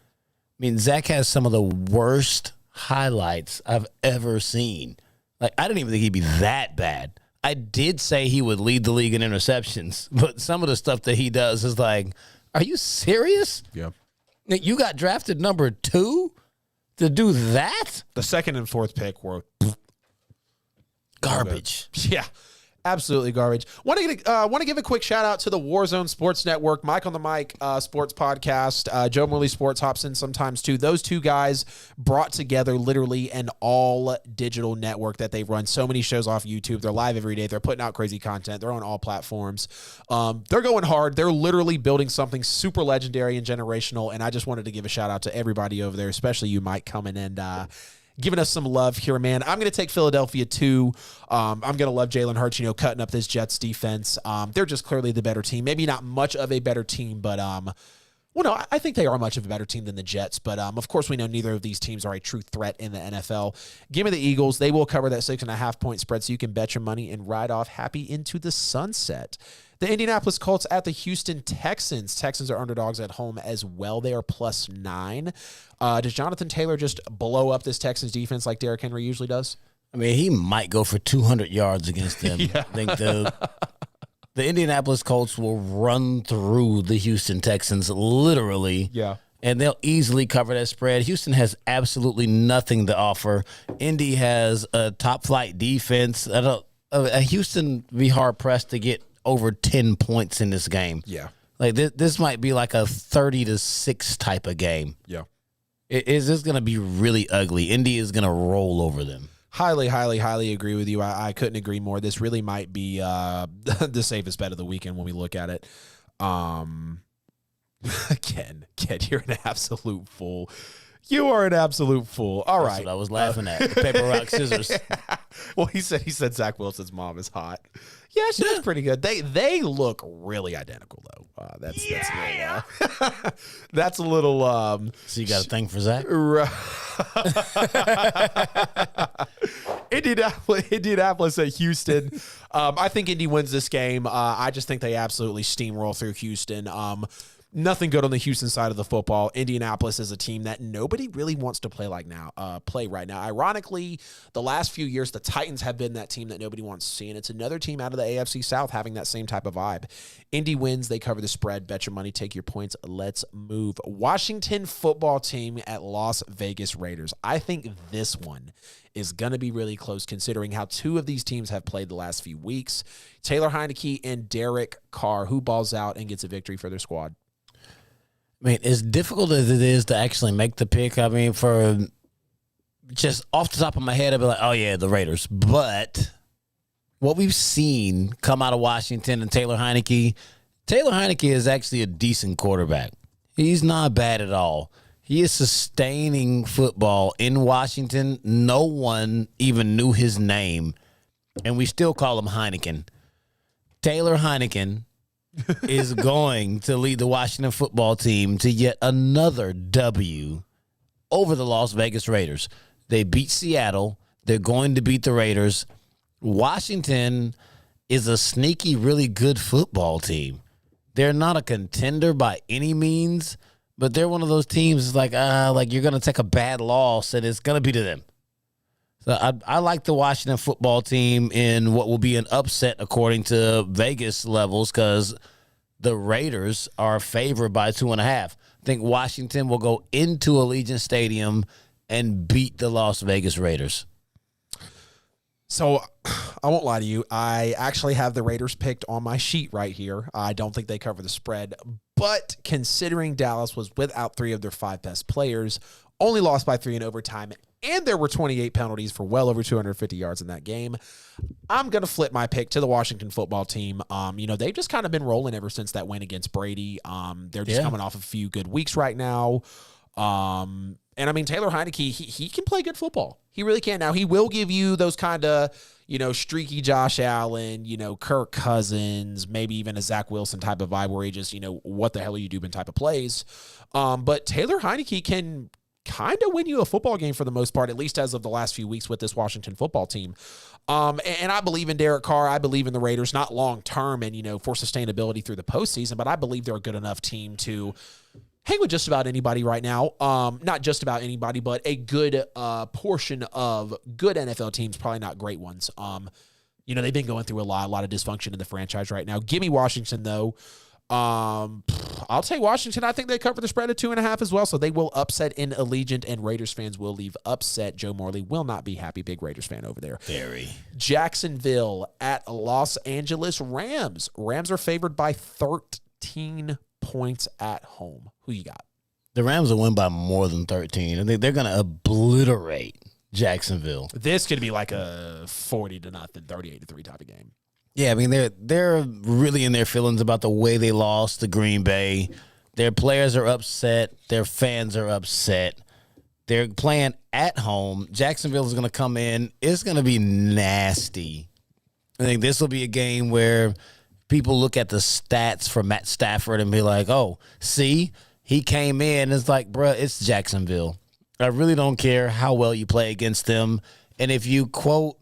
mean, Zach has some of the worst highlights I've ever seen. I didn't even think he'd be that bad. I did say he would lead the league in interceptions, but some of the stuff that he does is are you serious? Yeah. You got drafted number 2 to do that? The 2nd and 4th pick were Garbage. Yeah, absolutely garbage. Want to give a quick shout out to the Warzone Sports Network, Mike on the Mic sports podcast. Joe Morley Sports hops in sometimes too. Those two guys brought together literally an all digital network that they run so many shows off YouTube. They're live every day. They're putting out crazy content. They're on all platforms. They're going hard. They're literally building something super legendary and generational. And I just wanted to give a shout out to everybody over there, especially you, Mike, coming and giving us some love here, man. I'm going to take Philadelphia too. I'm going to love Jalen Hurts, cutting up this Jets defense. They're just clearly the better team. Maybe not much of a better team, but I think they are much of a better team than the Jets. But of course, we know neither of these teams are a true threat in the NFL. Give me the Eagles. They will cover that 6.5 point spread, so you can bet your money and ride off happy into the sunset. The Indianapolis Colts at the Houston Texans. Texans are underdogs at home as well. They are +9. Does Jonathan Taylor just blow up this Texans defense like Derrick Henry usually does? I mean, he might go for 200 yards against them. Yeah. I think the Indianapolis Colts will run through the Houston Texans literally. Yeah. And they'll easily cover that spread. Houston has absolutely nothing to offer. Indy has a top-flight defense. Houston be hard-pressed to get over 10 points in this game. Yeah. This might be like a 30-6 type of game. Yeah. Is this going to be really ugly? Indy is going to roll over them. Highly, highly, highly agree with you. I couldn't agree more. This really might be the safest bet of the weekend when we look at it. Ken, you're an absolute fool. You are an absolute fool. All right. That's what I was laughing at. Paper, rock, scissors. Yeah. Well, he said Zach Wilson's mom is hot. Yeah, she was pretty good. They look really identical though. That's a little. So you got a thing for Zach? Indianapolis at Houston. I think Indy wins this game. I just think they absolutely steamroll through Houston. Nothing good on the Houston side of the football. Indianapolis is a team that nobody really wants to play right now. Ironically, the last few years, the Titans have been that team that nobody wants to see, and it's another team out of the AFC South having that same type of vibe. Indy wins. They cover the spread. Bet your money. Take your points. Let's move. Washington football team at Las Vegas Raiders. I think this one is going to be really close considering how two of these teams have played the last few weeks. Taylor Heineke and Derek Carr, who balls out and gets a victory for their squad? I mean, as difficult as it is to actually make the pick, I mean, for just off the top of my head, I'd be like, oh, yeah, the Raiders. But what we've seen come out of Washington and Taylor Heineke is actually a decent quarterback. He's not bad at all. He is sustaining football in Washington. No one even knew his name, and we still call him Heineken. Taylor Heineken is going to lead the Washington football team to yet another W over the Las Vegas Raiders. They beat Seattle. They're going to beat the Raiders. Washington is a sneaky, really good football team. They're not a contender by any means, but they're one of those teams like you're going to take a bad loss and it's going to be to them. So I like the Washington football team in what will be an upset according to Vegas levels because the Raiders are favored by 2.5. I think Washington will go into Allegiant Stadium and beat the Las Vegas Raiders. So I won't lie to you. I actually have the Raiders picked on my sheet right here. I don't think they cover the spread. But considering Dallas was without 3 of their 5 best players, only lost by 3 in overtime, and there were 28 penalties for well over 250 yards in that game, I'm going to flip my pick to the Washington football team. They've just kind of been rolling ever since that win against Brady. They're just coming off a few good weeks right now. And I mean, Taylor Heineke, he can play good football. He really can. Now, he will give you those kind of, streaky Josh Allen, Kirk Cousins, maybe even a Zach Wilson type of vibe where he just, what the hell are you doing type of plays. But Taylor Heineke can kind of win you a football game for the most part, at least as of the last few weeks with this Washington football team. And I believe in Derek Carr. I believe in the Raiders, not long-term and, for sustainability through the postseason, but I believe they're a good enough team to hang with just about anybody right now. Not just about anybody, but a good portion of good NFL teams, probably not great ones. They've been going through a lot of dysfunction in the franchise right now. Give me Washington, though. I'll take Washington. I think they cover the spread of 2.5 as well, so they will upset in Allegiant, and Raiders fans will leave upset. Joe Morley will not be happy. Big Raiders fan over there. Very. Jacksonville at Los Angeles Rams. Rams are favored by 13 points at home. Who you got? The Rams will win by more than 13. I think they're going to obliterate Jacksonville. This could be like a 40-0, 38-3 type of game. Yeah, I mean, they're really in their feelings about the way they lost to Green Bay. Their players are upset. Their fans are upset. They're playing at home. Jacksonville is going to come in. It's going to be nasty. I think this will be a game where people look at the stats for Matt Stafford and be like, oh, see, he came in. It's like, bruh, it's Jacksonville. I really don't care how well you play against them. And if you quote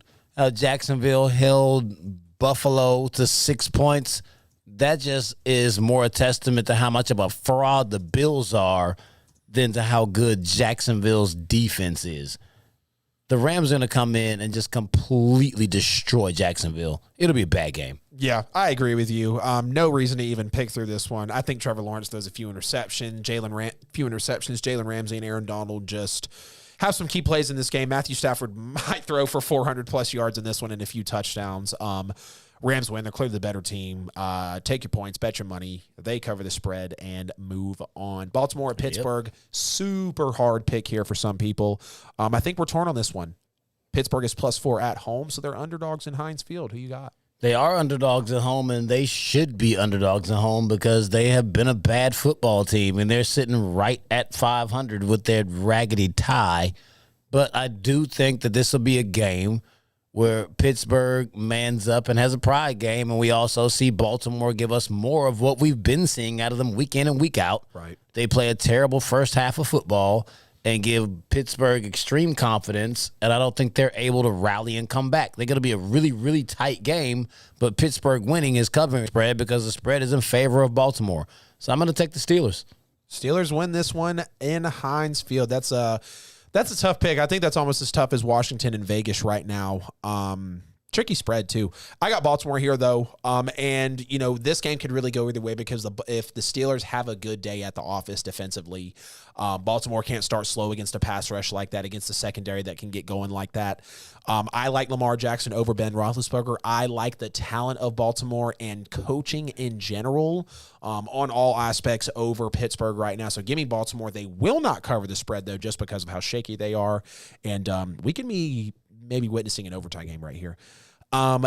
Jacksonville held Buffalo to 6 points, that just is more a testament to how much of a fraud the Bills are than to how good Jacksonville's defense is. The Rams are going to come in and just completely destroy Jacksonville. It'll be a bad game. Yeah, I agree with you. No reason to even pick through this one. I think Trevor Lawrence throws a few interceptions. Jalen Ramsey and Aaron Donald just have some key plays in this game. Matthew Stafford might throw for 400-plus yards in this one and a few touchdowns. Rams win. They're clearly the better team. Take your points, bet your money. They cover the spread and move on. Baltimore at Pittsburgh. Super hard pick here for some people. I think we're torn on this one. Pittsburgh is +4 at home, so they're underdogs in Heinz Field. Who you got? They are underdogs at home, and they should be underdogs at home because they have been a bad football team, and they're sitting right at 500 with their raggedy tie. But I do think that this will be a game where Pittsburgh mans up and has a pride game, and we also see Baltimore give us more of what we've been seeing out of them week in and week out. Right. They play a terrible first half of football and give Pittsburgh extreme confidence, and I don't think they're able to rally and come back. They're going to be a really, really tight game, but Pittsburgh winning is covering spread because the spread is in favor of Baltimore. So I'm going to take the Steelers. Steelers win this one in Heinz Field. That's a tough pick. I think that's almost as tough as Washington and Vegas right now. Tricky spread, too. I got Baltimore here, though. And this game could really go either way because if the Steelers have a good day at the office defensively, Baltimore can't start slow against a pass rush like that, against a secondary that can get going like that. I like Lamar Jackson over Ben Roethlisberger. I like the talent of Baltimore and coaching in general on all aspects over Pittsburgh right now. So give me Baltimore. They will not cover the spread, though, just because of how shaky they are. And we can be maybe witnessing an overtime game right here.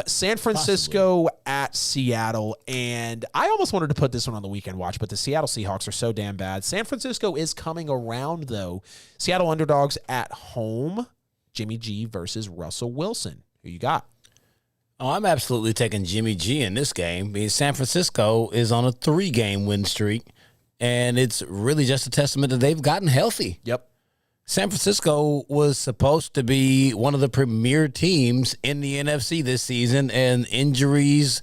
San Francisco at Seattle, and I almost wanted to put this one on the weekend watch, but the Seattle Seahawks are so damn bad. San Francisco is coming around, though. Seattle underdogs at home. Jimmy G versus Russell Wilson. Who you got? Oh, I'm absolutely taking Jimmy G in this game because San Francisco is on a 3-game win streak, and it's really just a testament that they've gotten healthy. Yep. San Francisco was supposed to be one of the premier teams in the NFC this season, and injuries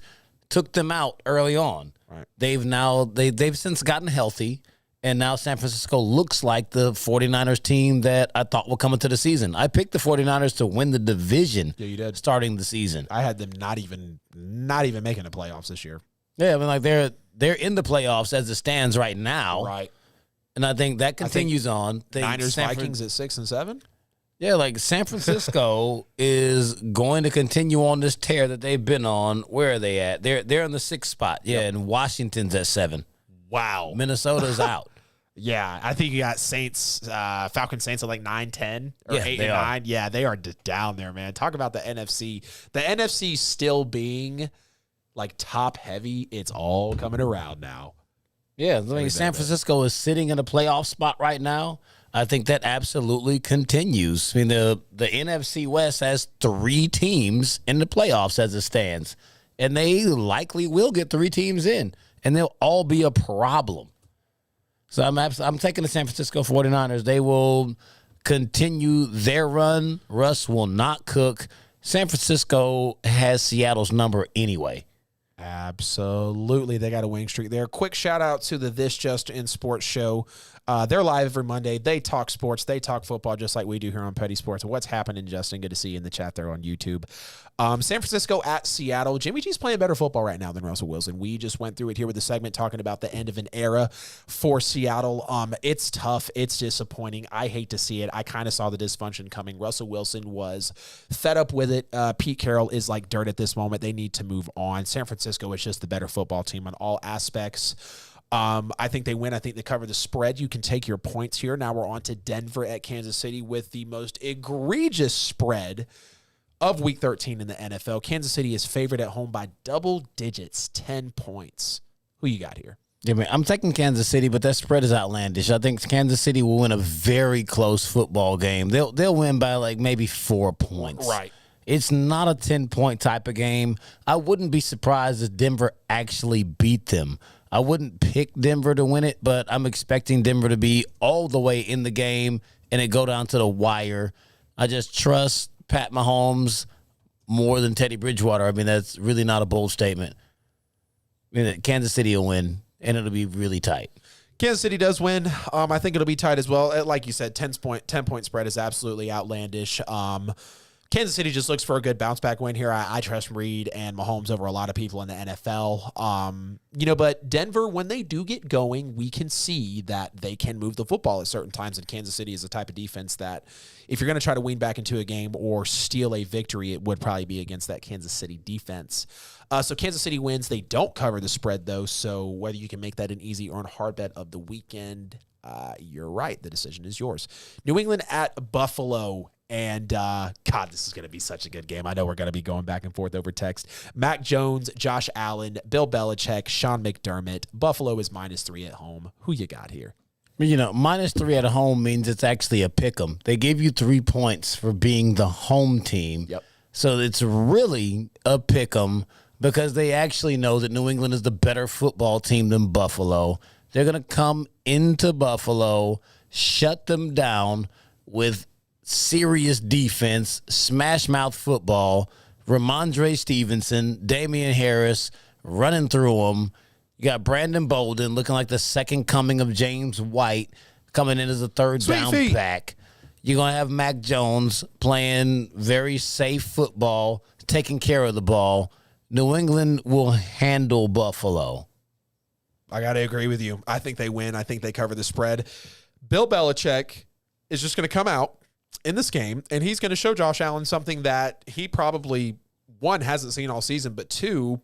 took them out early on. Right. They've since gotten healthy, And now San Francisco looks like the 49ers team that I thought would come into the season. I picked the 49ers to win the division starting the season. I had them not even making the playoffs this year. Yeah, I mean, like they're in the playoffs as it stands right now. Right. And I think that continues on. Niners, Vikings at 6 and 7? Yeah, like San Francisco is going to continue on this tear that they've been on. Where are they at? They're in the 6th spot. Yeah, and Washington's at 7. Wow. Minnesota's out. Yeah, I think you got Saints, Falcons Saints at like 9-10 or 8 and 9. Yeah, they are down there, man. Talk about the NFC. The NFC still being like top heavy. It's all coming around now. Yeah, I mean, San Francisco is sitting in a playoff spot right now. I think that absolutely continues. I mean, the NFC West has 3 teams in the playoffs as it stands, and they likely will get 3 teams in, and they'll all be a problem. So I'm taking the San Francisco 49ers. They will continue their run. Russ will not cook. San Francisco has Seattle's number anyway. Absolutely. They got a winning streak there. Quick shout out to the This Just In Sports show. They're live every Monday. They talk sports. They talk football just like we do here on Petty Sports. What's happening, Justin? Good to see you in the chat there on YouTube. San Francisco at Seattle. Jimmy G's playing better football right now than Russell Wilson. We just went through it here with the segment talking about the end of an era for Seattle. It's tough. It's disappointing. I hate to see it. I kind of saw the dysfunction coming. Russell Wilson was fed up with it. Pete Carroll is like dirt at this moment. They need to move on. San Francisco is just the better football team on all aspects. I think they win. I think they cover the spread. You can take your points here. Now we're on to Denver at Kansas City with the most egregious spread of Week 13 in the NFL. Kansas City is favored at home by double digits, 10 points. Who you got here? Yeah, man, I'm taking Kansas City, but that spread is outlandish. I think Kansas City will win a very close football game. They'll win by like maybe 4 points. Right. It's not a 10-point type of game. I wouldn't be surprised if Denver actually beat them. I wouldn't pick Denver to win it, but I'm expecting Denver to be all the way in the game and it go down to the wire. I just trust Pat Mahomes more than Teddy Bridgewater. I mean, that's really not a bold statement. I mean, Kansas City will win, and it'll be really tight. Kansas City does win. I think it'll be tight as well. Like you said, 10-point spread is absolutely outlandish. Kansas City just looks for a good bounce-back win here. I trust Reed and Mahomes over a lot of people in the NFL. But Denver, when they do get going, we can see that they can move the football at certain times, and Kansas City is the type of defense that if you're going to try to wean back into a game or steal a victory, it would probably be against that Kansas City defense. So Kansas City wins. They don't cover the spread, though, so whether you can make that an easy or a hard bet of the weekend, you're right. The decision is yours. New England at Buffalo. And, God, this is going to be such a good game. I know we're going to be going back and forth over text. Mac Jones, Josh Allen, Bill Belichick, Sean McDermott. Buffalo is -3 at home. Who you got here? -3 at home means it's actually a pick 'em. They give you 3 points for being the home team. Yep. So it's really a pick 'em because they actually know that New England is the better football team than Buffalo. They're going to come into Buffalo, shut them down with serious defense, smash mouth football, Ramondre Stevenson, Damian Harris running through them. You got Brandon Bolden looking like the second coming of James White coming in as a third down back. You're going to have Mac Jones playing very safe football, taking care of the ball. New England will handle Buffalo. I got to agree with you. I think they win. I think they cover the spread. Bill Belichick is just going to come out in this game, and he's going to show Josh Allen something that he probably, one, hasn't seen all season, but two,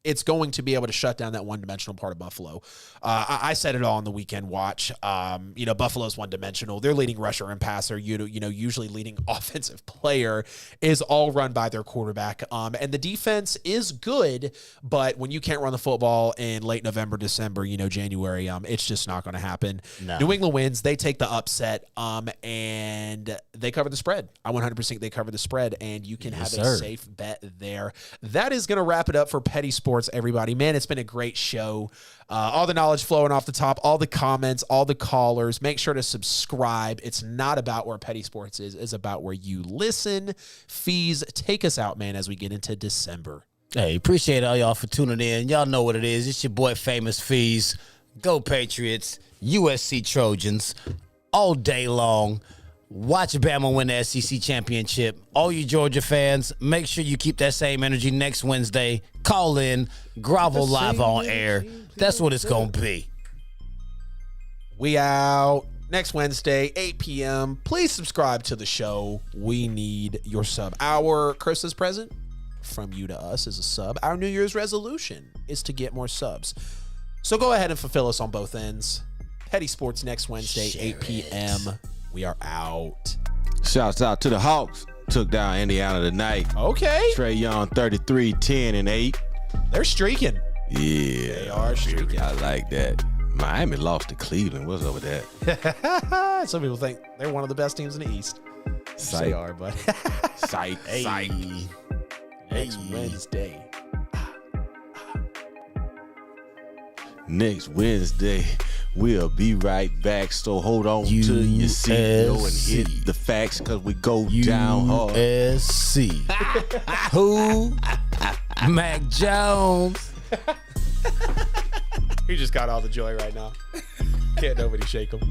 it's going to be able to shut down that one-dimensional part of Buffalo. I said it all on the weekend watch. Buffalo's one-dimensional. Their leading rusher and passer, usually leading offensive player, is all run by their quarterback. And the defense is good, but when you can't run the football in late November, December, January, it's just not going to happen. No. New England wins. They take the upset, and they cover the spread. I 100% they cover the spread, and you can have a safe bet there. That is going to wrap it up for Petty Sports, everybody. Man, it's been a great show. All the knowledge flowing off the top, all the comments, all the callers. Make sure to subscribe. It's not about where Petty Sports is. It's about where you listen. Fees, take us out, man, as we get into December. Hey, appreciate all y'all for tuning in. Y'all know what it is. It's your boy, Famous Fees. Go Patriots, USC Trojans, all day long. Watch Bama win the SEC championship. All you Georgia fans, make sure you keep that same energy next Wednesday. Call in, grovel live on air. That's what it's going to be. We out next Wednesday, 8 p.m. Please subscribe to the show. We need your sub. Our Christmas present from you to us is a sub. Our New Year's resolution is to get more subs. So go ahead and fulfill us on both ends. Petty Sports next Wednesday, 8 p.m. We are out. Shouts out to the Hawks. Took down Indiana tonight. Okay. Trey Young, 33, 10, and 8. They're streaking. Yeah. They are streaking. I like that. Miami lost to Cleveland. What's up with that? Some people think they're one of the best teams in the East. Psych. They are, but Psych. Psych. next Wednesday. Next Wednesday, we'll be right back. So hold on to your seat and hit the facts because we go down hard. USC. Who? Mac Jones. He just got all the joy right now. Can't nobody shake him.